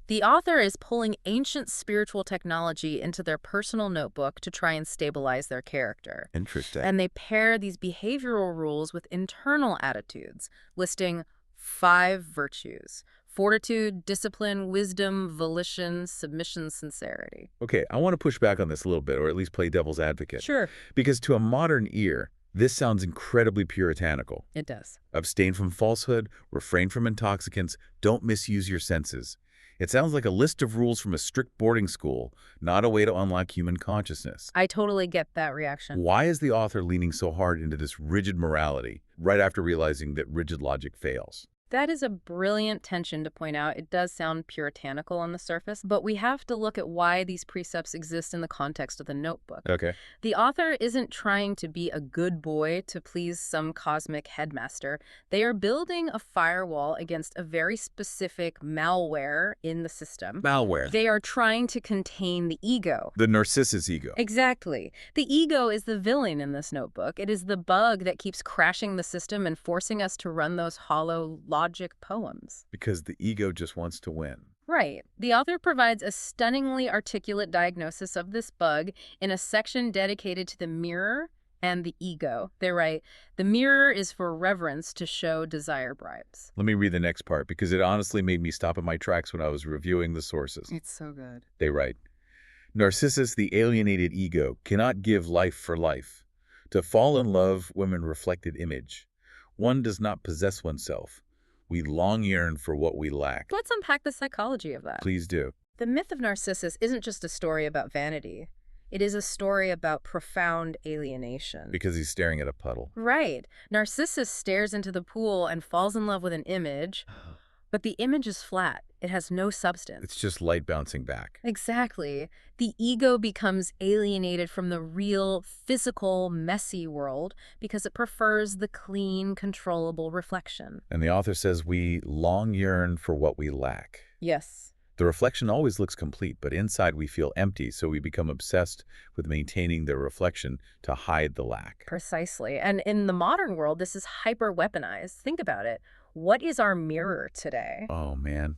The author is pulling ancient spiritual technology into their personal notebook to try and stabilize their character. Interesting. And they pair these behavioral rules with internal attitudes, listing 5 virtues: fortitude, discipline, wisdom, volition, submission, sincerity. Okay, I want to push back on this a little bit, or at least play devil's advocate. Sure. Because to a modern ear, this sounds incredibly puritanical. It does. Abstain from falsehood, refrain from intoxicants, don't misuse your senses. It sounds like a list of rules from a strict boarding school, not a way to unlock human consciousness. I totally get that reaction. Why is the author leaning so hard into this rigid morality, right after realizing that rigid logic fails? That is a brilliant tension to point out. It does sound puritanical on the surface, but we have to look at why these precepts exist in the context of the notebook. Okay. The author isn't trying to be a good boy to please some cosmic headmaster. They are building a firewall against a very specific malware in the system. Malware. They are trying to contain the ego. The narcissus ego. Exactly. The ego is the villain in this notebook. It is the bug that keeps crashing the system and forcing us to run those hollow logic poems. Because the ego just wants to win. Right. The author provides a stunningly articulate diagnosis of this bug in a section dedicated to the mirror and the ego. They write, the mirror is for reverence to show desire bribes. Let me read the next part, because it honestly made me stop in my tracks when I was reviewing the sources. It's so good. They write, Narcissus, the alienated ego, cannot give life for life. To fall in love, women reflected image. One does not possess oneself. We long yearn for what we lack. Let's unpack the psychology of that. Please do. The myth of Narcissus isn't just a story about vanity. It is a story about profound alienation. Because he's staring at a puddle. Right. Narcissus stares into the pool and falls in love with an image, but the image is flat. It has no substance. It's just light bouncing back. Exactly. The ego becomes alienated from the real, physical, messy world because it prefers the clean, controllable reflection. And the author says we long yearn for what we lack. Yes. The reflection always looks complete, but inside we feel empty, so we become obsessed with maintaining the reflection to hide the lack. Precisely. And in the modern world, this is hyper-weaponized. Think about it. What is our mirror today? Oh, man.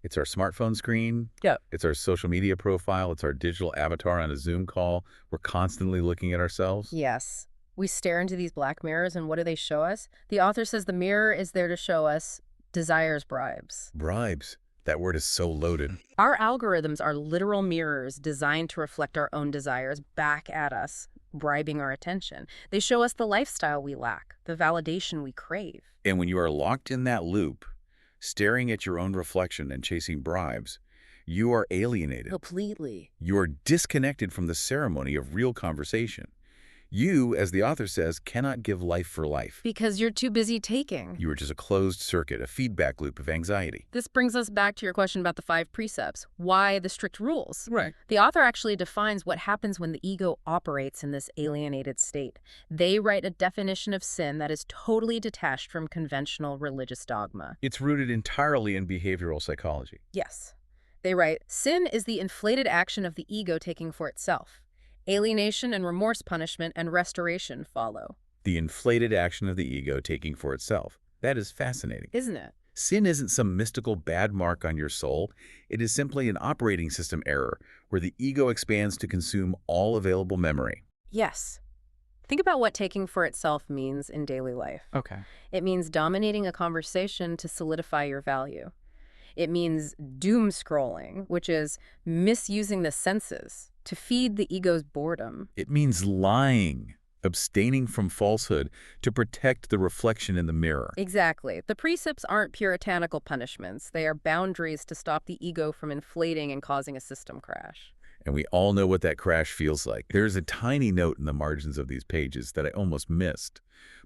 It's our smartphone screen. Yep. It's our social media profile. It's our digital avatar on a Zoom call. We're constantly looking at ourselves. Yes. We stare into these black mirrors, and what do they show us? The author says the mirror is there to show us desires bribes. Bribes. That word is so loaded. Our algorithms are literal mirrors designed to reflect our own desires back at us, bribing our attention. They show us the lifestyle we lack, the validation we crave. And when you are locked in that loop, staring at your own reflection and chasing bribes, you are alienated. Completely. You are disconnected from the ceremony of real conversation. You, as the author says, cannot give life for life. Because you're too busy taking. You are just a closed circuit, a feedback loop of anxiety. This brings us back to your question about the 5 precepts. Why the strict rules? Right. The author actually defines what happens when the ego operates in this alienated state. They write a definition of sin that is totally detached from conventional religious dogma. It's rooted entirely in behavioral psychology. Yes. They write, sin is the inflated action of the ego taking for itself. Alienation and remorse punishment and restoration follow. The inflated action of the ego taking for itself. That is fascinating. Isn't it? Sin isn't some mystical bad mark on your soul. It is simply an operating system error where the ego expands to consume all available memory. Yes. Think about what taking for itself means in daily life. Okay. It means dominating a conversation to solidify your value. It means doom scrolling, which is misusing the senses to feed the ego's boredom. It means lying. abstaining from falsehood to protect the reflection in the mirror. Exactly. The precepts aren't puritanical punishments. They are boundaries to stop the ego from inflating and causing a system crash. And we all know what that crash feels like. There's a tiny note in the margins of these pages that I almost missed,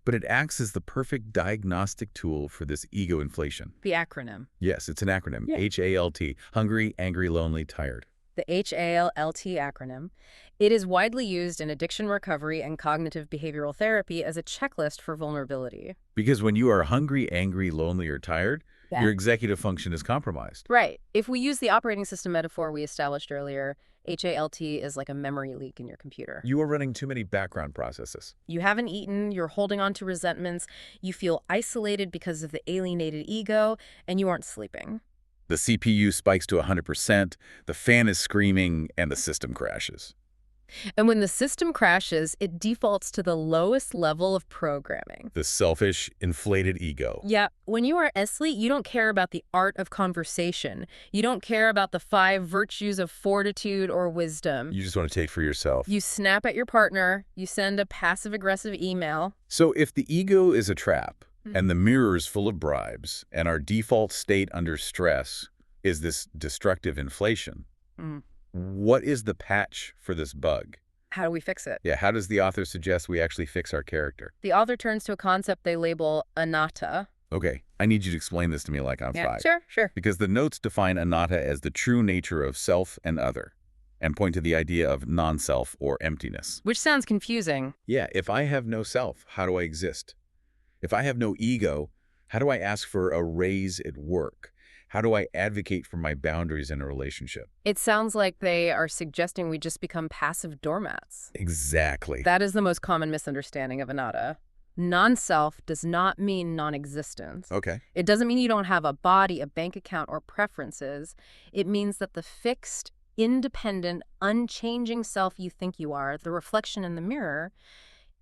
but it acts as the perfect diagnostic tool for this ego inflation. The acronym. Yes, it's an acronym, Yeah. HALT, hungry, angry, lonely, tired. The HALT acronym. It is widely used in addiction recovery and cognitive behavioral therapy as a checklist for vulnerability. Because when you are hungry, angry, lonely, or tired, Yeah. your executive function is compromised. Right. If we use the operating system metaphor we established earlier, HALT is like a memory leak in your computer. You are running too many background processes. You haven't eaten, you're holding on to resentments, you feel isolated because of the alienated ego, and you aren't sleeping. The CPU spikes to 100%, the fan is screaming, and the system crashes. And when the system crashes, it defaults to the lowest level of programming. The selfish, inflated ego. Yeah, when you are asleep, you don't care about the art of conversation. You don't care about the 5 virtues of fortitude or wisdom. You just want to take for yourself. You snap at your partner, you send a passive-aggressive email. So if the ego is a trap, and the mirror is full of bribes, and our default state under stress is this destructive inflation, what is the patch for this bug? How do we fix it? Yeah, how does the author suggest we actually fix our character? The author turns to a concept they label anatta. Okay, I need you to explain this to me like I'm 5. Sure. Because the notes define anatta as the true nature of self and other, and point to the idea of non-self or emptiness. Which sounds confusing. Yeah, if I have no self, how do I exist? If I have no ego, how do I ask for a raise at work? How do I advocate for my boundaries in a relationship? It sounds like they are suggesting we just become passive doormats. Exactly. That is the most common misunderstanding of anatta. Non-self does not mean non-existence. Okay. It doesn't mean you don't have a body, a bank account, or preferences. It means that the fixed, independent, unchanging self you think you are, the reflection in the mirror,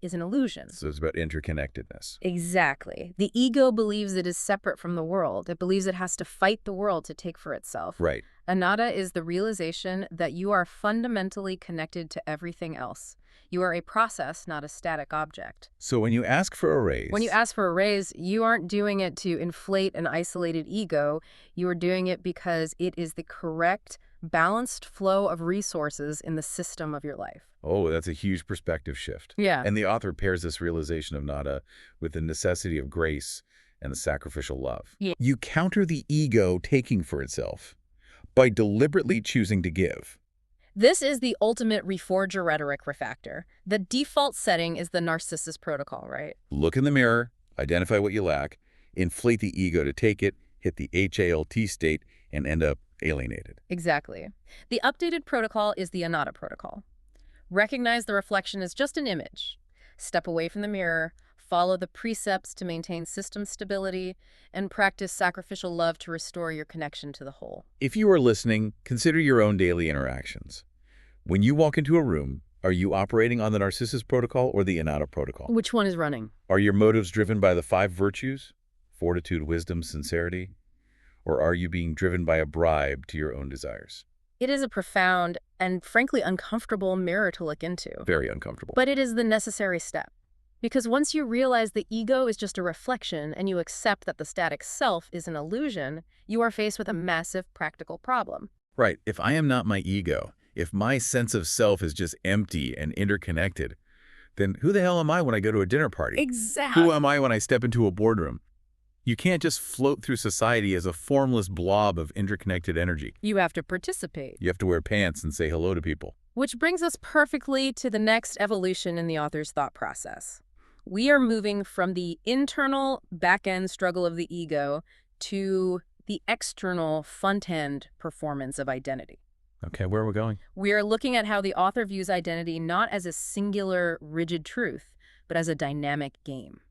is an illusion. So it's about interconnectedness. Exactly. The ego believes it is separate from the world. It believes it has to fight the world to take for itself. Right. Anatta is the realization that you are fundamentally connected to everything else. You are a process, not a static object. So when you ask for a raise... When you ask for a raise, you aren't doing it to inflate an isolated ego. You are doing it because it is the correct, balanced flow of resources in the system of your life. Oh, that's a huge perspective shift. Yeah. And the author pairs this realization of nada with the necessity of grace and the sacrificial love. Yeah. You counter the ego taking for itself by deliberately choosing to give. This is the ultimate reforger rhetoric refactor. The default setting is the narcissist protocol, right? Look in the mirror, identify what you lack, inflate the ego to take it, hit the HALT state, and end up alienated. Exactly. The updated protocol is the anatta protocol. Recognize the reflection as just an image. Step away from the mirror, follow the precepts to maintain system stability, and practice sacrificial love to restore your connection to the whole. If you are listening, consider your own daily interactions. When you walk into a room, are you operating on the narcissist protocol or the anatta protocol? Which one is running? Are your motives driven by the 5 virtues? Fortitude, wisdom, sincerity? Or are you being driven by a bribe to your own desires? It is a profound and frankly uncomfortable mirror to look into. Very uncomfortable. But it is the necessary step. Because once you realize the ego is just a reflection and you accept that the static self is an illusion, you are faced with a massive practical problem. Right. If I am not my ego, if my sense of self is just empty and interconnected, then who the hell am I when I go to a dinner party? Exactly. Who am I when I step into a boardroom? You can't just float through society as a formless blob of interconnected energy. You have to participate. You have to wear pants and say hello to people. Which brings us perfectly to the next evolution in the author's thought process. We are moving from the internal back-end struggle of the ego to the external front-end performance of identity. Okay, where are we going? We are looking at how the author views identity not as a singular, rigid truth, but as a dynamic game.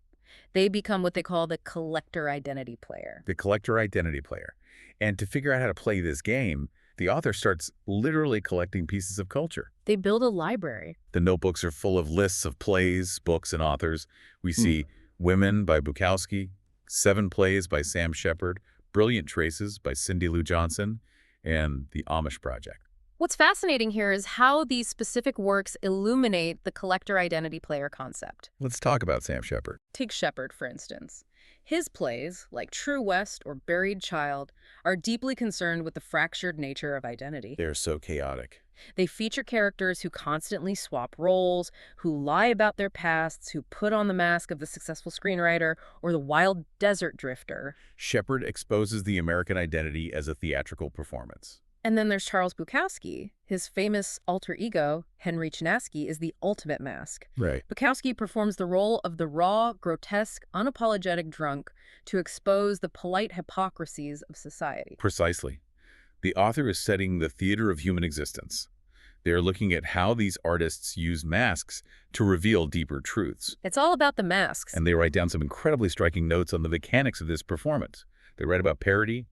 They become what they call the collector identity player. The collector identity player. And to figure out how to play this game, the author starts literally collecting pieces of culture. They build a library. The notebooks are full of lists of plays, books, and authors. We see Women by Bukowski, 7 plays by Sam Shepard, Brilliant Traces by Cindy Lou Johnson, and The Amish Project. What's fascinating here is how these specific works illuminate the collector identity player concept. Let's talk about Sam Shepard. Take Shepard, for instance. His plays, like True West or Buried Child, are deeply concerned with the fractured nature of identity. They're so chaotic. They feature characters who constantly swap roles, who lie about their pasts, who put on the mask of the successful screenwriter or the wild desert drifter. Shepard exposes the American identity as a theatrical performance. And then there's Charles Bukowski. His famous alter ego, Henry Chinaski, is the ultimate mask. Right. Bukowski performs the role of the raw, grotesque, unapologetic drunk to expose the polite hypocrisies of society. Precisely. The author is setting the theater of human existence. They are looking at how these artists use masks to reveal deeper truths. It's all about the masks. And they write down some incredibly striking notes on the mechanics of this performance. They write about parody,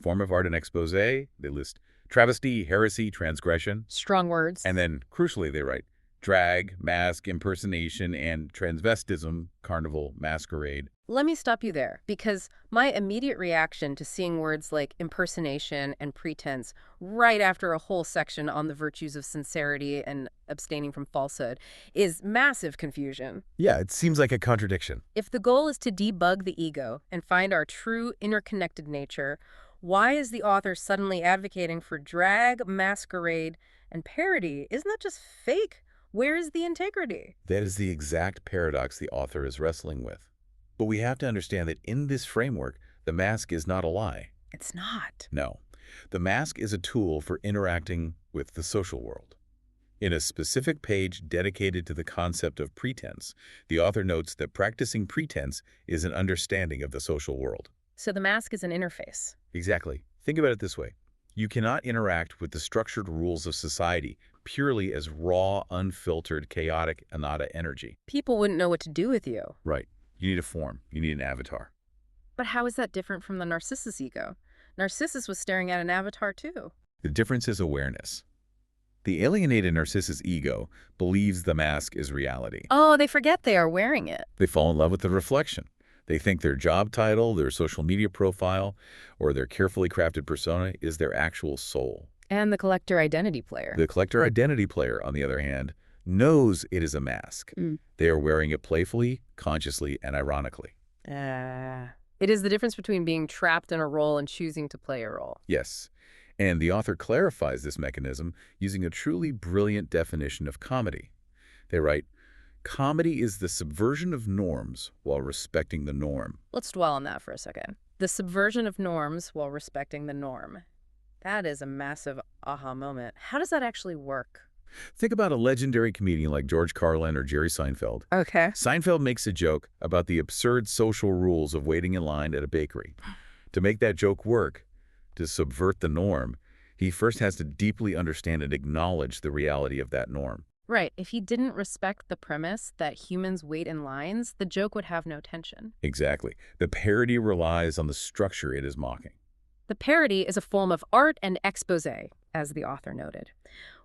form of art and expose. They list travesty, heresy, transgression. Strong words. And then, crucially, they write drag, mask, impersonation, and transvestism, carnival, masquerade. Let me stop you there, because my immediate reaction to seeing words like impersonation and pretense right after a whole section on the virtues of sincerity and abstaining from falsehood is massive confusion. Yeah, it seems like a contradiction. If the goal is to debug the ego and find our true interconnected nature, why is the author suddenly advocating for drag, masquerade, and parody? Isn't that just fake? Where is the integrity? That is the exact paradox the author is wrestling with. But we have to understand that in this framework, the mask is not a lie. It's not. No. The mask is a tool for interacting with the social world. In a specific page dedicated to the concept of pretense, the author notes that practicing pretense is an understanding of the social world. So the mask is an interface. Exactly. Think about it this way. You cannot interact with the structured rules of society purely as raw, unfiltered, chaotic, anata energy. People wouldn't know what to do with you. Right. You need a form. You need an avatar. But how is that different from the Narcissus ego? Narcissus was staring at an avatar too. The difference is awareness. The alienated Narcissus ego believes the mask is reality. Oh, they forget they are wearing it. They fall in love with the reflection. They think their job title, their social media profile, or their carefully crafted persona is their actual soul. And the collector identity player. The collector identity player, on the other hand, knows it is a mask. They are wearing it playfully, consciously, and ironically. It is the difference between being trapped in a role and choosing to play a role. Yes. And the author clarifies this mechanism using a truly brilliant definition of comedy. They write, comedy is the subversion of norms while respecting the norm. Let's dwell on that for a second. The subversion of norms while respecting the norm. That is a massive aha moment. How does that actually work? Think about a legendary comedian like George Carlin or Jerry Seinfeld. Okay. Seinfeld makes a joke about the absurd social rules of waiting in line at a bakery. To make that joke work, to subvert the norm, he first has to deeply understand and acknowledge the reality of that norm. Right. If he didn't respect the premise that humans wait in lines, the joke would have no tension. Exactly. The parody relies on the structure it is mocking. The parody is a form of art and expose, as the author noted.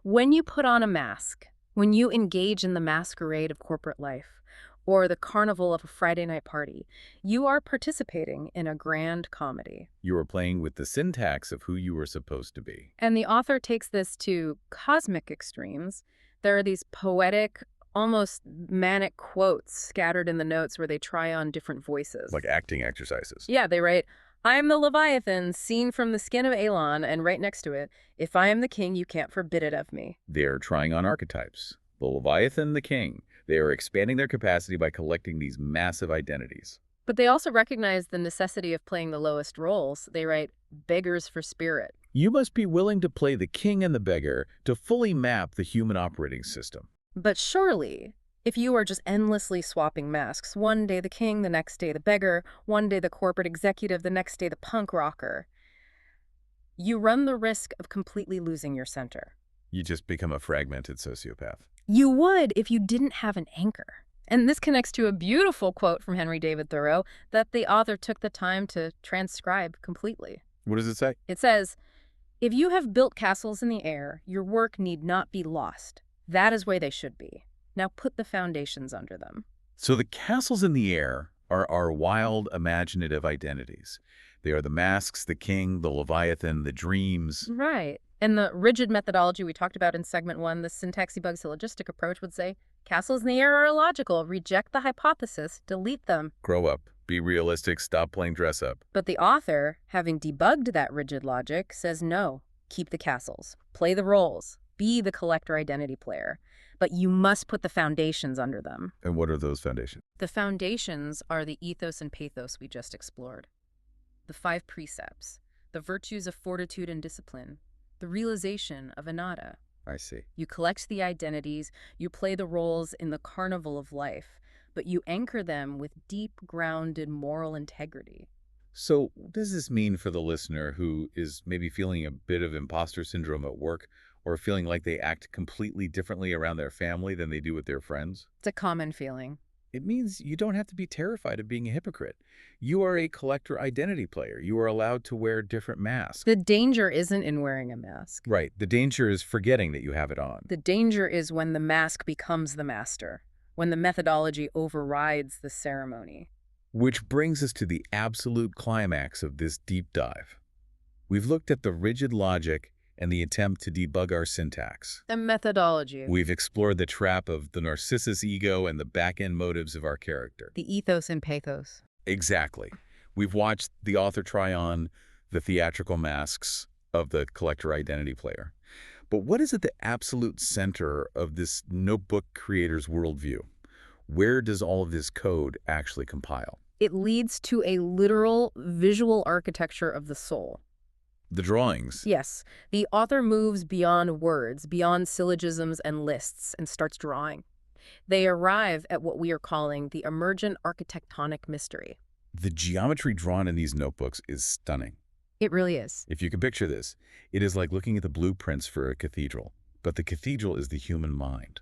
When you put on a mask, when you engage in the masquerade of corporate life, or the carnival of a Friday night party, you are participating in a grand comedy. You are playing with the syntax of who you are supposed to be. And the author takes this to cosmic extremes. There are these poetic, almost manic quotes scattered in the notes where they try on different voices. Like acting exercises. Yeah, they write, I'm the Leviathan, seen from the skin of Elon, and right next to it, if I am the king, you can't forbid it of me. They are trying on archetypes. The Leviathan, the king. They are expanding their capacity by collecting these massive identities. But they also recognize the necessity of playing the lowest roles. They write, beggars for spirit. You must be willing to play the king and the beggar to fully map the human operating system. But surely, if you are just endlessly swapping masks, one day the king, the next day the beggar, one day the corporate executive, the next day the punk rocker, you run the risk of completely losing your center. You just become a fragmented sociopath. You would if you didn't have an anchor. And this connects to a beautiful quote from Henry David Thoreau that the author took the time to transcribe completely. What does it say? It says, if you have built castles in the air, your work need not be lost. That is where they should be. Now put the foundations under them. So the castles in the air are our wild, imaginative identities. They are the masks, the king, the Leviathan, the dreams. Right. And the rigid methodology we talked about in segment 1, the syntax debug syllogistic approach, would say, castles in the air are illogical. Reject the hypothesis, delete them. Grow up. Be realistic. Stop playing dress up. But the author, having debugged that rigid logic, says no. Keep the castles. Play the roles. Be the collector identity player. But you must put the foundations under them. And what are those foundations? The foundations are the ethos and pathos we just explored. The 5 precepts. The virtues of fortitude and discipline. The realization of anatta. I see. You collect the identities, you play the roles in the carnival of life, but you anchor them with deep-grounded moral integrity. So what does this mean for the listener who is maybe feeling a bit of imposter syndrome at work or feeling like they act completely differently around their family than they do with their friends? It's a common feeling. It means you don't have to be terrified of being a hypocrite. You are a collector identity player. You are allowed to wear different masks. The danger isn't in wearing a mask. Right. The danger is forgetting that you have it on. The danger is when the mask becomes the master, when the methodology overrides the ceremony. Which brings us to the absolute climax of this deep dive. We've looked at the rigid logic and the attempt to debug our syntax. The methodology. We've explored the trap of the narcissus ego and the back-end motives of our character. The ethos and pathos. Exactly. We've watched the author try on the theatrical masks of the collector identity player. But what is at the absolute center of this notebook creator's worldview? Where does all of this code actually compile? It leads to a literal visual architecture of the soul. The drawings. Yes, the author moves beyond words, beyond syllogisms and lists, and starts drawing. They arrive at what we are calling the emergent architectonic mystery. The geometry drawn in these notebooks is stunning. It really is. If you can picture this, it is like looking at the blueprints for a cathedral, but the cathedral is the human mind.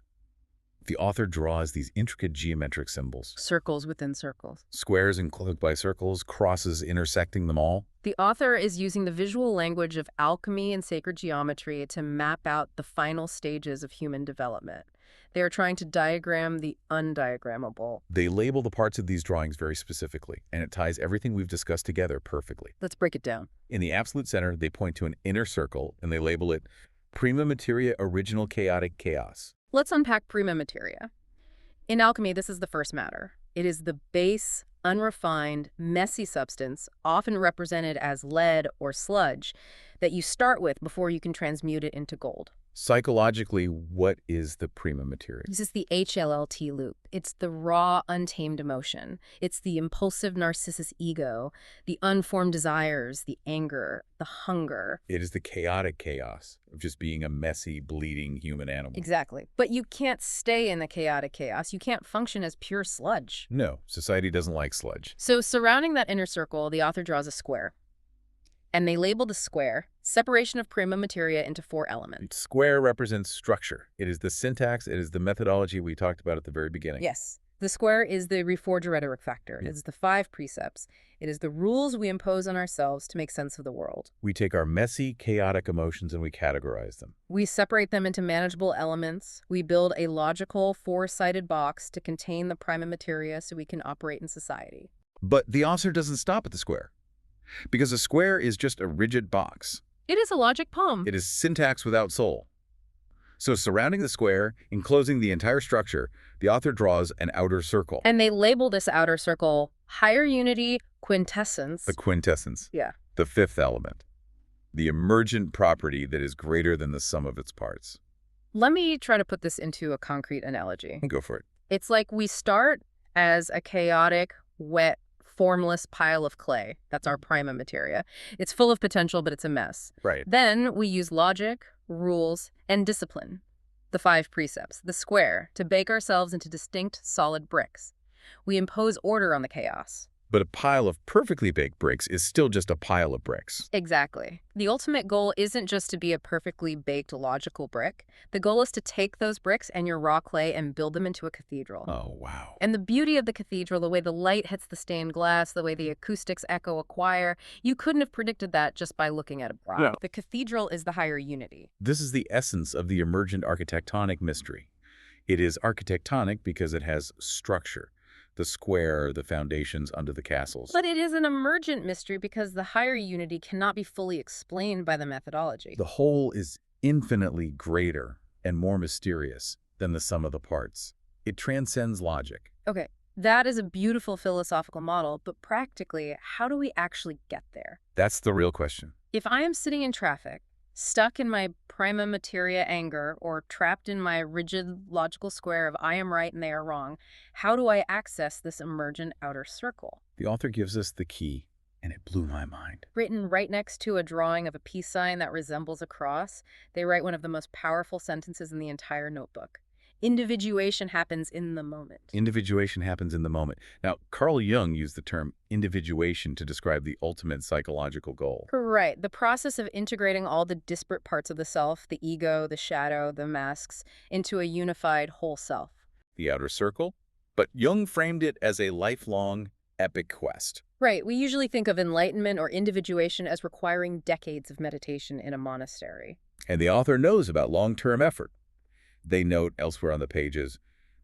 The author draws these intricate geometric symbols. Circles within circles. Squares enclosed by circles, crosses intersecting them all. The author is using the visual language of alchemy and sacred geometry to map out the final stages of human development. They are trying to diagram the undiagrammable. They label the parts of these drawings very specifically, and it ties everything we've discussed together perfectly. Let's break it down. In the absolute center, they point to an inner circle, and they label it prima materia original chaotic chaos. Let's unpack prima materia. In alchemy, this is the first matter. It is the base, unrefined, messy substance, often represented as lead or sludge, that you start with before you can transmute it into gold. Psychologically, what is the prima materia? This is the HLLT loop. It's the raw, untamed emotion. It's the impulsive narcissus ego, the unformed desires, the anger, the hunger. It is the chaotic chaos of just being a messy, bleeding human animal. Exactly. But you can't stay in the chaotic chaos. You can't function as pure sludge. No, society doesn't like sludge. So surrounding that inner circle, the author draws a square. And they label the square separation of prima materia into 4 elements. Square represents structure. It is the syntax, it is the methodology we talked about at the very beginning. Yes. The square is the reforger rhetoric factor. It is the 5 precepts. It is the rules we impose on ourselves to make sense of the world. We take our messy, chaotic emotions and we categorize them. We separate them into manageable elements. We build a logical, 4-sided box to contain the prima materia so we can operate in society. But the author doesn't stop at the square. Because a square is just a rigid box. It is a logic poem. It is syntax without soul. So surrounding the square, enclosing the entire structure, the author draws an outer circle. And they label this outer circle higher unity quintessence. The quintessence. Yeah. The 5th element. The emergent property that is greater than the sum of its parts. Let me try to put this into a concrete analogy. Go for it. It's like we start as a chaotic, wet, formless pile of clay. That's our prima materia. It's full of potential, but it's a mess. Right. Then we use logic, rules, and discipline, the 5 precepts, the square, to bake ourselves into distinct, solid bricks. We impose order on the chaos. But a pile of perfectly baked bricks is still just a pile of bricks. Exactly. The ultimate goal isn't just to be a perfectly baked logical brick. The goal is to take those bricks and your raw clay and build them into a cathedral. Oh, wow. And the beauty of the cathedral, the way the light hits the stained glass, the way the acoustics echo a choir, you couldn't have predicted that just by looking at a block. No. The cathedral is the higher unity. This is the essence of the emergent architectonic mystery. It is architectonic because it has structure. the square, the foundations under the castles. But it is an emergent mystery because the higher unity cannot be fully explained by the methodology. The whole is infinitely greater and more mysterious than the sum of the parts. It transcends logic. Okay, that is a beautiful philosophical model, but practically, how do we actually get there? That's the real question. If I am sitting in traffic, stuck in my prima materia anger, or trapped in my rigid logical square of I am right and they are wrong, how do I access this emergent outer circle? The author gives us the key, and it blew my mind. Written right next to a drawing of a peace sign that resembles a cross, they write one of the most powerful sentences in the entire notebook. Individuation happens in the moment. Individuation happens in the moment. Now, Carl Jung used the term individuation to describe the ultimate psychological goal. Right. The process of integrating all the disparate parts of the self, the ego, the shadow, the masks, into a unified whole self. The outer circle? But Jung framed it as a lifelong, epic quest. Right. We usually think of enlightenment or individuation as requiring decades of meditation in a monastery. And the author knows about long-term effort. They note elsewhere on the pages,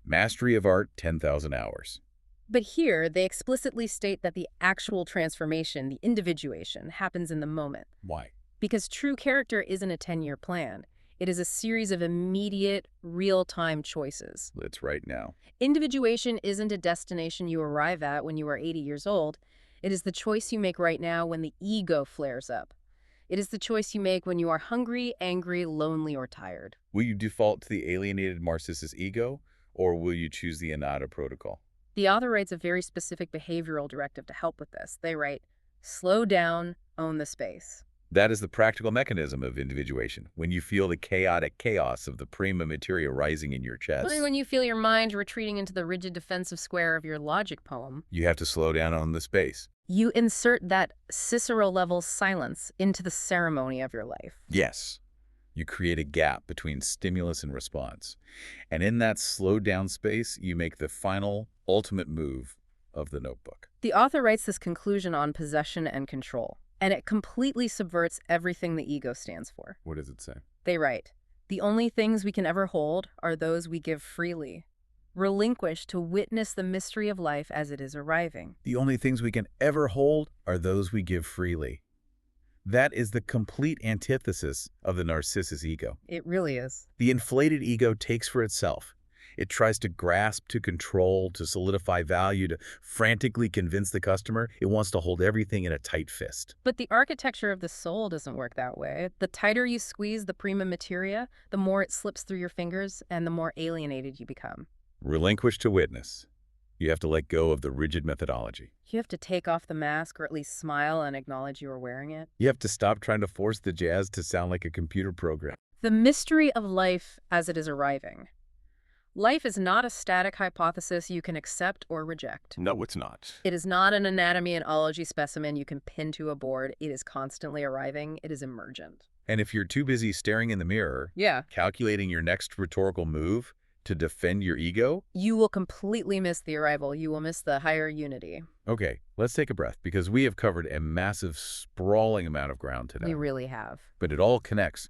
mastery of art, 10,000 hours. But here, they explicitly state that the actual transformation, the individuation, happens in the moment. Why? Because true character isn't a 10-year plan. It is a series of immediate, real-time choices. It's right now. Individuation isn't a destination you arrive at when you are 80 years old. It is the choice you make right now when the ego flares up. It is the choice you make when you are hungry, angry, lonely, or tired. Will you default to the alienated Narcissus ego, or will you choose the Anata protocol? The author writes a very specific behavioral directive to help with this. They write, slow down, own the space. That is the practical mechanism of individuation, when you feel the chaotic chaos of the prima materia rising in your chest. When you feel your mind retreating into the rigid defensive square of your logic poem, You have to slow down on the space. you insert that Cicero-level silence into the ceremony of your life. Yes. You create a gap between stimulus and response. And in that slowed down space, you make the final, ultimate move of the notebook. The author writes this conclusion on possession and control, and it completely subverts everything the ego stands for. What does it say? They write, the only things we can ever hold are those we give freely, relinquish to witness the mystery of life as it is arriving. The only things we can ever hold are those we give freely. That is the complete antithesis of the Narcissus ego. It really is. The inflated ego takes for itself. It tries to grasp, to control, to solidify value, to frantically convince the customer. It wants to hold everything in a tight fist. But the architecture of the soul doesn't work that way. The tighter you squeeze the prima materia, the more it slips through your fingers and the more alienated you become. Relinquish to witness. You have to let go of the rigid methodology. You have to take off the mask or at least smile and acknowledge you are wearing it. You have to stop trying to force the jazz to sound like a computer program. The mystery of life as it is arriving. Life is not a static hypothesis you can accept or reject. No, it's not. It is not an anatomy and ology specimen you can pin to a board. It is constantly arriving. It is emergent. And if you're too busy staring in the mirror, calculating your next rhetorical move to defend your ego, you will completely miss the arrival. You will miss the higher unity. Okay, let's take a breath because we have covered a massive, sprawling amount of ground today. We really have. But it all connects.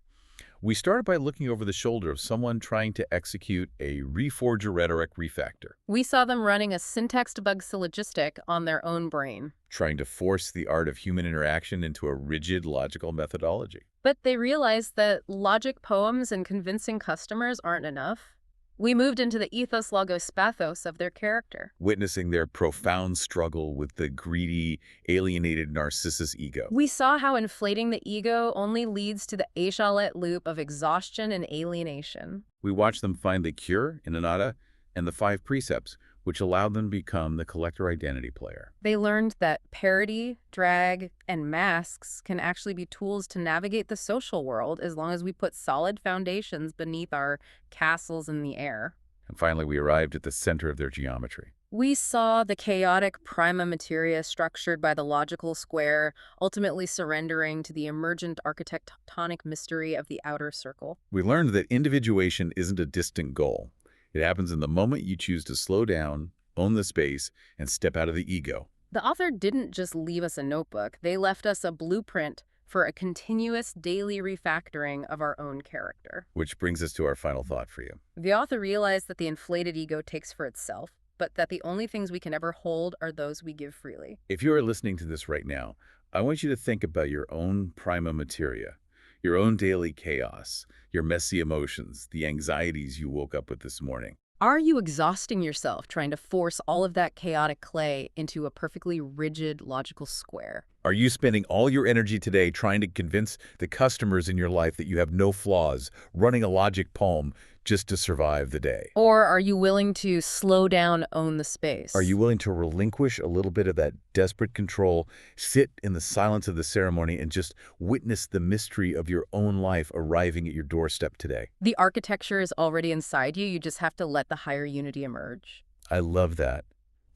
We started by looking over the shoulder of someone trying to execute a reforger rhetoric refactor, We saw them running a syntax debug syllogistic on their own brain. trying to force the art of human interaction into a rigid logical methodology. But they realized that logic poems and convincing customers aren't enough. We moved into the ethos logos pathos of their character. Witnessing their profound struggle with the greedy, alienated Narcissus ego. We saw how inflating the ego only leads to the échalote loop of exhaustion and alienation. We watched them find the cure in Anata and the 5 precepts, which allowed them to become the collector identity player. They learned that parody, drag, and masks can actually be tools to navigate the social world as long as we put solid foundations beneath our castles in the air. And finally, we arrived at the center of their geometry. We saw the chaotic prima materia structured by the logical square, ultimately surrendering to the emergent architectonic mystery of the outer circle. We learned that individuation isn't a distant goal. It happens in the moment you choose to slow down, own the space, and step out of the ego. The author didn't just leave us a notebook. They left us a blueprint for a continuous daily refactoring of our own character. Which brings us to our final thought for you. The author realized that the inflated ego takes for itself. but that the only things we can ever hold are those we give freely. If you are listening to this right now, I want you to think about your own prima materia, your own daily chaos, your messy emotions, the anxieties you woke up with this morning. Are you exhausting yourself trying to force all of that chaotic clay into a perfectly rigid, logical square? Are you spending all your energy today trying to convince the customers in your life that you have no flaws, running a logic poem just to survive the day? Or are you willing to slow down, own the space? Are you willing to relinquish a little bit of that desperate control, sit in the silence of the ceremony, and just witness the mystery of your own life arriving at your doorstep today? The architecture is already inside you. You just have to let the higher unity emerge. I love that.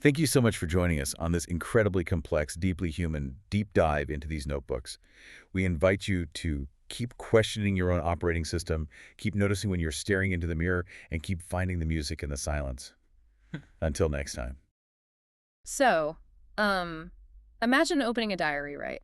Thank you so much for joining us on this incredibly complex, deeply human, deep dive into these notebooks. We invite you to keep questioning your own operating system, keep noticing when you're staring into the mirror, and keep finding the music in the silence. Until next time. So, imagine opening a diary, right?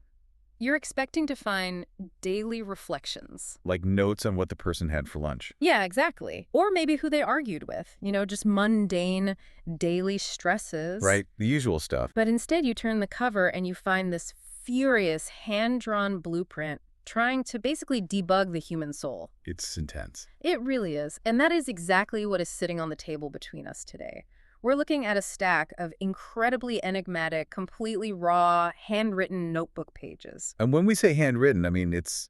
You're expecting to find daily reflections. Like notes on what the person had for lunch. Yeah, exactly. Or maybe who they argued with. Just mundane daily stresses. Right? The usual stuff. But instead, you turn the cover and you find this furious, hand-drawn blueprint trying to basically debug the human soul. It's intense. It really is. And that is exactly what is sitting on the table between us today. We're looking at a stack of incredibly enigmatic, completely raw, handwritten notebook pages. And when we say handwritten, I mean, it's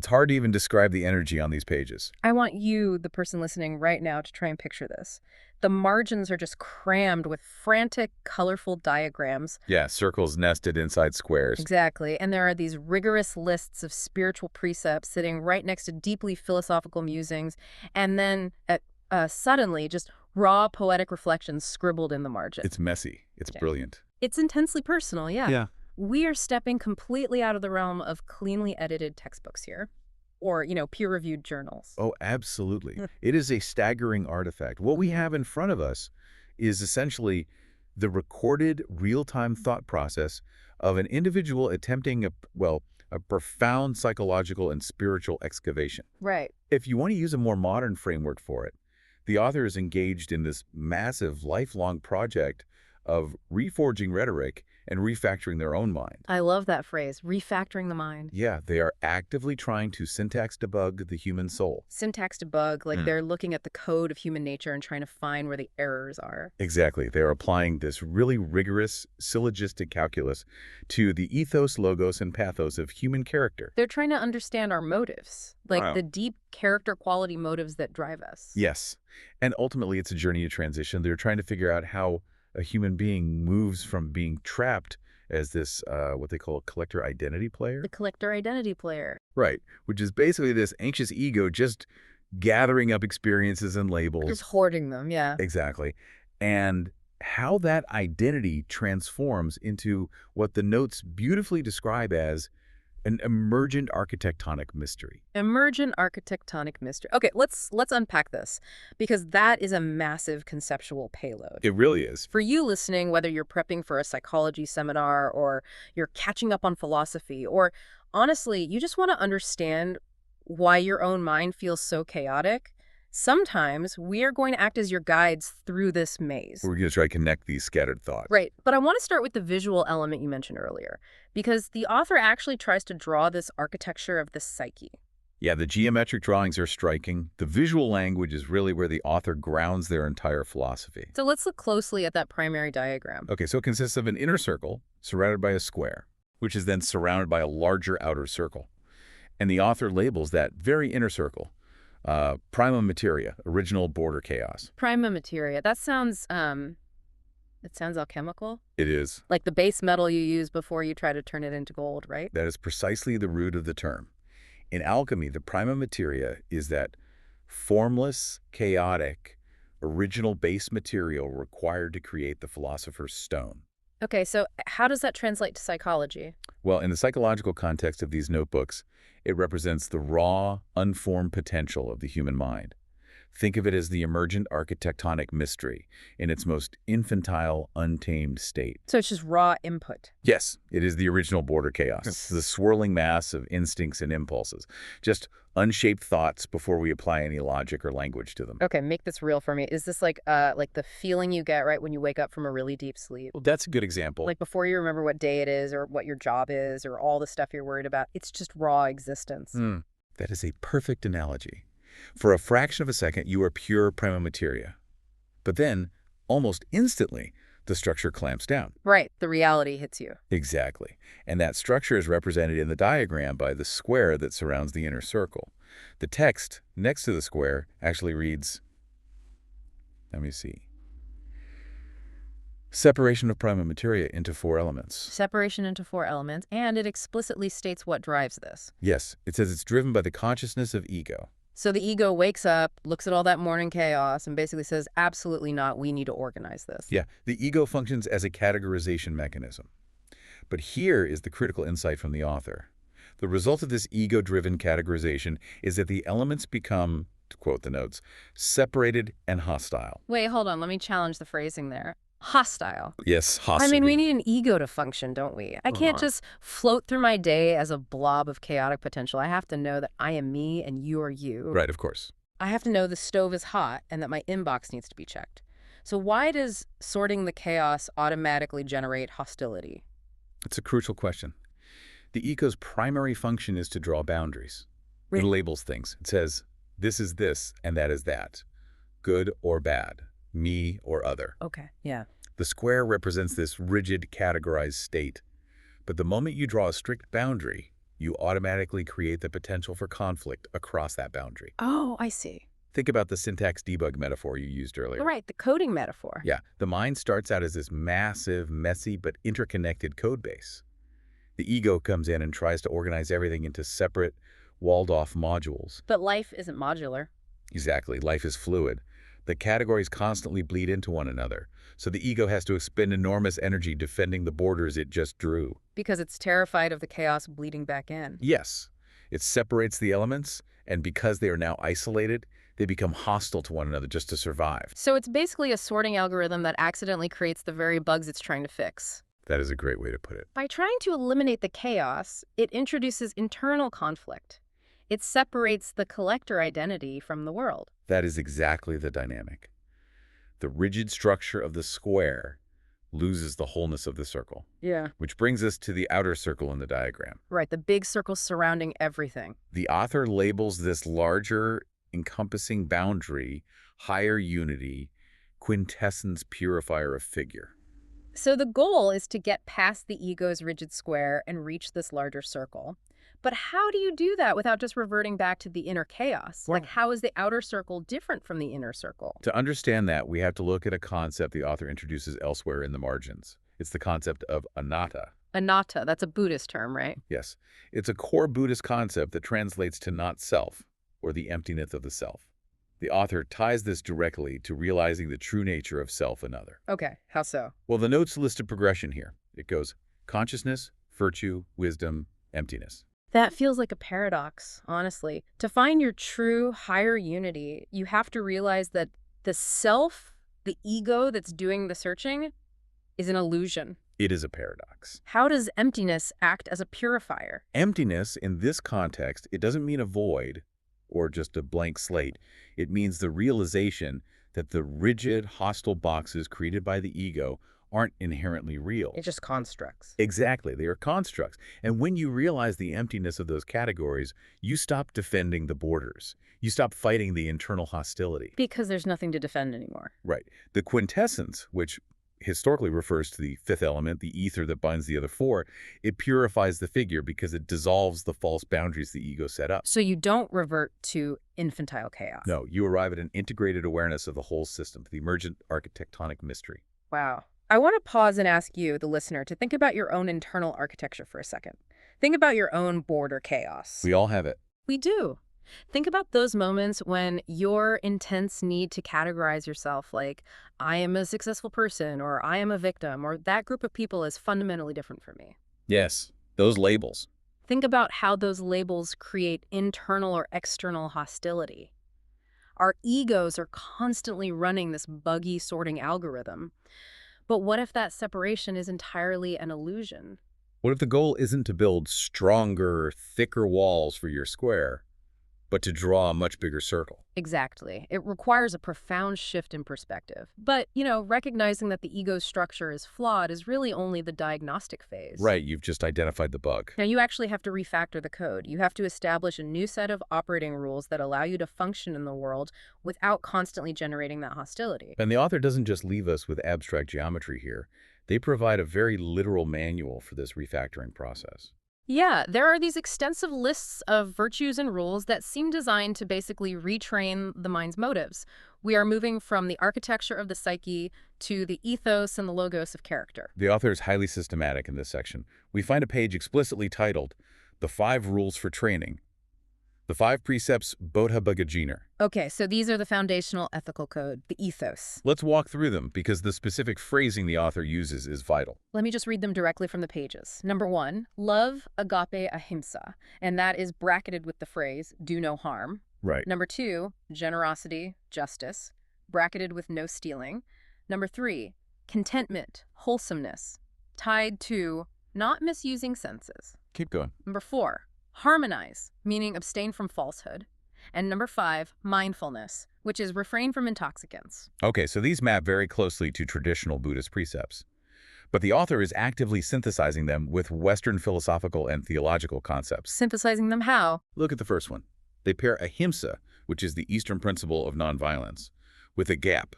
hard to even describe the energy on these pages. I want you, the person listening right now, to try and picture this. The margins are just crammed with frantic, colorful diagrams. Yeah, circles nested inside squares. Exactly. And there are these rigorous lists of spiritual precepts sitting right next to deeply philosophical musings. And then suddenly, just raw poetic reflections scribbled in the margin. It's messy. It's brilliant. It's intensely personal, yeah. Yeah. We are stepping completely out of the realm of cleanly edited textbooks here. Or, peer-reviewed journals. Oh, absolutely. It is a staggering artifact. What we have in front of us is essentially the recorded real-time thought process of an individual attempting a profound psychological and spiritual excavation. Right. If you want to use a more modern framework for it, the author is engaged in this massive, lifelong project of reforging rhetoric and refactoring their own mind. I love that phrase, refactoring the mind. Yeah, they are actively trying to syntax debug the human soul. Syntax debug, like they're looking at the code of human nature and trying to find where the errors are. Exactly. They are applying this really rigorous syllogistic calculus to the ethos, logos, and pathos of human character. They're trying to understand our motives, like Wow. the deep character quality motives that drive us. Yes. And ultimately, it's a journey to transition. They're trying to figure out how a human being moves from being trapped as this, what they call a collector identity player. The collector identity player. Right. Which is basically this anxious ego just gathering up experiences and labels. Just hoarding them, yeah. Exactly. And how that identity transforms into what the notes beautifully describe as an emergent architectonic mystery. Emergent architectonic mystery. Okay, let's unpack this, because that is a massive conceptual payload. It really is. For you listening, whether you're prepping for a psychology seminar or you're catching up on philosophy, or honestly, you just want to understand why your own mind feels so chaotic, sometimes we are going to act as your guides through this maze. We're going to try to connect these scattered thoughts. Right, but I want to start with the visual element you mentioned earlier, because the author actually tries to draw this architecture of the psyche. Yeah, the geometric drawings are striking. The visual language is really where the author grounds their entire philosophy. So let's look closely at that primary diagram. Okay, so it consists of an inner circle surrounded by a square, which is then surrounded by a larger outer circle. And the author labels that very inner circle prima materia, original border chaos. Prima materia. That sounds alchemical. It is. Like the base metal you use before you try to turn it into gold, right? That is precisely the root of the term. In alchemy, the prima materia is that formless, chaotic, original base material required to create the philosopher's stone. Okay, so how does that translate to psychology? Well, in the psychological context of these notebooks, it represents the raw, unformed potential of the human mind. Think of it as the emergent architectonic mystery in its most infantile, untamed state. So it's just raw input. Yes, it is the original border chaos, the swirling mass of instincts and impulses, just unshaped thoughts before we apply any logic or language to them. Okay, make this real for me. Is this like the feeling you get right when you wake up from a really deep sleep? Well, that's a good example. Like before you remember what day it is or what your job is or all the stuff you're worried about. It's just raw existence. That is a perfect analogy. For a fraction of a second, you are pure prima materia. But then, almost instantly, the structure clamps down. Right, the reality hits you. Exactly. And that structure is represented in the diagram by the square that surrounds the inner circle. The text next to the square actually reads, let me see, separation of prima materia into 4 elements. Separation into 4 elements, and it explicitly states what drives this. Yes, it says it's driven by the consciousness of ego. So the ego wakes up, looks at all that morning chaos, and basically says, absolutely not, we need to organize this. Yeah, the ego functions as a categorization mechanism. But here is the critical insight from the author. The result of this ego-driven categorization is that the elements become, to quote the notes, separated and hostile. Wait, hold on, let me challenge the phrasing there. Hostile. Yes, hostile. I mean, we need an ego to function, don't we? I can't just float through my day as a blob of chaotic potential. I have to know that I am me and you are you. Right, of course. I have to know the stove is hot and that my inbox needs to be checked. So why does sorting the chaos automatically generate hostility? It's a crucial question. The ego's primary function is to draw boundaries. It labels things. It says, this is this and that is that. Good or bad. Me or other. Okay, yeah. The square represents this rigid, categorized state. But the moment you draw a strict boundary, you automatically create the potential for conflict across that boundary. Oh, I see. Think about the syntax debug metaphor you used earlier. Right, the coding metaphor. Yeah, the mind starts out as this massive, messy, but interconnected code base. The ego comes in and tries to organize everything into separate, walled-off modules. But life isn't modular. Exactly, life is fluid. The categories constantly bleed into one another, so the ego has to expend enormous energy defending the borders it just drew. Because it's terrified of the chaos bleeding back in. Yes, it separates the elements, and because they are now isolated, they become hostile to one another just to survive. So it's basically a sorting algorithm that accidentally creates the very bugs it's trying to fix. That is a great way to put it. By trying to eliminate the chaos, it introduces internal conflict. It separates the collector identity from the world. That is exactly the dynamic. The rigid structure of the square loses the wholeness of the circle. Yeah. Which brings us to the outer circle in the diagram. Right, the big circle surrounding everything. The author labels this larger, encompassing boundary, higher unity, quintessence purifier of figure. So the goal is to get past the ego's rigid square and reach this larger circle. But how do you do that without just reverting back to the inner chaos? Like, how is the outer circle different from the inner circle? To understand that, we have to look at a concept the author introduces elsewhere in the margins. It's the concept of anatta. Anatta, that's a Buddhist term, right? Yes. It's a core Buddhist concept that translates to not self, or the emptiness of the self. The author ties this directly to realizing the true nature of self and other. Okay, how so? Well, the notes list a progression here. It goes consciousness, virtue, wisdom, emptiness. That feels like a paradox, honestly. To find your true higher unity, you have to realize that the self, the ego that's doing the searching, is an illusion. It is a paradox. How does emptiness act as a purifier? Emptiness, in this context, it doesn't mean a void or just a blank slate. It means the realization that the rigid, hostile boxes created by the ego aren't inherently real. It's just constructs. Exactly. They are constructs. And when you realize the emptiness of those categories, you stop defending the borders. You stop fighting the internal hostility. Because there's nothing to defend anymore. Right. The quintessence, which historically refers to the fifth element, the ether that binds the other 4, it purifies the figure because it dissolves the false boundaries the ego set up. So you don't revert to infantile chaos. No, you arrive at an integrated awareness of the whole system, the emergent architectonic mystery. Wow. I want to pause and ask you, the listener, to think about your own internal architecture for a second. Think about your own border chaos. We all have it. We do. Think about those moments when your intense need to categorize yourself like, I am a successful person, or I am a victim, or that group of people is fundamentally different from me. Yes, those labels. Think about how those labels create internal or external hostility. Our egos are constantly running this buggy sorting algorithm. But what if that separation is entirely an illusion? What if the goal isn't to build stronger, thicker walls for your square, but to draw a much bigger circle? Exactly. It requires a profound shift in perspective. But, recognizing that the ego's structure is flawed is really only the diagnostic phase. Right, you've just identified the bug. Now, you actually have to refactor the code. You have to establish a new set of operating rules that allow you to function in the world without constantly generating that hostility. And the author doesn't just leave us with abstract geometry here. They provide a very literal manual for this refactoring process. Yeah, there are these extensive lists of virtues and rules that seem designed to basically retrain the mind's motives. We are moving from the architecture of the psyche to the ethos and the logos of character. The author is highly systematic in this section. We find a page explicitly titled, The 5 Rules for Training. The 5 Precepts Bodha Bhagajiner. Okay, so these are the foundational ethical code, the ethos. Let's walk through them because the specific phrasing the author uses is vital. Let me just read them directly from the pages. Number 1, love agape ahimsa, and that is bracketed with the phrase, do no harm. Right. Number 2, generosity, justice, bracketed with no stealing. Number 3, contentment, wholesomeness, tied to not misusing senses. Keep going. Number 4, harmonize, meaning abstain from falsehood. And number 5, mindfulness, which is refrain from intoxicants. Okay, so these map very closely to traditional Buddhist precepts. But the author is actively synthesizing them with Western philosophical and theological concepts. Synthesizing them how? Look at the first one. They pair ahimsa, which is the Eastern principle of nonviolence, with agap,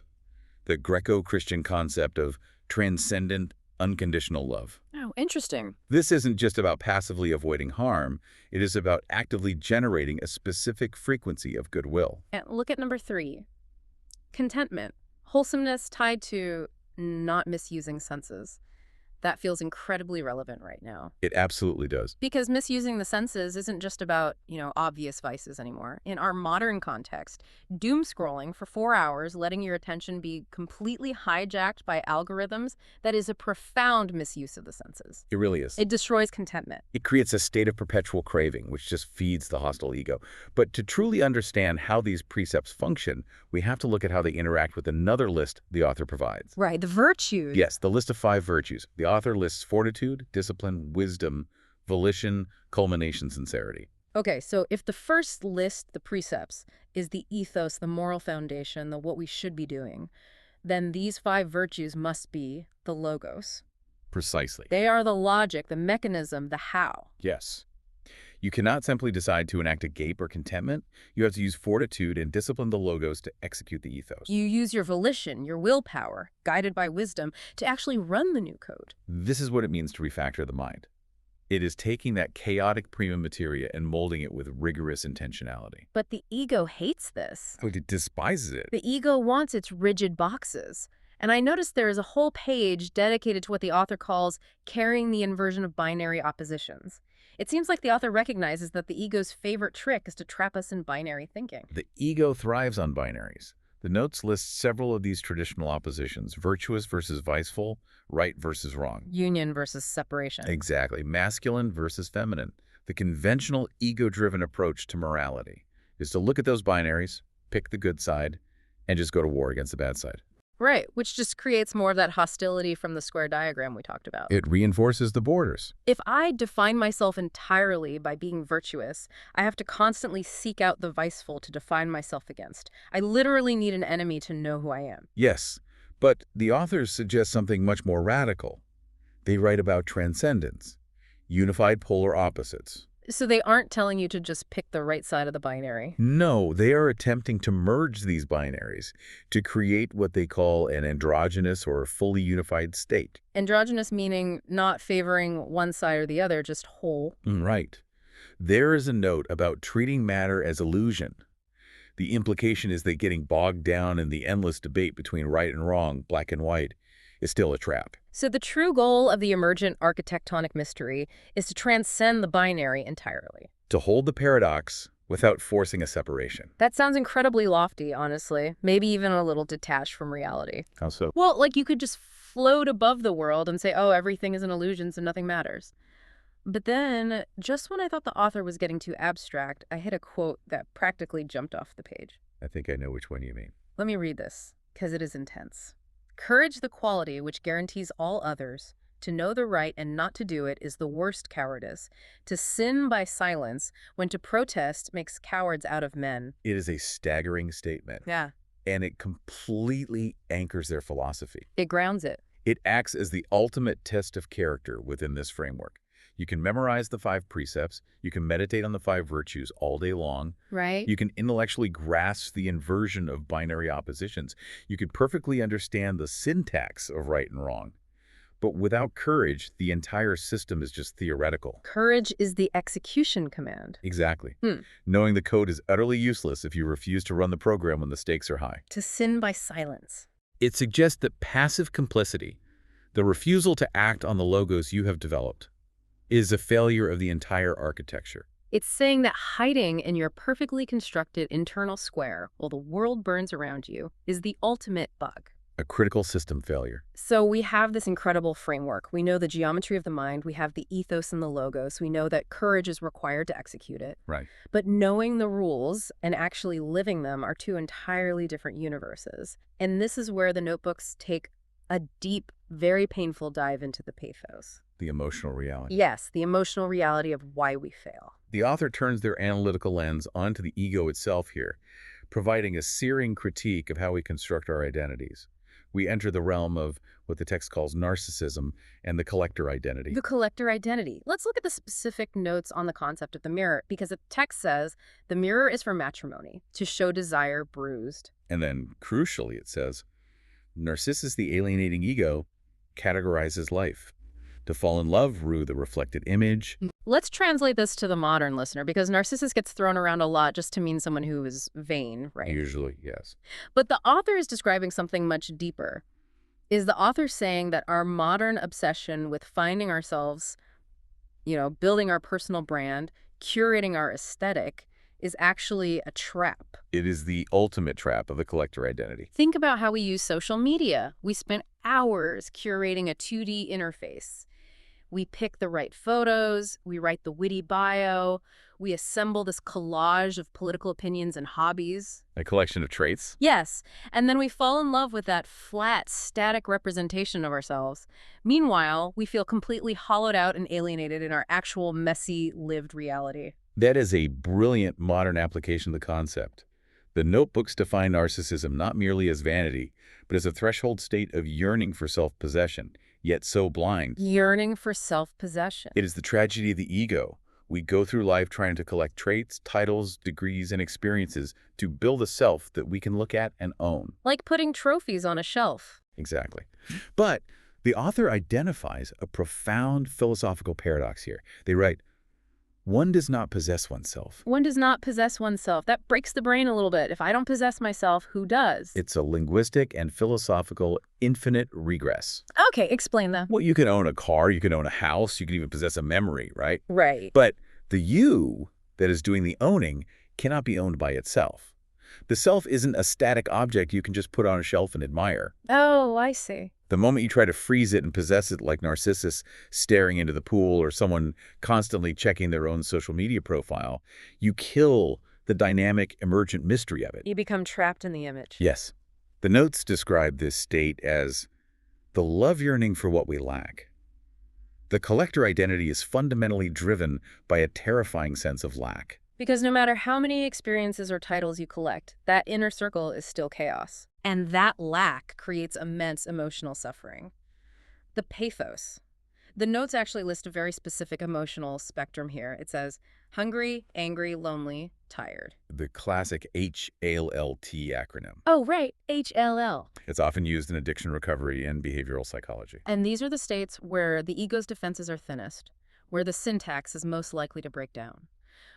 the Greco-Christian concept of transcendent, unconditional love. Oh, interesting. This isn't just about passively avoiding harm. It is about actively generating a specific frequency of goodwill. And look at number 3, contentment, wholesomeness tied to not misusing senses. That feels incredibly relevant right now. It absolutely does. Because misusing the senses isn't just about, obvious vices anymore. In our modern context, doom scrolling for 4 hours, letting your attention be completely hijacked by algorithms, that is a profound misuse of the senses. It really is. It destroys contentment. It creates a state of perpetual craving, which just feeds the hostile ego. But to truly understand how these precepts function, we have to look at how they interact with another list the author provides. Right, the virtues. Yes, the list of 5 virtues. The author lists fortitude, discipline, wisdom, volition, culmination, sincerity. Okay, so if the first list, the precepts, is the ethos, the moral foundation, the what we should be doing, then these 5 virtues must be the logos. Precisely. They are the logic, the mechanism, the how. Yes. You cannot simply decide to enact agape or contentment. You have to use fortitude and discipline the logos to execute the ethos. You use your volition, your willpower, guided by wisdom, to actually run the new code. This is what it means to refactor the mind. It is taking that chaotic prima materia and molding it with rigorous intentionality. But the ego hates this. Oh, it despises it. The ego wants its rigid boxes. And I noticed there is a whole page dedicated to what the author calls carrying the inversion of binary oppositions. It seems like the author recognizes that the ego's favorite trick is to trap us in binary thinking. The ego thrives on binaries. The notes list several of these traditional oppositions: virtuous versus viceful, right versus wrong. Union versus separation. Exactly. Masculine versus feminine. The conventional ego-driven approach to morality is to look at those binaries, pick the good side, and just go to war against the bad side. Right, which just creates more of that hostility from the square diagram we talked about. It reinforces the borders. If I define myself entirely by being virtuous, I have to constantly seek out the viceful to define myself against. I literally need an enemy to know who I am. Yes, but the authors suggest something much more radical. They write about transcendence, unified polar opposites. So they aren't telling you to just pick the right side of the binary. No, they are attempting to merge these binaries to create what they call an androgynous or fully unified state. Androgynous meaning not favoring one side or the other, just whole. Right. There is a note about treating matter as illusion. The implication is that getting bogged down in the endless debate between right and wrong, black and white, is still a trap. So the true goal of the emergent architectonic mystery is to transcend the binary entirely. To hold the paradox without forcing a separation. That sounds incredibly lofty, honestly. Maybe even a little detached from reality. How so? Well, like you could just float above the world and say, oh, everything is an illusion, so nothing matters. But then, just when I thought the author was getting too abstract, I hit a quote that practically jumped off the page. I think I know which one you mean. Let me read this, because it is intense. Courage, the quality which guarantees all others. To know the right and not to do it is the worst cowardice. To sin by silence, when to protest makes cowards out of men. It is a staggering statement, Yeah. and it completely anchors their philosophy. It grounds it. It acts as the ultimate test of character within this framework. You can memorize the 5 precepts, you can meditate on the 5 virtues all day long, Right? you can intellectually grasp the inversion of binary oppositions, you can perfectly understand the syntax of right and wrong. But without courage, the entire system is just theoretical. Courage is the execution command. Exactly. Hmm. Knowing the code is utterly useless if you refuse to run the program when the stakes are high. To sin by silence. It suggests that passive complicity, the refusal to act on the logos you have developed, is a failure of the entire architecture. It's saying that hiding in your perfectly constructed internal square while the world burns around you is the ultimate bug. A critical system failure. So we have this incredible framework. We know the geometry of the mind. We have the ethos and the logos. We know that courage is required to execute it. Right. But knowing the rules and actually living them are 2 entirely different universes. And this is where the notebooks take a deep, very painful dive into the pathos. The emotional reality. Yes, the emotional reality of why we fail. The author turns their analytical lens onto the ego itself here, providing a searing critique of how we construct our identities. We enter the realm of what the text calls narcissism and the collector identity. The collector identity. Let's look at the specific notes on the concept of the mirror, because the text says the mirror is for matrimony, to show desire bruised. And then, crucially, it says, Narcissus, the alienating ego, categorizes life. To fall in love, rue the reflected image. Let's translate this to the modern listener, because Narcissus gets thrown around a lot just to mean someone who is vain, right? Usually, yes. But the author is describing something much deeper. Is the author saying that our modern obsession with finding ourselves, building our personal brand, curating our aesthetic, is actually a trap? It is the ultimate trap of the collector identity. Think about how we use social media. We spend hours curating a 2D interface. We pick the right photos, we write the witty bio, we assemble this collage of political opinions and hobbies. A collection of traits. Yes, and then we fall in love with that flat, static representation of ourselves. Meanwhile, we feel completely hollowed out and alienated in our actual messy, lived reality. That is a brilliant modern application of the concept. The notebooks define narcissism not merely as vanity, but as a threshold state of yearning for self-possession, yet so blind. Yearning for self-possession. It is the tragedy of the ego. We go through life trying to collect traits, titles, degrees, and experiences to build a self that we can look at and own. Like putting trophies on a shelf. Exactly. But the author identifies a profound philosophical paradox here. They write, one does not possess oneself. One does not possess oneself. That breaks the brain a little bit. If I don't possess myself, who does? It's a linguistic and philosophical infinite regress. Okay, explain that. Well, you can own a car, you can own a house, you can even possess a memory, right? Right. But the you that is doing the owning cannot be owned by itself. The self isn't a static object you can just put on a shelf and admire. Oh, I see. The moment you try to freeze it and possess it like Narcissus staring into the pool or someone constantly checking their own social media profile, you kill the dynamic, emergent mystery of it. You become trapped in the image. Yes. The notes describe this state as the love yearning for what we lack. The collector identity is fundamentally driven by a terrifying sense of lack. Because no matter how many experiences or titles you collect, that inner circle is still chaos. And that lack creates immense emotional suffering. The pathos. The notes actually list a very specific emotional spectrum here. It says, hungry, angry, lonely, tired. The classic HALT acronym. Oh, right, HLL. It's often used in addiction recovery and behavioral psychology. And these are the states where the ego's defenses are thinnest, where the syntax is most likely to break down.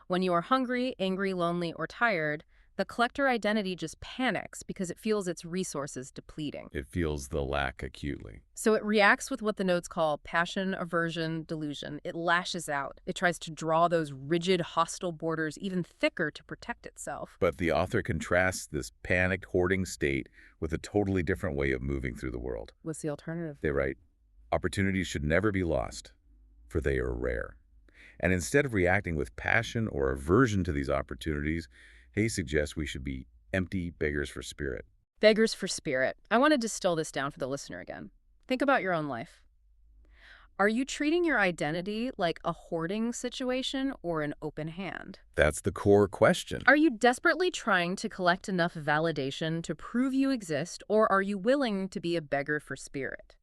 When you are hungry, angry, lonely, or tired, the collector identity just panics because it feels its resources depleting. It feels the lack acutely. So it reacts with what the notes call passion, aversion, delusion. It lashes out. It tries to draw those rigid, hostile borders even thicker to protect itself. But the author contrasts this panicked, hoarding state with a totally different way of moving through the world. What's the alternative? They write, opportunities should never be lost, for they are rare. And instead of reacting with passion or aversion to these opportunities, he suggests we should be Empty beggars for spirit. Beggars for spirit. I want to distill this down for the listener again. Think about your own life. Are you treating your identity like a hoarding situation or an open hand? That's the core question. Are you desperately trying to collect enough validation to prove you exist, or are you willing to be a beggar for spirit?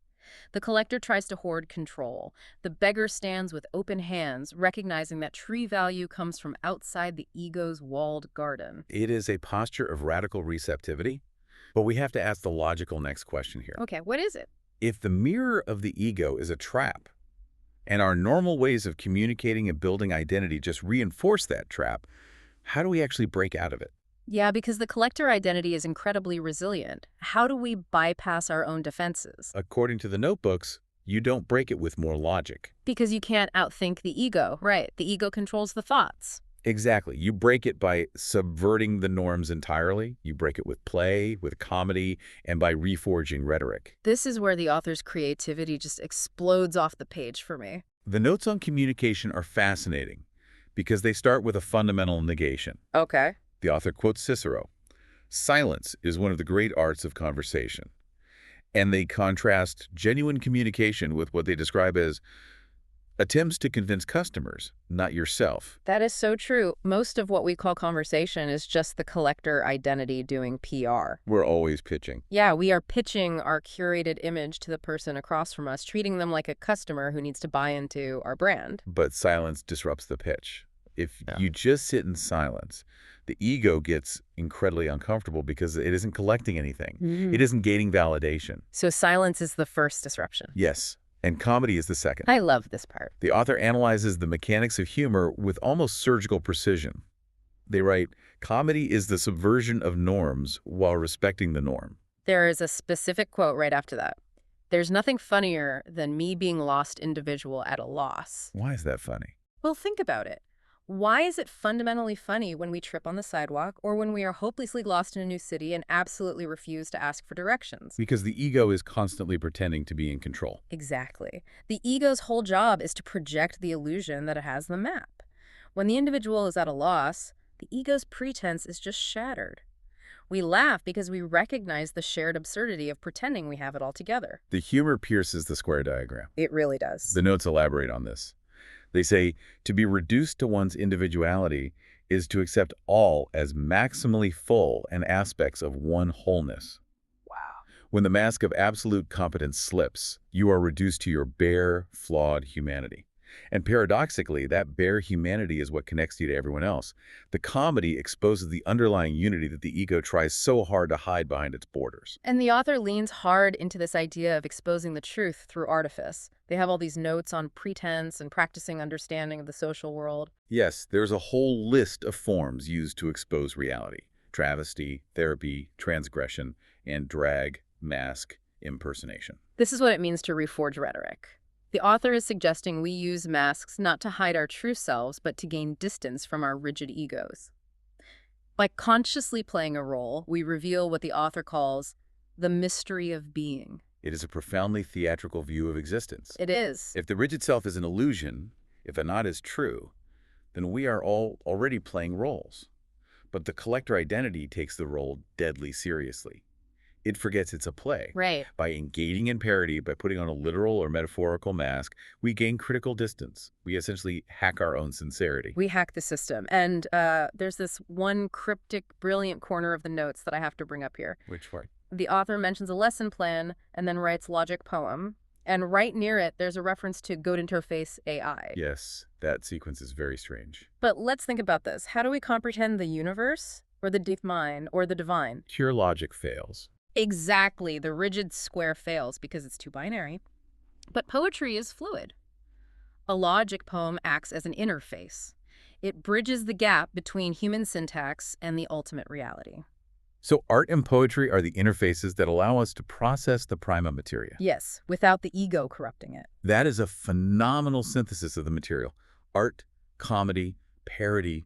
The collector tries to hoard control. The beggar stands with open hands, recognizing that true value comes from outside the ego's walled garden. It is a posture of radical receptivity, but we have to ask the logical next question here. Okay, what is it? If the mirror of the ego is a trap, and our normal ways of communicating and building identity just reinforce that trap, how do we actually break out of it? Yeah, because the collector identity is incredibly resilient. How do we bypass our own defenses? According to the notebooks, you don't break it with more logic. Because you can't outthink the ego, right? The ego controls the thoughts. Exactly. You break it by subverting the norms entirely. You break it with play, with comedy, and by reforging rhetoric. This is where the author's creativity just explodes off the page for me. The notes on communication are fascinating because they start with a fundamental negation. Okay. The author quotes Cicero, "Silence is one of the great arts of conversation." And they contrast genuine communication with what they describe as attempts to convince customers, not yourself. That is so true. Most of what we call conversation is just the collector identity doing PR. We're always pitching. Yeah, we are pitching our curated image to the person across from us, treating them like a customer who needs to buy into our brand. But silence disrupts the pitch. If Yeah. you just sit in silence, the ego gets incredibly uncomfortable because it isn't collecting anything. It isn't gaining validation. So silence is the first disruption. Yes, and comedy is the second. I love this part. The author analyzes the mechanics of humor with almost surgical precision. They write, "Comedy is the subversion of norms while respecting the norm." There is a specific quote right after that. There's nothing funnier than me being lost individual at a loss. Why is that funny? Well, think about it. Why is it fundamentally funny when we trip on the sidewalk or when we are hopelessly lost in a new city and absolutely refuse to ask for directions? Because the ego is constantly pretending to be in control. Exactly. The ego's whole job is to project the illusion that it has the map. When the individual is at a loss, the ego's pretense is just shattered. We laugh because we recognize the shared absurdity of pretending we have it all together. The humor pierces the square diagram. It really does. The notes elaborate on this. They say, to be reduced to one's individuality is to accept all as maximally full and aspects of one wholeness. Wow. When the mask of absolute competence slips, you are reduced to your bare, flawed humanity. And paradoxically, that bare humanity is what connects you to everyone else. The comedy exposes the underlying unity that the ego tries so hard to hide behind its borders. And the author leans hard into this idea of exposing the truth through artifice. They have all these notes on pretense and practicing understanding of the social world. Yes, there's a whole list of forms used to expose reality. Travesty, therapy, transgression, and drag, mask, impersonation. This is what it means to reforge rhetoric. The author is suggesting we use masks not to hide our true selves, but to gain distance from our rigid egos. By consciously playing a role, we reveal what the author calls the mystery of being. It is a profoundly theatrical view of existence. It is. If the rigid self is an illusion, if a not is true, then we are all already playing roles. But the collector identity takes the role deadly seriously. It forgets it's a play. Right. By engaging in parody, by putting on a literal or metaphorical mask, we gain critical distance. We essentially hack our own sincerity. We hack the system. And there's this one cryptic, brilliant corner of the notes that I have to bring up here. Which part? The author mentions a lesson plan and then writes logic poem. And right near it, there's a reference to Goat Interface AI. Yes, that sequence is very strange. But let's think about this. How do we comprehend the universe, or the deep mind, or the divine? Pure logic fails. Exactly. The rigid square fails because it's too binary. But poetry is fluid. A logic poem acts as an interface. It bridges the gap between human syntax and the ultimate reality. So art and poetry are the interfaces that allow us to process the prima materia. Yes, without the ego corrupting it. That is a phenomenal synthesis of the material. Art, comedy, parody.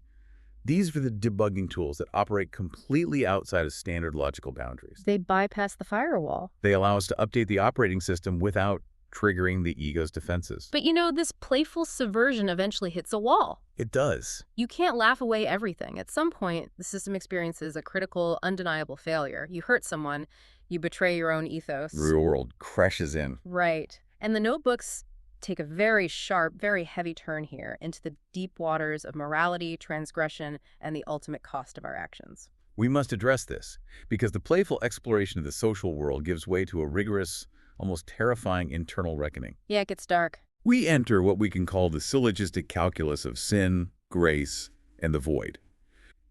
These are the debugging tools that operate completely outside of standard logical boundaries. They bypass the firewall. They allow us to update the operating system without triggering the ego's defenses. But you know, this playful subversion eventually hits a wall. It does. You can't laugh away everything. At some point, the system experiences a critical, undeniable failure. You hurt someone, you betray your own ethos. Real world crashes in. Right. And the notebooks take a very sharp, very heavy turn here into the deep waters of morality, transgression, and the ultimate cost of our actions. We must address this, because the playful exploration of the social world gives way to a rigorous, almost terrifying internal reckoning. Yeah, it gets dark. We enter what we can call the syllogistic calculus of sin, grace, and the void.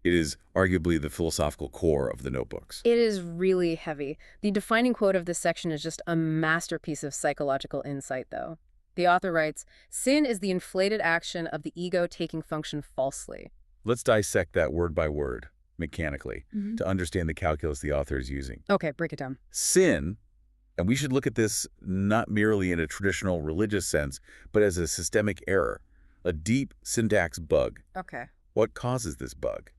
It is arguably the philosophical core of the notebooks. It is really heavy. The defining quote of this section is just a masterpiece of psychological insight, though. The author writes, "Sin is the inflated action of the ego taking function falsely." Let's dissect that word by word, mechanically, to understand the calculus the author is using. Okay, break it down. Sin, and we should look at this not merely in a traditional religious sense, but as a systemic error, a deep syntax bug. Okay. What causes this bug?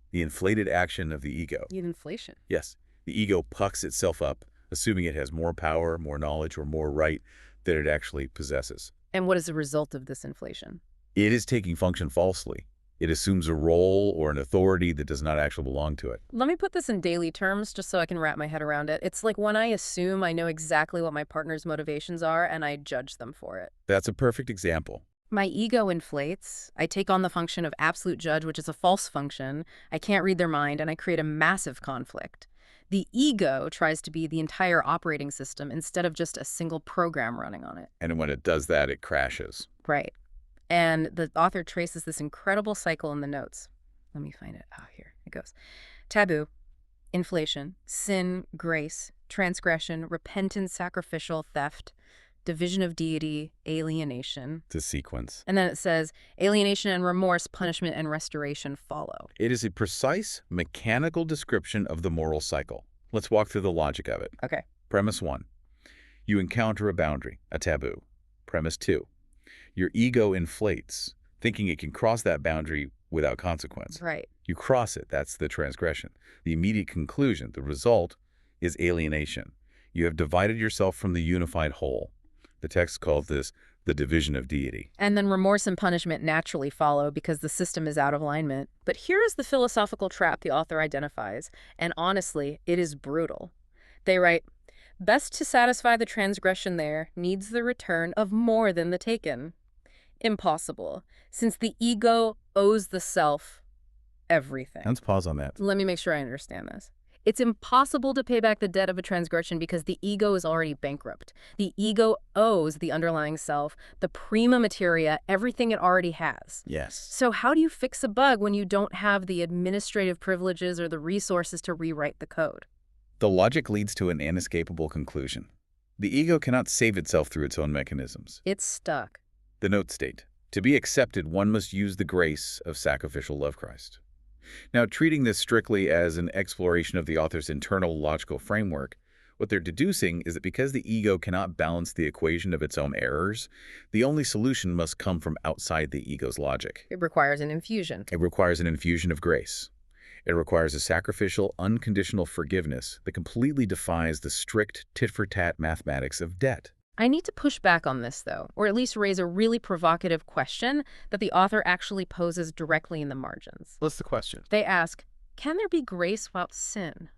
The inflated action of the ego. Inflation. Yes, the ego pucks itself up, assuming it has more power, more knowledge, or more right than it actually possesses. And what is the result of this inflation? It is taking function falsely. It assumes a role or an authority that does not actually belong to it. Let me put this in daily terms just so I can wrap my head around it. It's like when I assume I know exactly what my partner's motivations are and I judge them for it. That's a perfect example. My ego inflates. I take on the function of absolute judge, which is a false function. I can't read their mind, and I create a massive conflict. The ego tries to be the entire operating system instead of just a single program running on it. And when it does that, it crashes. Right. And the author traces this incredible cycle in the notes. Let me find it. Ah, here it goes. Taboo, inflation, sin, grace, transgression, repentance, sacrificial, theft, division of deity, alienation. The sequence. And then it says, alienation and remorse, punishment and restoration follow. It is a precise, mechanical description of the moral cycle. Let's walk through the logic of it. Okay. Premise 1. You encounter a boundary, a taboo. Premise 2. Your ego inflates, thinking it can cross that boundary without consequence. Right. You cross it, that's the transgression. The immediate conclusion, the result, is alienation. You have divided yourself from the unified whole. The text calls this the division of deity. And then remorse and punishment naturally follow because the system is out of alignment. But here is the philosophical trap the author identifies, and honestly, it is brutal. They write, best to satisfy the transgression there needs the return of more than the taken. Impossible, since the ego owes the self everything. Let's pause on that. Let me make sure I understand this. It's impossible to pay back the debt of a transgression because the ego is already bankrupt. The ego owes the underlying self, the prima materia, everything it already has. Yes. So how do you fix a bug when you don't have the administrative privileges or the resources to rewrite the code? The logic leads to an inescapable conclusion. The ego cannot save itself through its own mechanisms. It's stuck. The notes state, to be accepted, one must use the grace of sacrificial love Christ. Now, treating this strictly as an exploration of the author's internal logical framework, what they're deducing is that because the ego cannot balance the equation of its own errors, the only solution must come from outside the ego's logic. It requires an infusion. It requires an infusion of grace. It requires a sacrificial, unconditional forgiveness that completely defies the strict tit-for-tat mathematics of debt. I need to push back on this, though, or at least raise a really provocative question that the author actually poses directly in the margins. What's the question? They ask, can there be grace without sin?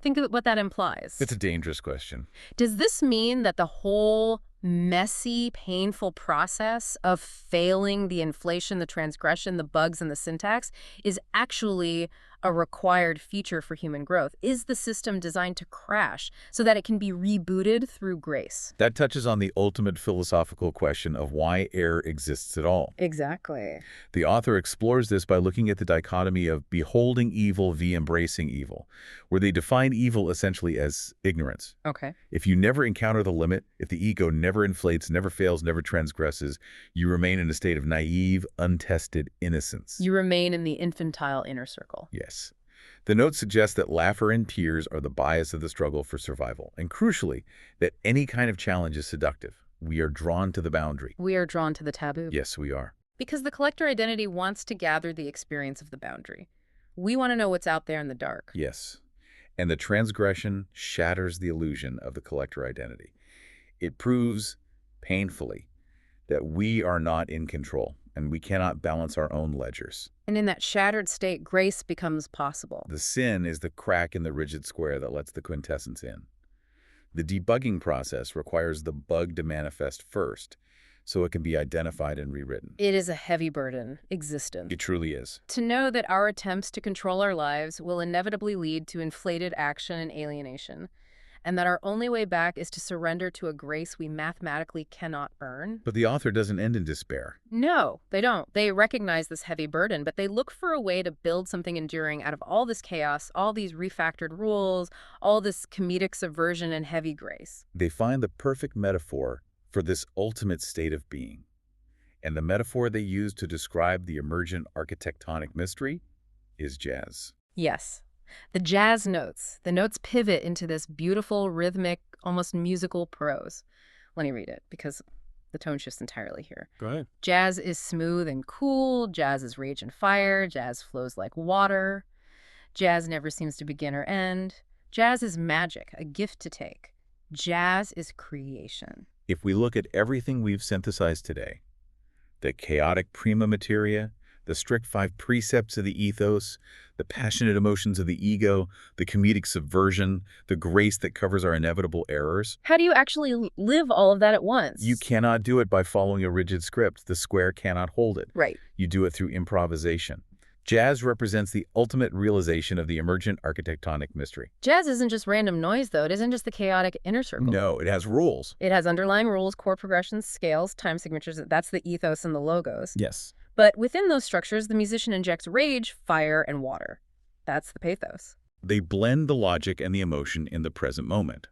Think of what that implies. It's a dangerous question. Does this mean that the whole messy, painful process of failing the inflation, the transgression, the bugs, and the syntax is actually a required feature for human growth? Is the system designed to crash so that it can be rebooted through grace? That touches on the ultimate philosophical question of why error exists at all. Exactly. The author explores this by looking at the dichotomy of beholding evil v. embracing evil, where they define evil essentially as ignorance. Okay. If you never encounter the limit, if the ego never inflates, never fails, never transgresses, you remain in a state of naive, untested innocence. You remain in the infantile inner circle. Yes. The note suggests that laughter and tears are the bias of the struggle for survival, and crucially, that any kind of challenge is seductive. We are drawn to the boundary. We are drawn to the taboo. Yes, we are. Because the collector identity wants to gather the experience of the boundary. We want to know what's out there in the dark. Yes. And the transgression shatters the illusion of the collector identity. It proves, painfully, that we are not in control. and we cannot balance our own ledgers. And in that shattered state, grace becomes possible. The sin is the crack in the rigid square that lets the quintessence in. The debugging process requires the bug to manifest first, so it can be identified and rewritten. It is a heavy burden, existence. It truly is. To know that our attempts to control our lives will inevitably lead to inflated action and alienation, and that our only way back is to surrender to a grace we mathematically cannot earn. But the author doesn't end in despair. No, they don't. They recognize this heavy burden, but they look for a way to build something enduring out of all this chaos, all these refactored rules, all this comedic subversion and heavy grace. They find the perfect metaphor for this ultimate state of being. And the metaphor they use to describe the emergent architectonic mystery is jazz. Yes. The jazz notes. The notes pivot into this beautiful, rhythmic, almost musical prose. Let me read it, because the tone shifts entirely here. Go ahead. Jazz is smooth and cool. Jazz is rage and fire. Jazz flows like water. Jazz never seems to begin or end. Jazz is magic, a gift to take. Jazz is creation. If we look at everything we've synthesized today, the chaotic prima materia, the strict 5 precepts of the ethos, the passionate emotions of the ego, the comedic subversion, the grace that covers our inevitable errors. How do you actually live all of that at once? You cannot do it by following a rigid script. The square cannot hold it. Right. You do it through improvisation. Jazz represents the ultimate realization of the emergent architectonic mystery. Jazz isn't just random noise, though. It isn't just the chaotic inner circle. No, it has rules. It has underlying rules, chord progressions, scales, time signatures. That's the ethos and the logos. Yes. But within those structures, the musician injects rage, fire, and water. That's the pathos. They blend the logic and the emotion in the present moment.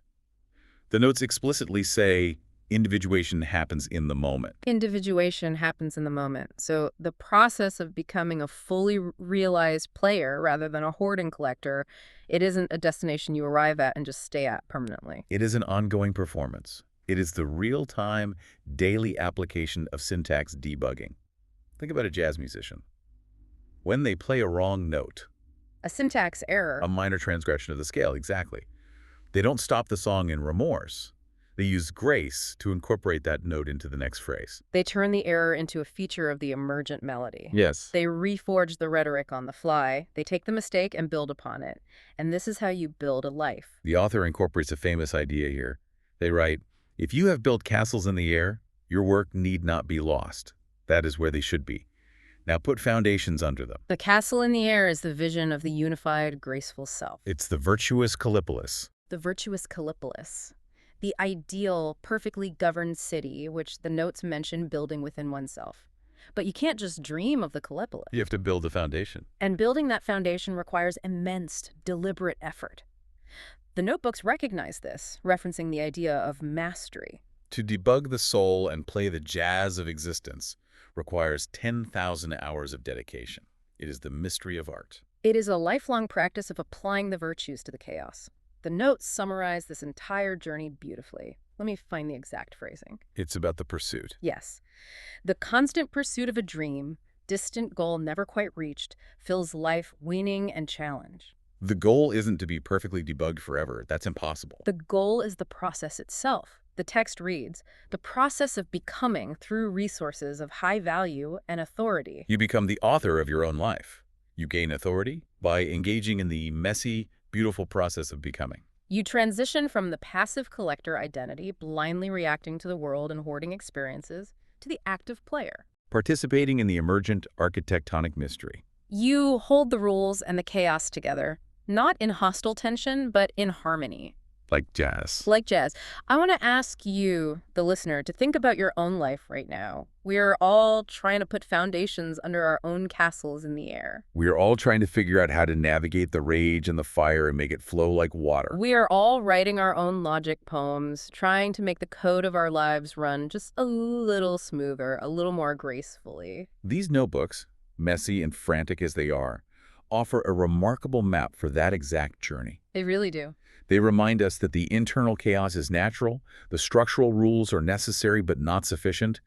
The notes explicitly say individuation happens in the moment. Individuation happens in the moment. So the process of becoming a fully realized player rather than a hoarding collector, it isn't a destination you arrive at and just stay at permanently. It is an ongoing performance. It is the real-time, daily application of syntax debugging. Think about a jazz musician. When they play a wrong note, A syntax error. a minor transgression of the scale, exactly, they don't stop the song in remorse. They use grace to incorporate that note into the next phrase. They turn the error into a feature of the emergent melody. Yes. They reforge the rhetoric on the fly. They take the mistake and build upon it. And this is how you build a life. The author incorporates a famous idea here. They write, "If you have built castles in the air, your work need not be lost. That is where they should be. Now put foundations under them." The castle in the air is the vision of the unified, graceful self. It's the virtuous Callipolis. The virtuous Callipolis. The ideal, perfectly governed city, which the notes mention building within oneself. But you can't just dream of the Callipolis. You have to build the foundation. And building that foundation requires immense, deliberate effort. The notebooks recognize this, referencing the idea of mastery. To debug the soul and play the jazz of existence requires 10,000 hours of dedication. It is the mystery of art. It is a lifelong practice of applying the virtues to the chaos. The notes summarize this entire journey beautifully. Let me find the exact phrasing. It's about the pursuit. Yes. The constant pursuit of a dream, distant goal never quite reached, fills life weaning and challenge. The goal isn't to be perfectly debugged forever. That's impossible. The goal is the process itself. The text reads, the process of becoming through resources of high value and authority. You become the author of your own life. You gain authority by engaging in the messy, beautiful process of becoming. You transition from the passive collector identity, blindly reacting to the world and hoarding experiences, to the active player. Participating in the emergent architectonic mystery. You hold the rules and the chaos together, not in hostile tension, but in harmony. Like jazz. Like jazz. I want to ask you, the listener, to think about your own life right now. We're all trying to put foundations under our own castles in the air. We are all trying to figure out how to navigate the rage and the fire and make it flow like water. We are all writing our own logic poems, trying to make the code of our lives run just a little smoother, a little more gracefully. These notebooks, messy and frantic as they are, offer a remarkable map for that exact journey. They really do. They remind us that the internal chaos is natural, the structural rules are necessary but not sufficient,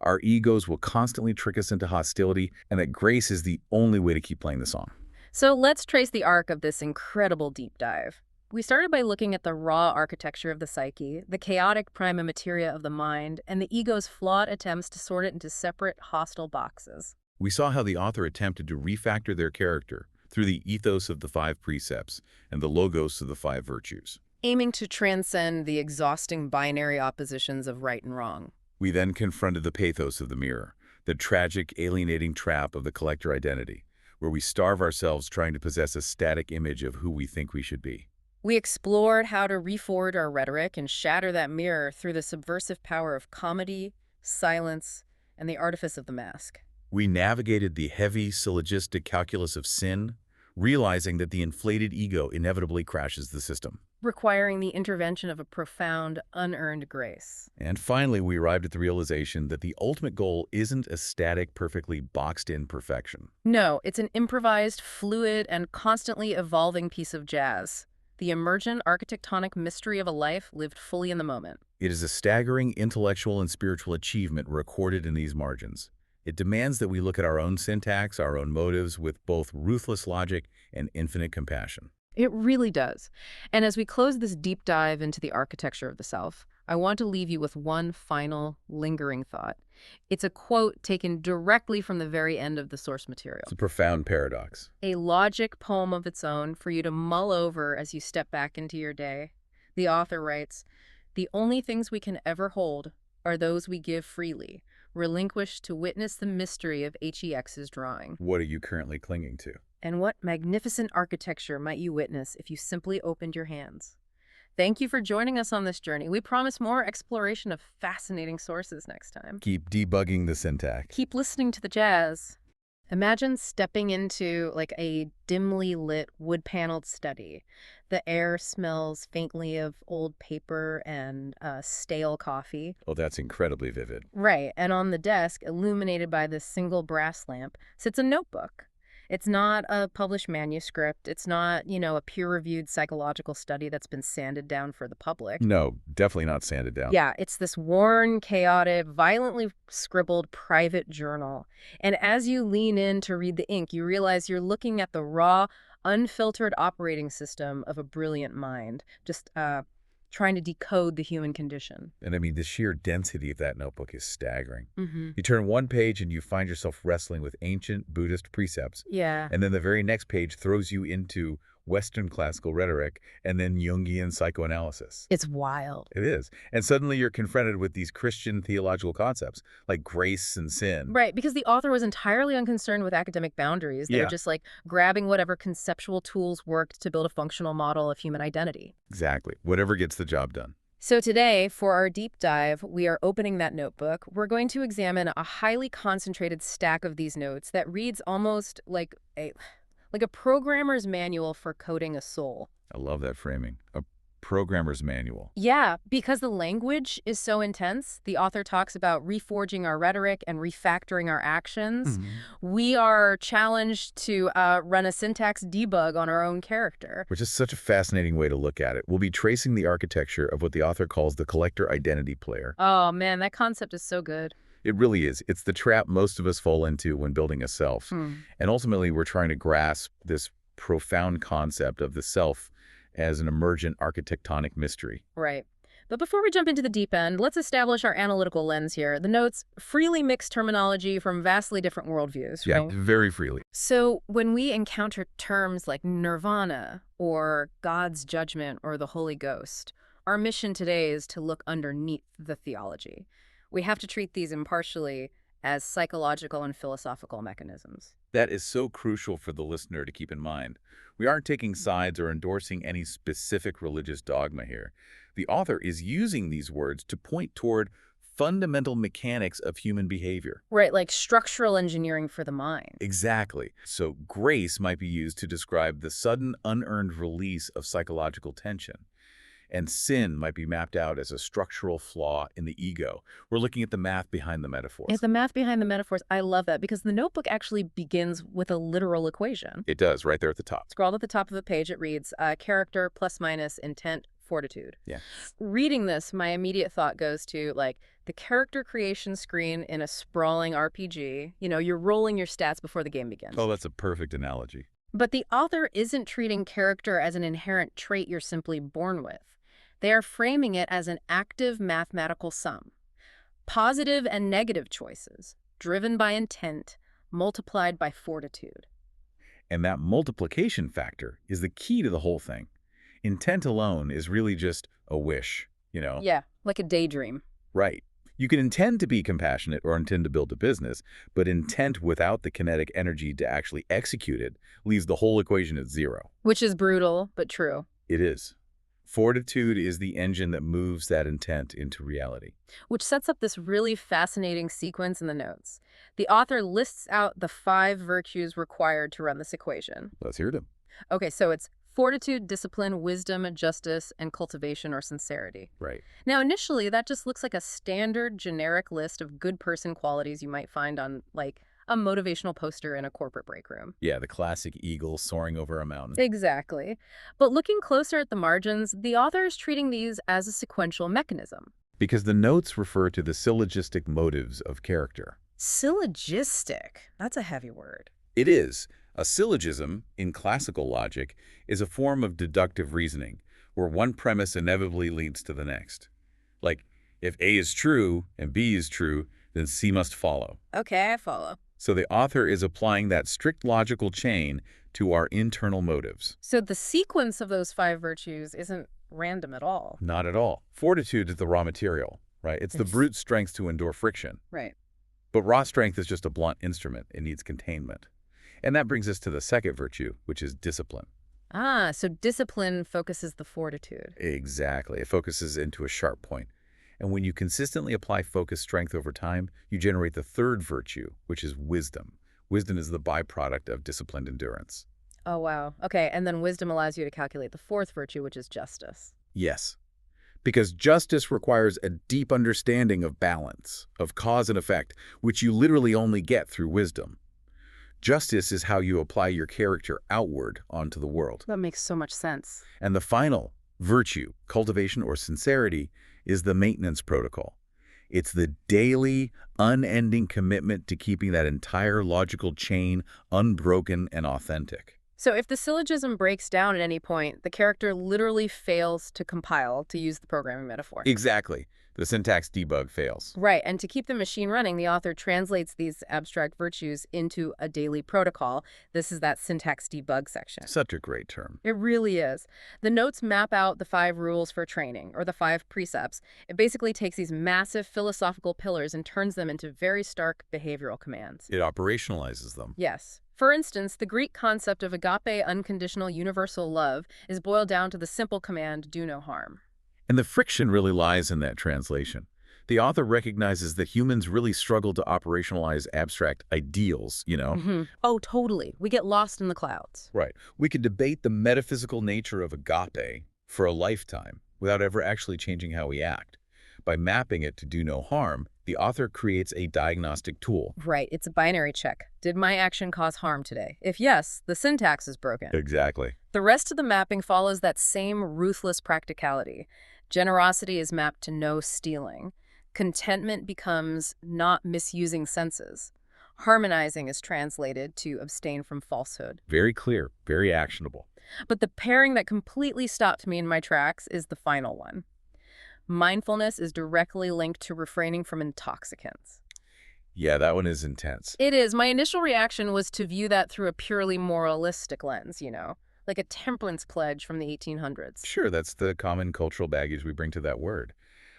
our egos will constantly trick us into hostility, and that grace is the only way to keep playing the song. So let's trace the arc of this incredible deep dive. We started by looking at the raw architecture of the psyche, the chaotic prima materia of the mind, and the ego's flawed attempts to sort it into separate, hostile boxes. We saw how the author attempted to refactor their character through the ethos of the 5 precepts and the logos of the 5 virtues. Aiming to transcend the exhausting binary oppositions of right and wrong. We then confronted the pathos of the mirror, the tragic, alienating trap of the collector identity, where we starve ourselves trying to possess a static image of who we think we should be. We explored how to reforward our rhetoric and shatter that mirror through the subversive power of comedy, silence, and the artifice of the mask. We navigated the heavy, syllogistic calculus of sin, realizing that the inflated ego inevitably crashes the system. Requiring the intervention of a profound, unearned grace. And finally, we arrived at the realization that the ultimate goal isn't a static, perfectly boxed-in perfection. No, it's an improvised, fluid, and constantly evolving piece of jazz. The emergent architectonic mystery of a life lived fully in the moment. It is a staggering intellectual and spiritual achievement recorded in these margins. It demands that we look at our own syntax, our own motives, with both ruthless logic and infinite compassion. It really does. And as we close this deep dive into the architecture of the self, I want to leave you with one final, lingering thought. It's a quote taken directly from the very end of the source material. It's a profound paradox. A logic poem of its own for you to mull over as you step back into your day. The author writes, "The only things we can ever hold are those we give freely, relinquished to witness the mystery of HEX's drawing." What are you currently clinging to? And what magnificent architecture might you witness if you simply opened your hands? Thank you for joining us on this journey. We promise more exploration of fascinating sources next time. Keep debugging the syntax. Keep listening to the jazz. Imagine stepping into like a dimly lit wood-paneled study. The air smells faintly of old paper and stale coffee. Oh, that's incredibly vivid. Right, and on the desk, illuminated by this single brass lamp, sits a notebook. It's not a published manuscript. It's not, a peer-reviewed psychological study that's been sanded down for the public. No, definitely not sanded down. Yeah, it's this worn, chaotic, violently scribbled private journal. And as you lean in to read the ink, you realize you're looking at the raw, unfiltered operating system of a brilliant mind, just trying to decode the human condition. And I mean, the sheer density of that notebook is staggering. Mm-hmm. You turn one page and you find yourself wrestling with ancient Buddhist precepts. Yeah. And then the very next page throws you into Western classical rhetoric and then Jungian psychoanalysis. It's wild. It is. And suddenly you're confronted with these Christian theological concepts like grace and sin. Right, because the author was entirely unconcerned with academic boundaries. They were just like grabbing whatever conceptual tools worked to build a functional model of human identity. Exactly. Whatever gets the job done. So today, for our deep dive, we are opening that notebook. We're going to examine a highly concentrated stack of these notes that reads almost like a programmer's manual for coding a soul. I love that framing. A programmer's manual. Yeah, because the language is so intense. The author talks about reforging our rhetoric and refactoring our actions. We are challenged to run a syntax debug on our own character. Which is such a fascinating way to look at it. We'll be tracing the architecture of what the author calls the collector identity player. Oh, man, that concept is so good. It really is. It's the trap most of us fall into when building a self. And ultimately, we're trying to grasp this profound concept of the self as an emergent architectonic mystery. Right. But before we jump into the deep end, let's establish our analytical lens here. The notes freely mix terminology from vastly different worldviews. Yeah, right? very freely. So when we encounter terms like nirvana or God's judgment or the Holy Ghost, our mission today is to look underneath the theology. We have to treat these impartially as psychological and philosophical mechanisms. That is so crucial for the listener to keep in mind. We aren't taking sides or endorsing any specific religious dogma here. The author is using these words to point toward fundamental mechanics of human behavior. Right, like structural engineering for the mind. Exactly. So grace might be used to describe the sudden unearned release of psychological tension. And sin might be mapped out as a structural flaw in the ego. We're looking at the math behind the metaphors. Yeah, the math behind the metaphors, I love that because the notebook actually begins with a literal equation. It does, right there at the top. Scroll at the top of the page, it reads, character plus minus intent fortitude. Yeah. Reading this, my immediate thought goes to the character creation screen in a sprawling RPG. You're rolling your stats before the game begins. Oh, that's a perfect analogy. But the author isn't treating character as an inherent trait you're simply born with. They are framing it as an active mathematical sum. Positive and negative choices, driven by intent, multiplied by fortitude. And that multiplication factor is the key to the whole thing. Intent alone is really just a wish, you know? Yeah, like a daydream. Right. You can intend to be compassionate or intend to build a business, but intent without the kinetic energy to actually execute it leaves the whole equation at zero. Which is brutal, but true. It is. Fortitude is the engine that moves that intent into reality. Which sets up this really fascinating sequence in the notes. The author lists out the 5 virtues required to run this equation. Let's hear them. Okay, so it's fortitude, discipline, wisdom, justice, and cultivation or sincerity. Right. Now, initially, that just looks like a standard generic list of good person qualities you might find on, like, a motivational poster in a corporate break room. Yeah, the classic eagle soaring over a mountain. Exactly. But looking closer at the margins, the author is treating these as a sequential mechanism. Because the notes refer to the syllogistic motives of character. Syllogistic. That's a heavy word. It is. A syllogism, in classical logic, is a form of deductive reasoning, where one premise inevitably leads to the next. Like, if A is true and B is true, then C must follow. Okay, I follow. So the author is applying that strict logical chain to our internal motives. So the sequence of those 5 virtues isn't random at all. Not at all. Fortitude is the raw material, right? It's the brute strength to endure friction. Right. But raw strength is just a blunt instrument. It needs containment. And that brings us to the second virtue, which is discipline. Ah, so discipline focuses the fortitude. Exactly. It focuses into a sharp point. And when you consistently apply focused strength over time, you generate the third virtue, which is wisdom. Wisdom is the byproduct of disciplined endurance. Oh, wow. Okay, and then wisdom allows you to calculate the 4th virtue, which is justice. Yes. Because justice requires a deep understanding of balance, of cause and effect, which you literally only get through wisdom. Justice is how you apply your character outward onto the world. That makes so much sense. And the final virtue, cultivation or sincerity, is the maintenance protocol. It's the daily, unending commitment to keeping that entire logical chain unbroken and authentic. So if the syllogism breaks down at any point, the character literally fails to compile, to use the programming metaphor. Exactly. The syntax debug fails. Right, and to keep the machine running, the author translates these abstract virtues into a daily protocol. This is that syntax debug section. Such a great term. It really is. The notes map out the 5 rules for training, or the 5 precepts. It basically takes these massive philosophical pillars and turns them into very stark behavioral commands. It operationalizes them. Yes. For instance, the Greek concept of agape, unconditional universal love, is boiled down to the simple command, do no harm. And the friction really lies in that translation. The author recognizes that humans really struggle to operationalize abstract ideals, you know? Oh, totally. We get lost in the clouds. Right. We could debate the metaphysical nature of agape for a lifetime without ever actually changing how we act. By mapping it to do no harm, the author creates a diagnostic tool. Right. It's a binary check. Did my action cause harm today? If yes, the syntax is broken. Exactly. The rest of the mapping follows that same ruthless practicality. Generosity is mapped to no stealing. Contentment becomes not misusing senses. Harmonizing is translated to abstain from falsehood. Very clear, very actionable. But the pairing that completely stopped me in my tracks is the final one. Mindfulness is directly linked to refraining from intoxicants. Yeah, that one is intense. It is. My initial reaction was to view that through a purely moralistic lens, like a temperance pledge from the 1800s. Sure, that's the common cultural baggage we bring to that word.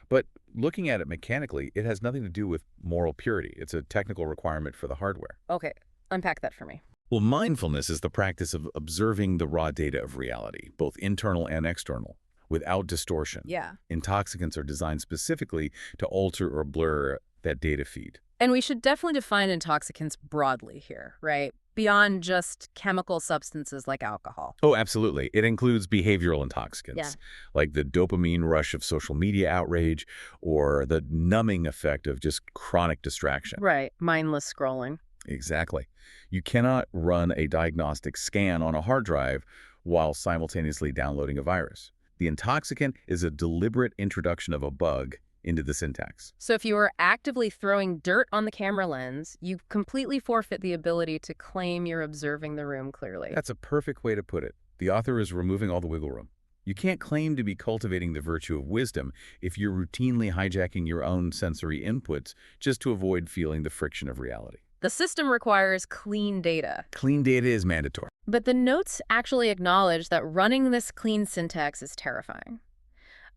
But looking at it mechanically, it has nothing to do with moral purity. It's a technical requirement for the hardware. Okay, unpack that for me. Well, mindfulness is the practice of observing the raw data of reality, both internal and external, without distortion. Yeah. Intoxicants are designed specifically to alter or blur that data feed. And we should definitely define intoxicants broadly here, right? Beyond just chemical substances like alcohol. Oh, absolutely. It includes behavioral intoxicants, Yeah. like the dopamine rush of social media outrage or the numbing effect of just chronic distraction. Right, mindless scrolling. Exactly. You cannot run a diagnostic scan on a hard drive while simultaneously downloading a virus. The intoxicant is a deliberate introduction of a bug into the syntax. So if you are actively throwing dirt on the camera lens, you completely forfeit the ability to claim you're observing the room clearly. That's a perfect way to put it. The author is removing all the wiggle room. You can't claim to be cultivating the virtue of wisdom if you're routinely hijacking your own sensory inputs just to avoid feeling the friction of reality. The system requires clean data. Clean data is mandatory. But the notes actually acknowledge that running this clean syntax is terrifying.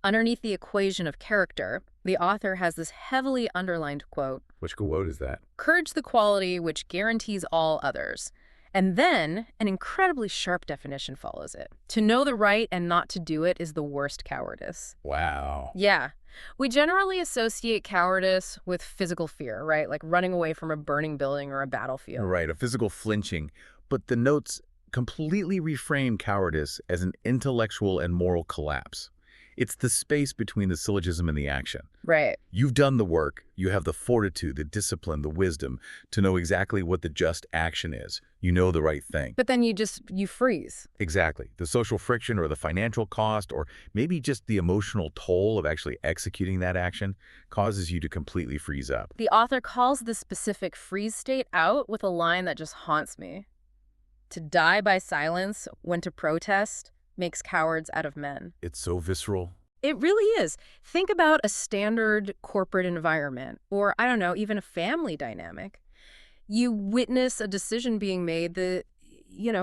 Underneath the equation of character, the author has this heavily underlined quote, Which quote is that? "Courage the quality which guarantees all others." And then an incredibly sharp definition follows it. To know the right and not to do it is the worst cowardice. Wow. Yeah. We generally associate cowardice with physical fear, right? Like running away from a burning building or a battlefield. Right, a physical flinching. But the notes completely reframe cowardice as an intellectual and moral collapse. It's the space between the syllogism and the action. Right. You've done the work. You have the fortitude, the discipline, the wisdom to know exactly what the just action is. You know the right thing. But then you freeze. Exactly. The social friction or the financial cost or maybe just the emotional toll of actually executing that action causes you to completely freeze up. The author calls this specific freeze state out with a line that just haunts me. To die by silence when to protest makes cowards out of men. It's so visceral. It really is. Think about a standard corporate environment, or I don't know, even a family dynamic. You witness a decision being made that,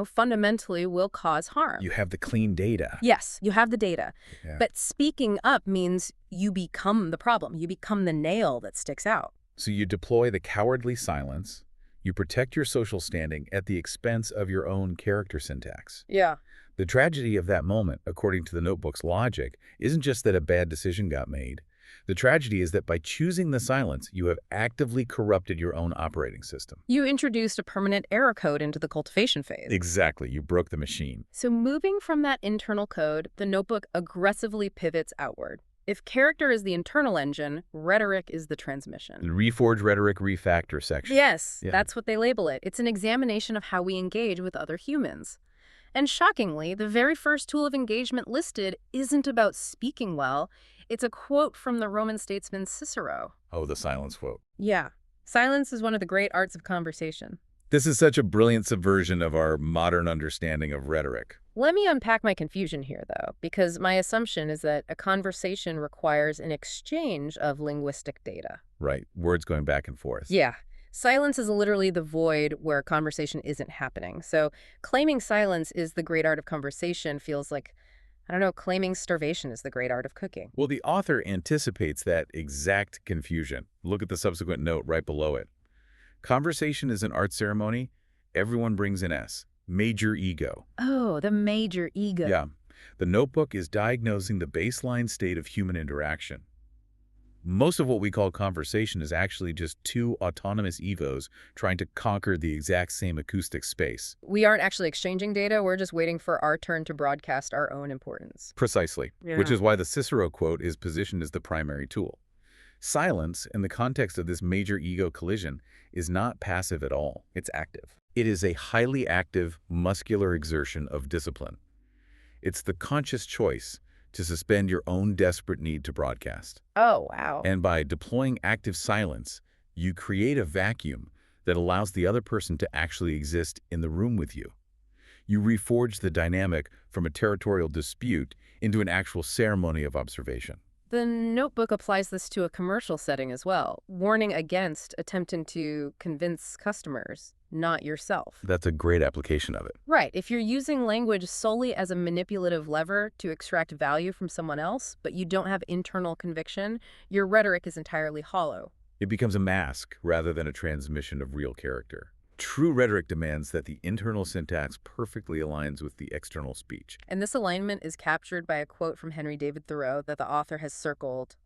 fundamentally will cause harm. You have the clean data. Yes, you have the data. Yeah. But speaking up means you become the problem. You become the nail that sticks out. So you deploy the cowardly silence. You protect your social standing at the expense of your own character syntax. Yeah. The tragedy of that moment, according to the notebook's logic, isn't just that a bad decision got made. The tragedy is that by choosing the silence, you have actively corrupted your own operating system. You introduced a permanent error code into the cultivation phase. Exactly. You broke the machine. So moving from that internal code, the notebook aggressively pivots outward. If character is the internal engine, rhetoric is the transmission. The Reforge Rhetoric Refactor section. Yes, Yeah. that's what they label it. It's an examination of how we engage with other humans. And shockingly, the very first tool of engagement listed isn't about speaking well. It's a quote from the Roman statesman Cicero. Oh, the silence quote. Yeah. Silence is one of the great arts of conversation. This is such a brilliant subversion of our modern understanding of rhetoric. Let me unpack my confusion here, though, because my assumption is that a conversation requires an exchange of linguistic data. Right. Words going back and forth. Yeah. Silence is literally the void where conversation isn't happening. So claiming silence is the great art of conversation feels like, I don't know, claiming starvation is the great art of cooking. Well, the author anticipates that exact confusion. Look at the subsequent note right below it. Conversation is an art ceremony. Everyone brings an S. Major ego. Oh, the major ego. Yeah. The notebook is diagnosing the baseline state of human interaction. Most of what we call conversation is actually just two autonomous egos trying to conquer the exact same acoustic space. We aren't actually exchanging data. We're just waiting for our turn to broadcast our own importance. Precisely. Yeah. Which is why the Cicero quote is positioned as the primary tool. Silence, in the context of this major ego collision, is not passive at all. It's active. It is a highly active, muscular exertion of discipline. It's the conscious choice to suspend your own desperate need to broadcast. Oh, wow. And by deploying active silence, you create a vacuum that allows the other person to actually exist in the room with you. You reforge the dynamic from a territorial dispute into an actual ceremony of observation. The notebook applies this to a commercial setting as well, warning against attempting to convince customers, not yourself. That's a great application of it. Right. If you're using language solely as a manipulative lever to extract value from someone else, but you don't have internal conviction, your rhetoric is entirely hollow. It becomes a mask rather than a transmission of real character. True rhetoric demands that the internal syntax perfectly aligns with the external speech. And this alignment is captured by a quote from Henry David Thoreau that the author has circled,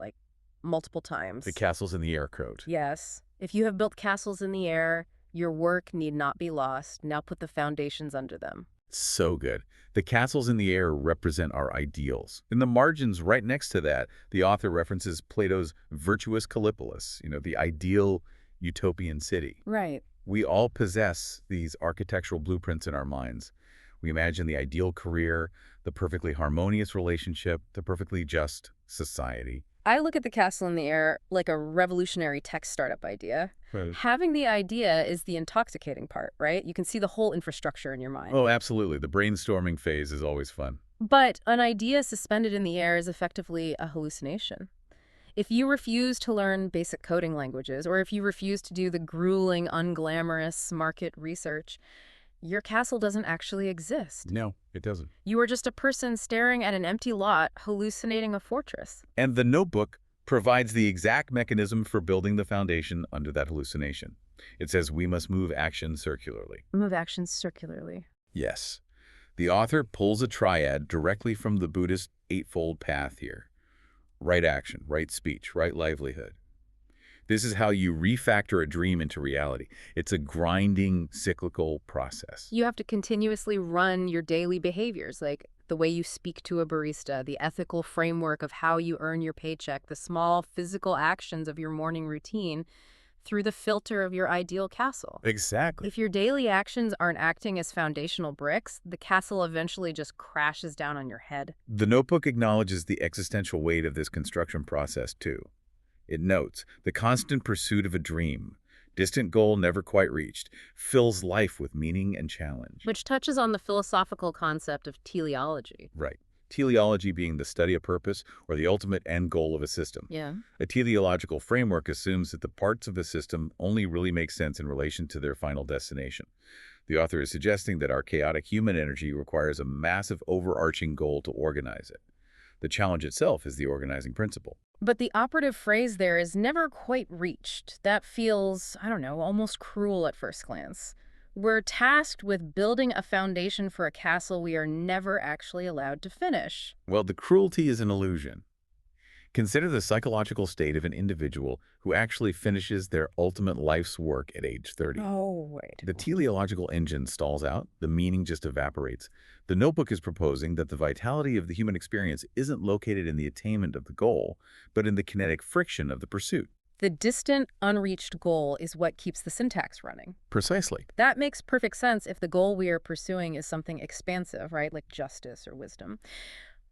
multiple times. The castles in the air quote. Yes. If you have built castles in the air, your work need not be lost. Now put the foundations under them. So good. The castles in the air represent our ideals. In the margins right next to that, the author references Plato's virtuous Callipolis, the ideal utopian city. Right. We all possess these architectural blueprints in our minds. We imagine the ideal career, the perfectly harmonious relationship, the perfectly just society. I look at the castle in the air like a revolutionary tech startup idea. Right. Having the idea is the intoxicating part, right? You can see the whole infrastructure in your mind. Oh, absolutely. The brainstorming phase is always fun. But an idea suspended in the air is effectively a hallucination. If you refuse to learn basic coding languages, or if you refuse to do the grueling, unglamorous market research, your castle doesn't actually exist. No, it doesn't. You are just a person staring at an empty lot, hallucinating a fortress. And the notebook provides the exact mechanism for building the foundation under that hallucination. It says we must move action circularly. Move actions circularly. Yes. The author pulls a triad directly from the Buddhist Eightfold Path here. Right action, right speech, right livelihood. This is how you refactor a dream into reality. It's a grinding, cyclical process. You have to continuously run your daily behaviors, like the way you speak to a barista, the ethical framework of how you earn your paycheck, the small physical actions of your morning routine, through the filter of your ideal castle. Exactly. If your daily actions aren't acting as foundational bricks, the castle eventually just crashes down on your head. The notebook acknowledges the existential weight of this construction process, too. It notes the constant pursuit of a dream, distant goal never quite reached, fills life with meaning and challenge. Which touches on the philosophical concept of teleology. Right. Teleology being the study of purpose or the ultimate end goal of a system. Yeah. A teleological framework assumes that the parts of a system only really make sense in relation to their final destination. The author is suggesting that our chaotic human energy requires a massive overarching goal to organize it. The challenge itself is the organizing principle. But the operative phrase there is never quite reached. That feels, I don't know, almost cruel at first glance. We're tasked with building a foundation for a castle we are never actually allowed to finish. Well, the cruelty is an illusion. Consider the psychological state of an individual who actually finishes their ultimate life's work at age 30. Oh, wait. The teleological engine stalls out, the meaning just evaporates. The notebook is proposing that the vitality of the human experience isn't located in the attainment of the goal, but in the kinetic friction of the pursuit. The distant, unreached goal is what keeps the syntax running. Precisely. That makes perfect sense if the goal we are pursuing is something expansive, right? Like justice or wisdom.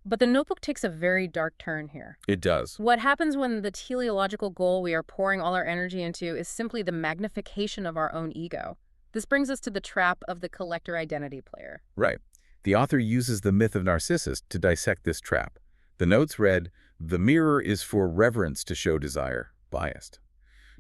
But the notebook takes a very dark turn here. It does. What happens when the teleological goal we are pouring all our energy into is simply the magnification of our own ego? This brings us to the trap of the collector identity player. Right. The author uses the myth of Narcissus to dissect this trap. The notes read, "The mirror is for reverence to show desire, biased.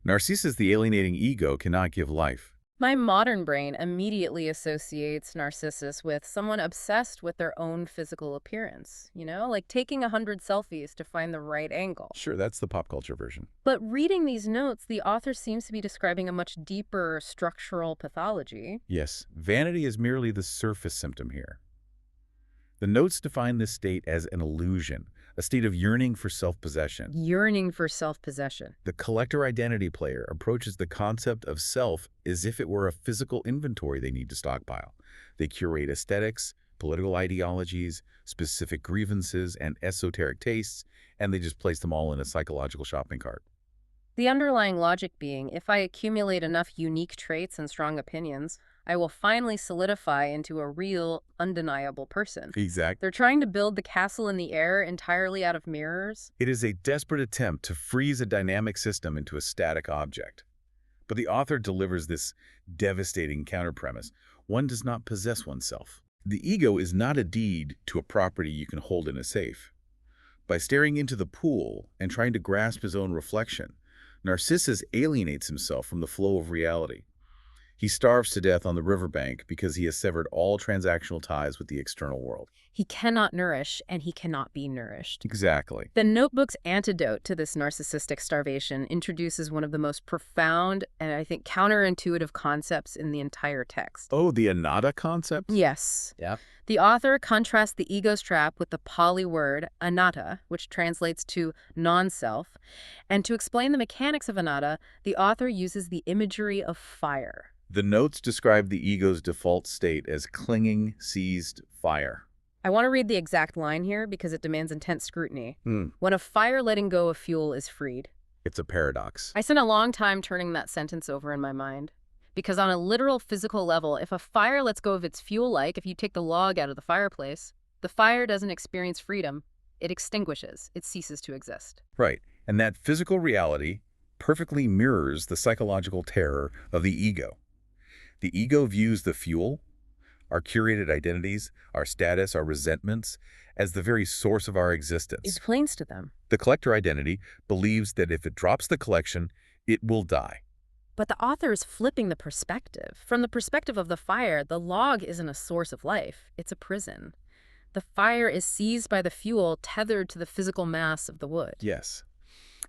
Narcissus, the alienating ego, cannot give life." My modern brain immediately associates Narcissus with someone obsessed with their own physical appearance, like taking 100 selfies to find the right angle. Sure, that's the pop culture version. But reading these notes, the author seems to be describing a much deeper structural pathology. Yes, vanity is merely the surface symptom here. The notes define this state as an illusion, a state of yearning for self-possession. Yearning for self-possession. The collector identity player approaches the concept of self as if it were a physical inventory they need to stockpile. They curate aesthetics, political ideologies, specific grievances, and esoteric tastes, and they just place them all in a psychological shopping cart. The underlying logic being, if I accumulate enough unique traits and strong opinions, I will finally solidify into a real, undeniable person. Exactly. They're trying to build the castle in the air entirely out of mirrors. It is a desperate attempt to freeze a dynamic system into a static object. But the author delivers this devastating counterpremise. One does not possess oneself. The ego is not a deed to a property you can hold in a safe. By staring into the pool and trying to grasp his own reflection, Narcissus alienates himself from the flow of reality. He starves to death on the riverbank because he has severed all transactional ties with the external world. He cannot nourish, and he cannot be nourished. Exactly. The notebook's antidote to this narcissistic starvation introduces one of the most profound and, I think, counterintuitive concepts in the entire text. Oh, the anatta concept? Yes. Yeah. The author contrasts the ego's trap with the Pali word anatta, which translates to non-self. And to explain the mechanics of anatta, the author uses the imagery of fire. The notes describe the ego's default state as clinging, seized fire. I want to read the exact line here because it demands intense scrutiny. Hmm. When a fire letting go of fuel is freed. It's a paradox. I spent a long time turning that sentence over in my mind. Because on a literal physical level, if a fire lets go of its fuel, like if you take the log out of the fireplace, the fire doesn't experience freedom. it extinguishes. It ceases to exist. Right. And that physical reality perfectly mirrors the psychological terror of the ego. The ego views the fuel, our curated identities, our status, our resentments, as the very source of our It existence. explains to them. The collector identity believes that if it drops the collection, it will die. But the author is flipping the perspective. From the perspective of the fire, the log isn't a source of life. It's a prison. The fire is seized by the fuel tethered to the physical mass of the wood. Yes.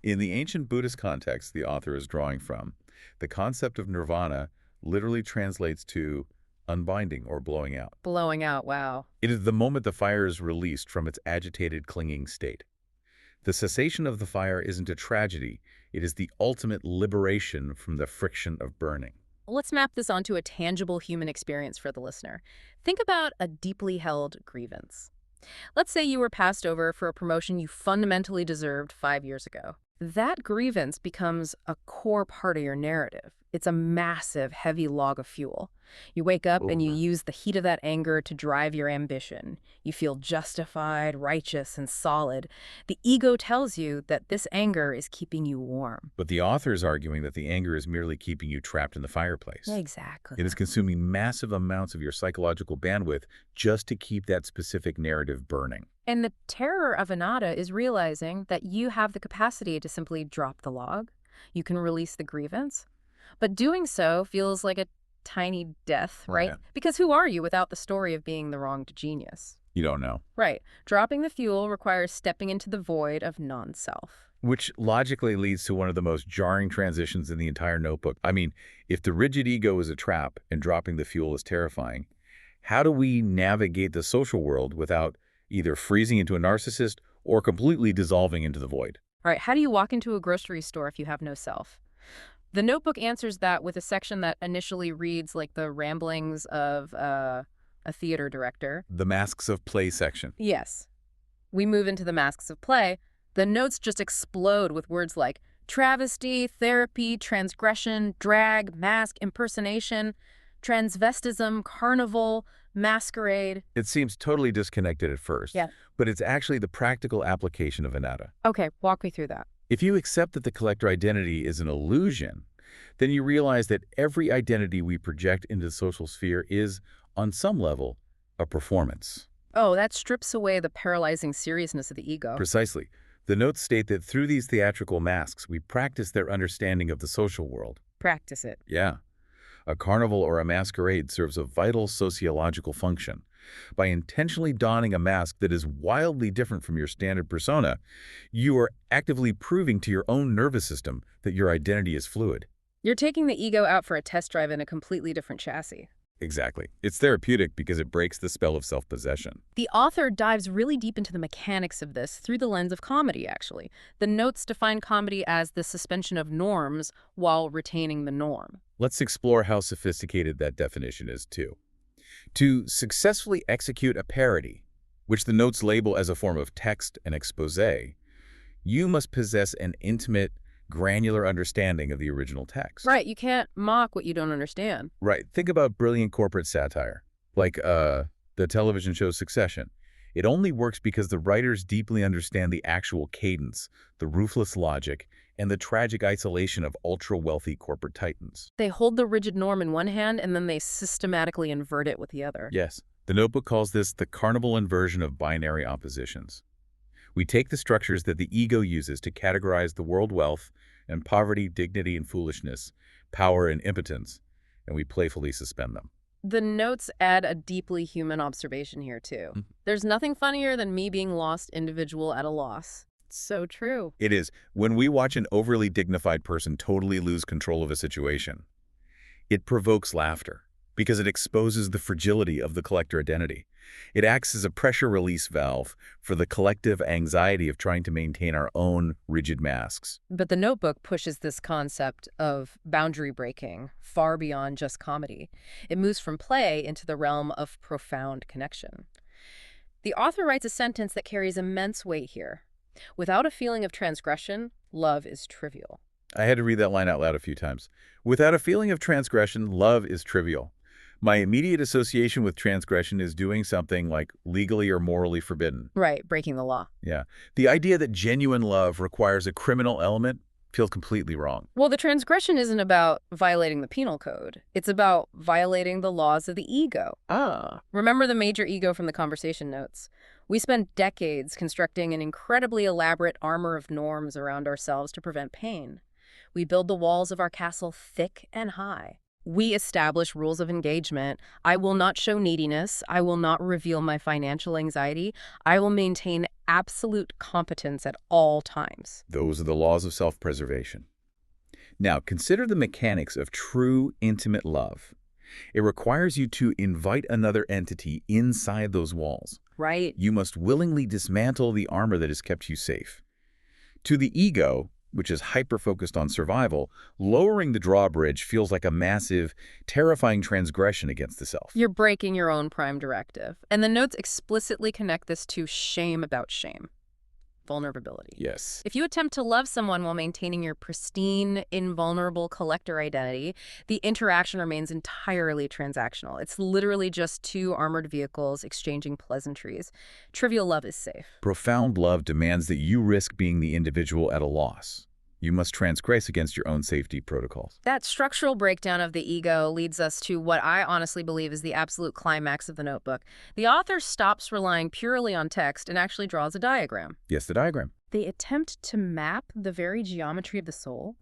In the ancient Buddhist context the author is drawing from, the concept of nirvana literally translates to unbinding or blowing out. Blowing out, wow. It is the moment the fire is released from its agitated, clinging state. The cessation of the fire isn't a tragedy. It is the ultimate liberation from the friction of burning. Let's map this onto a tangible human experience for the listener. Think about a deeply held grievance. Let's say you were passed over for a promotion you fundamentally deserved 5 years ago. That grievance becomes a core part of your narrative. It's a massive, heavy log of fuel. You wake up and you use the heat of that anger to drive your ambition. You feel justified, righteous, and solid. The ego tells you that this anger is keeping you warm. But the author is arguing that the anger is merely keeping you trapped in the fireplace. Exactly. It is consuming massive amounts of your psychological bandwidth just to keep that specific narrative burning. And the terror of anatta is realizing that you have the capacity to simply drop the log. You can release the grievance. But doing so feels like a tiny death, right? Yeah. Because who are you without the story of being the wronged genius? You don't know. Right. Dropping the fuel requires stepping into the void of non-self. Which logically leads to one of the most jarring transitions in the entire notebook. I mean, if the rigid ego is a trap and dropping the fuel is terrifying, how do we navigate the social world without either freezing into a narcissist or completely dissolving into the void? All right, how do you walk into a grocery store if you have no self? The notebook answers that with a section that initially reads like the ramblings of a theater director. The masks of play section. Yes. We move into the masks of play. The notes just explode with words like travesty, therapy, transgression, drag, mask, impersonation, transvestism, carnival, masquerade. It seems totally disconnected at first, Yeah. but it's actually the practical application of anatta. Okay, walk me through that. If you accept that the collector identity is an illusion, then you realize that every identity we project into the social sphere is, on some level, a performance. Oh, that strips away the paralyzing seriousness of the ego. Precisely. The notes state that through these theatrical masks, we practice their understanding of the social world. Practice it. Yeah. A carnival or a masquerade serves a vital sociological function. By intentionally donning a mask that is wildly different from your standard persona, you are actively proving to your own nervous system that your identity is fluid. You're taking the ego out for a test drive in a completely different chassis. Exactly. It's therapeutic because it breaks the spell of self-possession. The author dives really deep into the mechanics of this through the lens of comedy, actually. The notes define comedy as the suspension of norms while retaining the norm. Let's explore how sophisticated that definition is, too. To successfully execute a parody, which the notes label as a form of text and exposé, you must possess an intimate, granular understanding of the original text. Right, you can't mock what you don't understand. Right. Think about brilliant corporate satire, like the television show Succession. It only works because the writers deeply understand the actual cadence, the ruthless logic, and the tragic isolation of ultra-wealthy corporate titans. They hold the rigid norm in one hand and then they systematically invert it with the other. Yes. The notebook calls this the carnival inversion of binary oppositions. We take the structures that the ego uses to categorize the world wealth and poverty, dignity and foolishness, power and impotence, and we playfully suspend them. The notes add a deeply human observation here, too. There's nothing funnier than me being lost individual at a loss. It's so true. It is. When we watch an overly dignified person totally lose control of a situation, it provokes laughter because it exposes the fragility of the collector identity. It acts as a pressure release valve for the collective anxiety of trying to maintain our own rigid masks. But the notebook pushes this concept of boundary breaking far beyond just comedy. It moves from play into the realm of profound connection. The author writes a sentence that carries immense weight here. Without a feeling of transgression, love is trivial. I had to read that line out loud a few times. Without a feeling of transgression, love is trivial. My immediate association with transgression is doing something like legally or morally forbidden. Right, breaking the law. Yeah. The idea that genuine love requires a criminal element feels completely wrong. Well, the transgression isn't about violating the penal code. It's about violating the laws of the ego. Ah. Remember the major ego from the conversation notes. We spent decades constructing an incredibly elaborate armor of norms around ourselves to prevent pain. We build the walls of our castle thick and high. We establish rules of engagement. I will not show neediness. I will not reveal my financial anxiety. I will maintain absolute competence at all times. Those are the laws of self-preservation. Now, consider the mechanics of true, intimate love. It requires you to invite another entity inside those walls. Right. You must willingly dismantle the armor that has kept you safe. To the ego, which is hyper-focused on survival, lowering the drawbridge feels like a massive, terrifying transgression against the self. You're breaking your own prime directive. And the notes explicitly connect this to shame about shame. Vulnerability. Yes. If you attempt to love someone while maintaining your pristine, invulnerable collector identity, the interaction remains entirely transactional. It's literally just two armored vehicles exchanging pleasantries. Trivial love is safe. Profound love demands that you risk being the individual at a loss. You must transgress against your own safety protocols. That structural breakdown of the ego leads us to what I honestly believe is the absolute climax of the notebook. The author stops relying purely on text and actually draws a diagram. Yes, the diagram. They attempt to map the very geometry of the soul.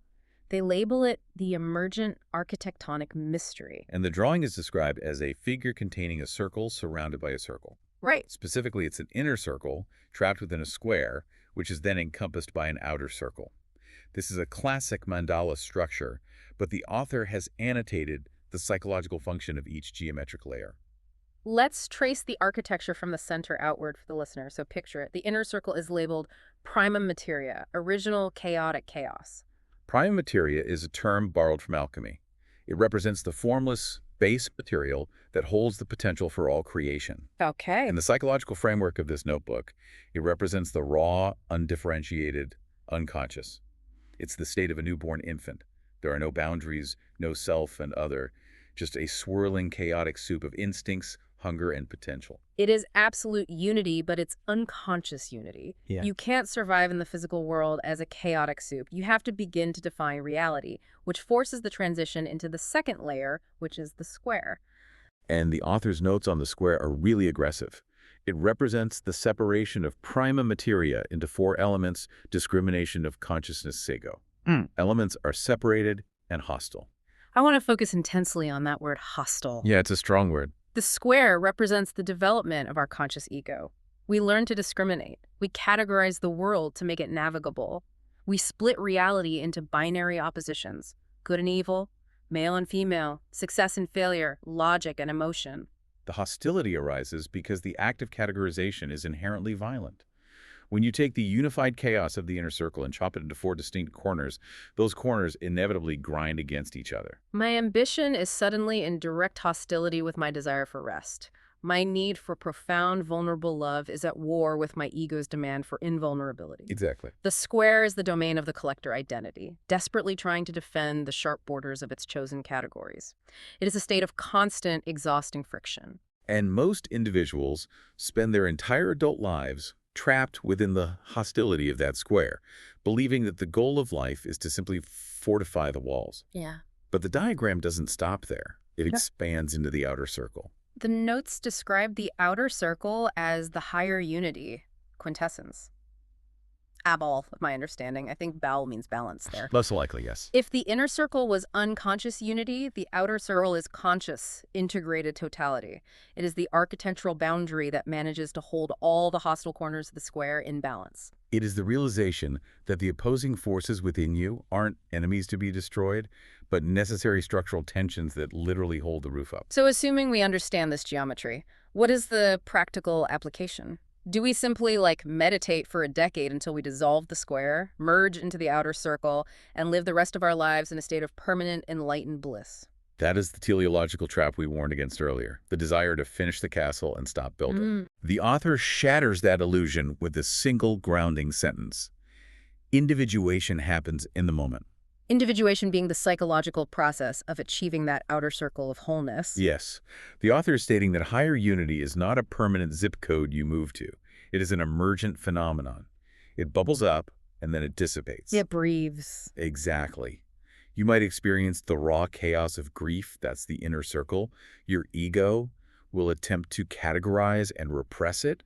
They label it the emergent architectonic mystery. And the drawing is described as a figure containing a circle surrounded by a circle. Right. Specifically, it's an inner circle trapped within a square, which is then encompassed by an outer circle. This is a classic mandala structure, but the author has annotated the psychological function of each geometric layer. Let's trace the architecture from the center outward for the listener, so picture it. The inner circle is labeled prima materia, original chaotic chaos. Prima materia is a term borrowed from alchemy. It represents the formless, base material that holds the potential for all creation. Okay. In the psychological framework of this notebook, it represents the raw, undifferentiated, unconscious. It's the state of a newborn infant. There are no boundaries, no self and other, just a swirling, chaotic soup of instincts, hunger, and potential. It is absolute unity, but it's unconscious unity. Yeah. You can't survive in the physical world as a chaotic soup. You have to begin to define reality, which forces the transition into the second layer, which is the square. And the author's notes on the square are really aggressive. It represents the separation of prima materia into four elements, discrimination of consciousness, sego. Elements are separated and hostile. I want to focus intensely on that word hostile. Yeah, it's a strong word. The square represents the development of our conscious ego. We learn to discriminate. We categorize the world to make it navigable. We split reality into binary oppositions, good and evil, male and female, success and failure, logic and emotion. The hostility arises because the act of categorization is inherently violent. When you take the unified chaos of the inner circle and chop it into four distinct corners, those corners inevitably grind against each other. My ambition is suddenly in direct hostility with my desire for rest. My need for profound, vulnerable love is at war with my ego's demand for invulnerability. Exactly. The square is the domain of the collector identity, desperately trying to defend the sharp borders of its chosen categories. It is a state of constant, exhausting friction. And most individuals spend their entire adult lives trapped within the hostility of that square, believing that the goal of life is to simply fortify the walls. Yeah. But the diagram doesn't stop there. It expands into the outer circle. The notes describe the outer circle as the higher unity, quintessence. Abal, with my understanding. I think bal means balance there. Less likely, yes. If the inner circle was unconscious unity, the outer circle is conscious, integrated totality. It is the architectural boundary that manages to hold all the hostile corners of the square in balance. It is the realization that the opposing forces within you aren't enemies to be destroyed, but necessary structural tensions that literally hold the roof up. So assuming we understand this geometry, what is the practical application? Do we simply, meditate for a decade until we dissolve the square, merge into the outer circle, and live the rest of our lives in a state of permanent, enlightened bliss? That is the teleological trap we warned against earlier, the desire to finish the castle and stop building. The author shatters that illusion with a single grounding sentence. Individuation happens in the moment. Individuation being the psychological process of achieving that outer circle of wholeness. Yes. The author is stating that higher unity is not a permanent zip code you move to. It is an emergent phenomenon. It bubbles up, and then it dissipates. It breathes. Exactly. You might experience the raw chaos of grief, that's the inner circle. Your ego will attempt to categorize and repress it,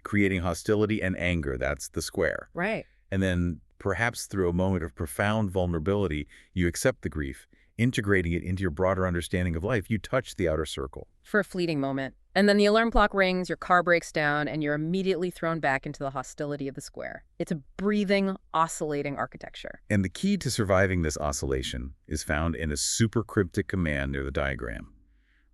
creating hostility and anger, that's the square. Right. And then, perhaps through a moment of profound vulnerability, you accept the grief, integrating it into your broader understanding of life. You touch the outer circle. For a fleeting moment. And then the alarm clock rings, your car breaks down, and you're immediately thrown back into the hostility of the square. It's a breathing, oscillating architecture. And the key to surviving this oscillation is found in a super cryptic command near the diagram.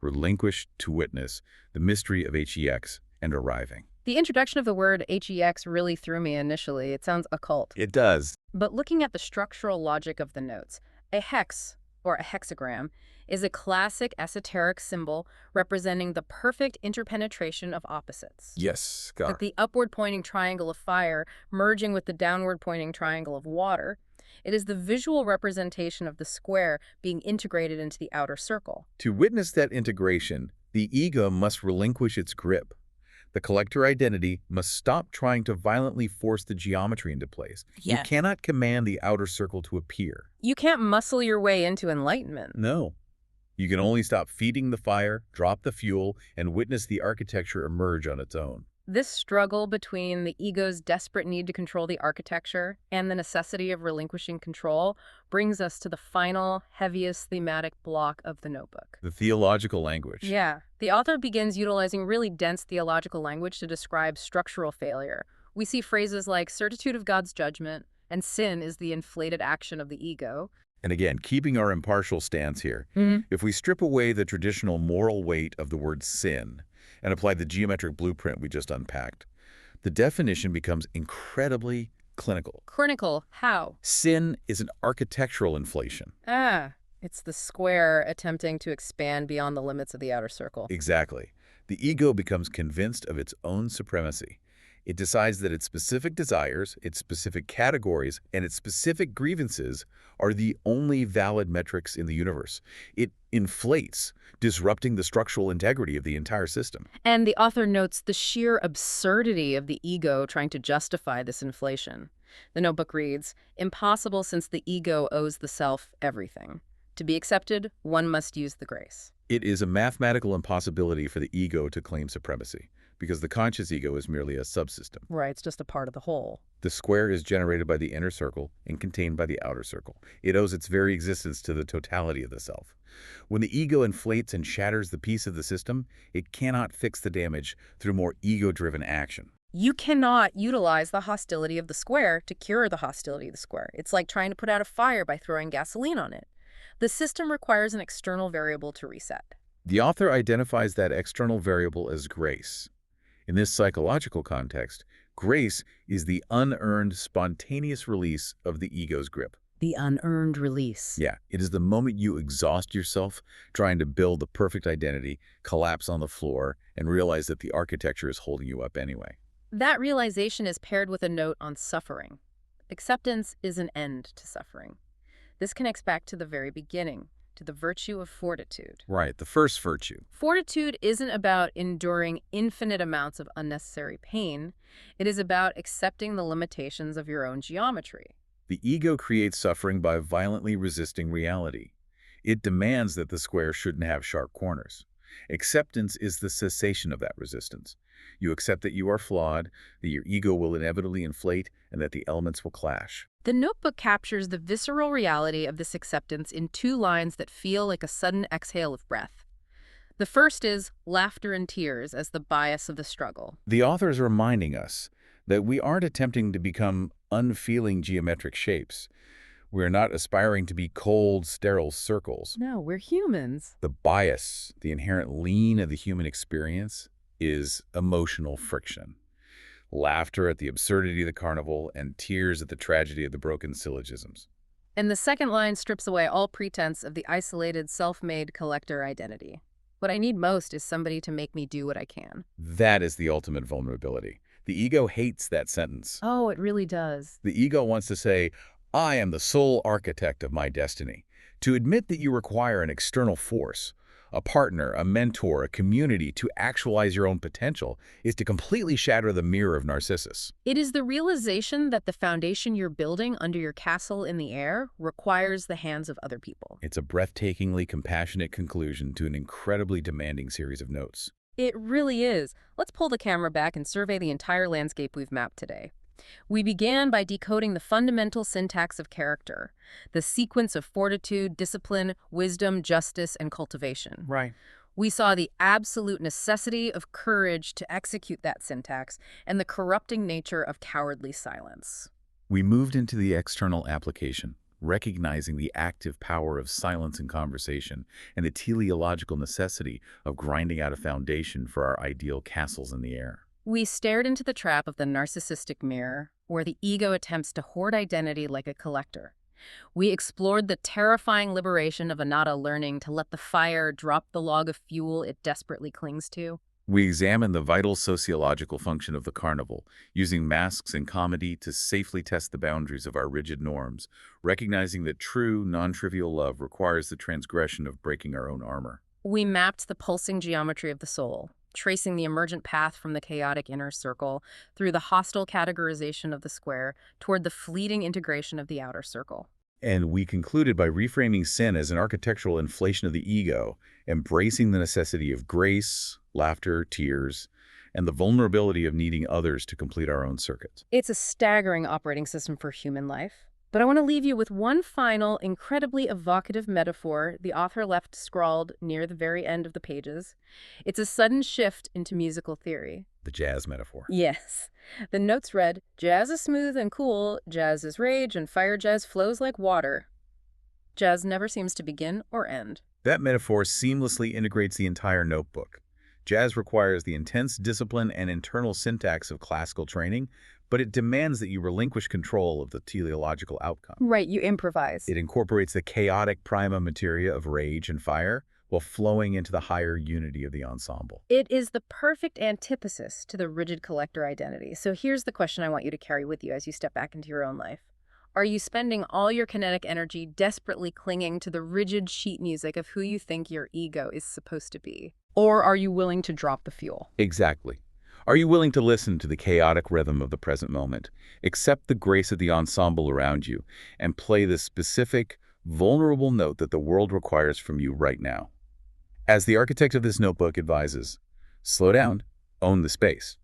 Relinquish to witness the mystery of HEX and arriving. The introduction of the word HEX really threw me initially. It sounds occult. It does. But looking at the structural logic of the notes, a hex, or a hexagram, is a classic esoteric symbol representing the perfect interpenetration of opposites. Yes, Like the upward-pointing triangle of fire merging with the downward-pointing triangle of water. It is the visual representation of the square being integrated into the outer circle. To witness that integration, the ego must relinquish its grip. The collector identity must stop trying to violently force the geometry into place. You Yes. cannot command the outer circle to appear. You can't muscle your way into enlightenment. No. You can only stop feeding the fire, drop the fuel, and witness the architecture emerge on its own. This struggle between the ego's desperate need to control the architecture and the necessity of relinquishing control brings us to the final, heaviest thematic block of the notebook. The theological language. Yeah, the author begins utilizing really dense theological language to describe structural failure. We see phrases like certitude of God's judgment, and sin is the inflated action of the ego. And again, keeping our impartial stance here, Mhm. if we strip away the traditional moral weight of the word sin and apply the geometric blueprint we just unpacked, the definition becomes incredibly clinical. Clinical, how? Sin is an architectural inflation. It's the square attempting to expand beyond the limits of the outer circle. Exactly. The ego becomes convinced of its own supremacy. It decides that its specific desires, its specific categories, and its specific grievances are the only valid metrics in the universe. It inflates, disrupting the structural integrity of the entire system. And the author notes the sheer absurdity of the ego trying to justify this inflation. The notebook reads, impossible since the ego owes the self everything. To be accepted, one must use the grace. It is a mathematical impossibility for the ego to claim supremacy, because the conscious ego is merely a subsystem. Right, it's just a part of the whole. The square is generated by the inner circle and contained by the outer circle. It owes its very existence to the totality of the self. When the ego inflates and shatters the piece of the system, it cannot fix the damage through more ego-driven action. You cannot utilize the hostility of the square to cure the hostility of the square. It's like trying to put out a fire by throwing gasoline on it. The system requires an external variable to reset. The author identifies that external variable as grace. In this psychological context, grace is the unearned, spontaneous release of the ego's grip. The unearned release. Yeah, it is the moment you exhaust yourself trying to build the perfect identity, collapse on the floor, and realize that the architecture is holding you up anyway. That realization is paired with a note on suffering. Acceptance is an end to suffering. This connects back to the very beginning, to the virtue of fortitude. Right, the first virtue. Fortitude isn't about enduring infinite amounts of unnecessary pain. It is about accepting the limitations of your own geometry. The ego creates suffering by violently resisting reality. It demands that the square shouldn't have sharp corners. Acceptance is the cessation of that resistance. You accept that you are flawed, that your ego will inevitably inflate, and that the elements will clash. The notebook captures the visceral reality of this acceptance in 2 lines that feel like a sudden exhale of breath. The first is laughter and tears as the bias of the struggle. The author is reminding us that we aren't attempting to become unfeeling geometric shapes. We're not aspiring to be cold, sterile circles. No, we're humans. The bias, the inherent lean of the human experience, is emotional friction. Laughter at the absurdity of the carnival and tears at the tragedy of the broken syllogisms. And the second line strips away all pretense of the isolated, self-made collector identity. What I need most is somebody to make me do what I can. That is the ultimate vulnerability. The ego hates that sentence. Oh, it really does. The ego wants to say, I am the sole architect of my destiny. To admit that you require an external force, a partner, a mentor, a community to actualize your own potential is to completely shatter the mirror of Narcissus. It is the realization that the foundation you're building under your castle in the air requires the hands of other people. It's a breathtakingly compassionate conclusion to an incredibly demanding series of notes. It really is. Let's pull the camera back and survey the entire landscape we've mapped today. We began by decoding the fundamental syntax of character, the sequence of fortitude, discipline, wisdom, justice, and cultivation. Right. We saw the absolute necessity of courage to execute that syntax and the corrupting nature of cowardly silence. We moved into the external application, recognizing the active power of silence and conversation and the teleological necessity of grinding out a foundation for our ideal castles in the air. We stared into the trap of the narcissistic mirror, where the ego attempts to hoard identity like a collector. We explored the terrifying liberation of Anata learning to let the fire drop the log of fuel it desperately clings to. We examined the vital sociological function of the carnival, using masks and comedy to safely test the boundaries of our rigid norms, recognizing that true, non-trivial love requires the transgression of breaking our own armor. We mapped the pulsing geometry of the soul, tracing the emergent path from the chaotic inner circle through the hostile categorization of the square toward the fleeting integration of the outer circle. And we concluded by reframing sin as an architectural inflation of the ego, embracing the necessity of grace, laughter, tears, and the vulnerability of needing others to complete our own circuits. It's a staggering operating system for human life. But I want to leave you with one final, incredibly evocative metaphor the author left scrawled near the very end of the pages. It's a sudden shift into musical theory. The jazz metaphor. Yes. The notes read, "Jazz is smooth and cool, jazz is rage, and fire jazz flows like water. Jazz never seems to begin or end." That metaphor seamlessly integrates the entire notebook. Jazz requires the intense discipline and internal syntax of classical training, but it demands that you relinquish control of the teleological outcome. Right, you improvise. It incorporates the chaotic prima materia of rage and fire while flowing into the higher unity of the ensemble. It is the perfect antithesis to the rigid collector identity. So here's the question I want you to carry with you as you step back into your own life. Are you spending all your kinetic energy desperately clinging to the rigid sheet music of who you think your ego is supposed to be? Or are you willing to drop the fuel? Exactly. Are you willing to listen to the chaotic rhythm of the present moment, accept the grace of the ensemble around you, and play the specific, vulnerable note that the world requires from you right now? As the architect of this notebook advises, slow down, own the space.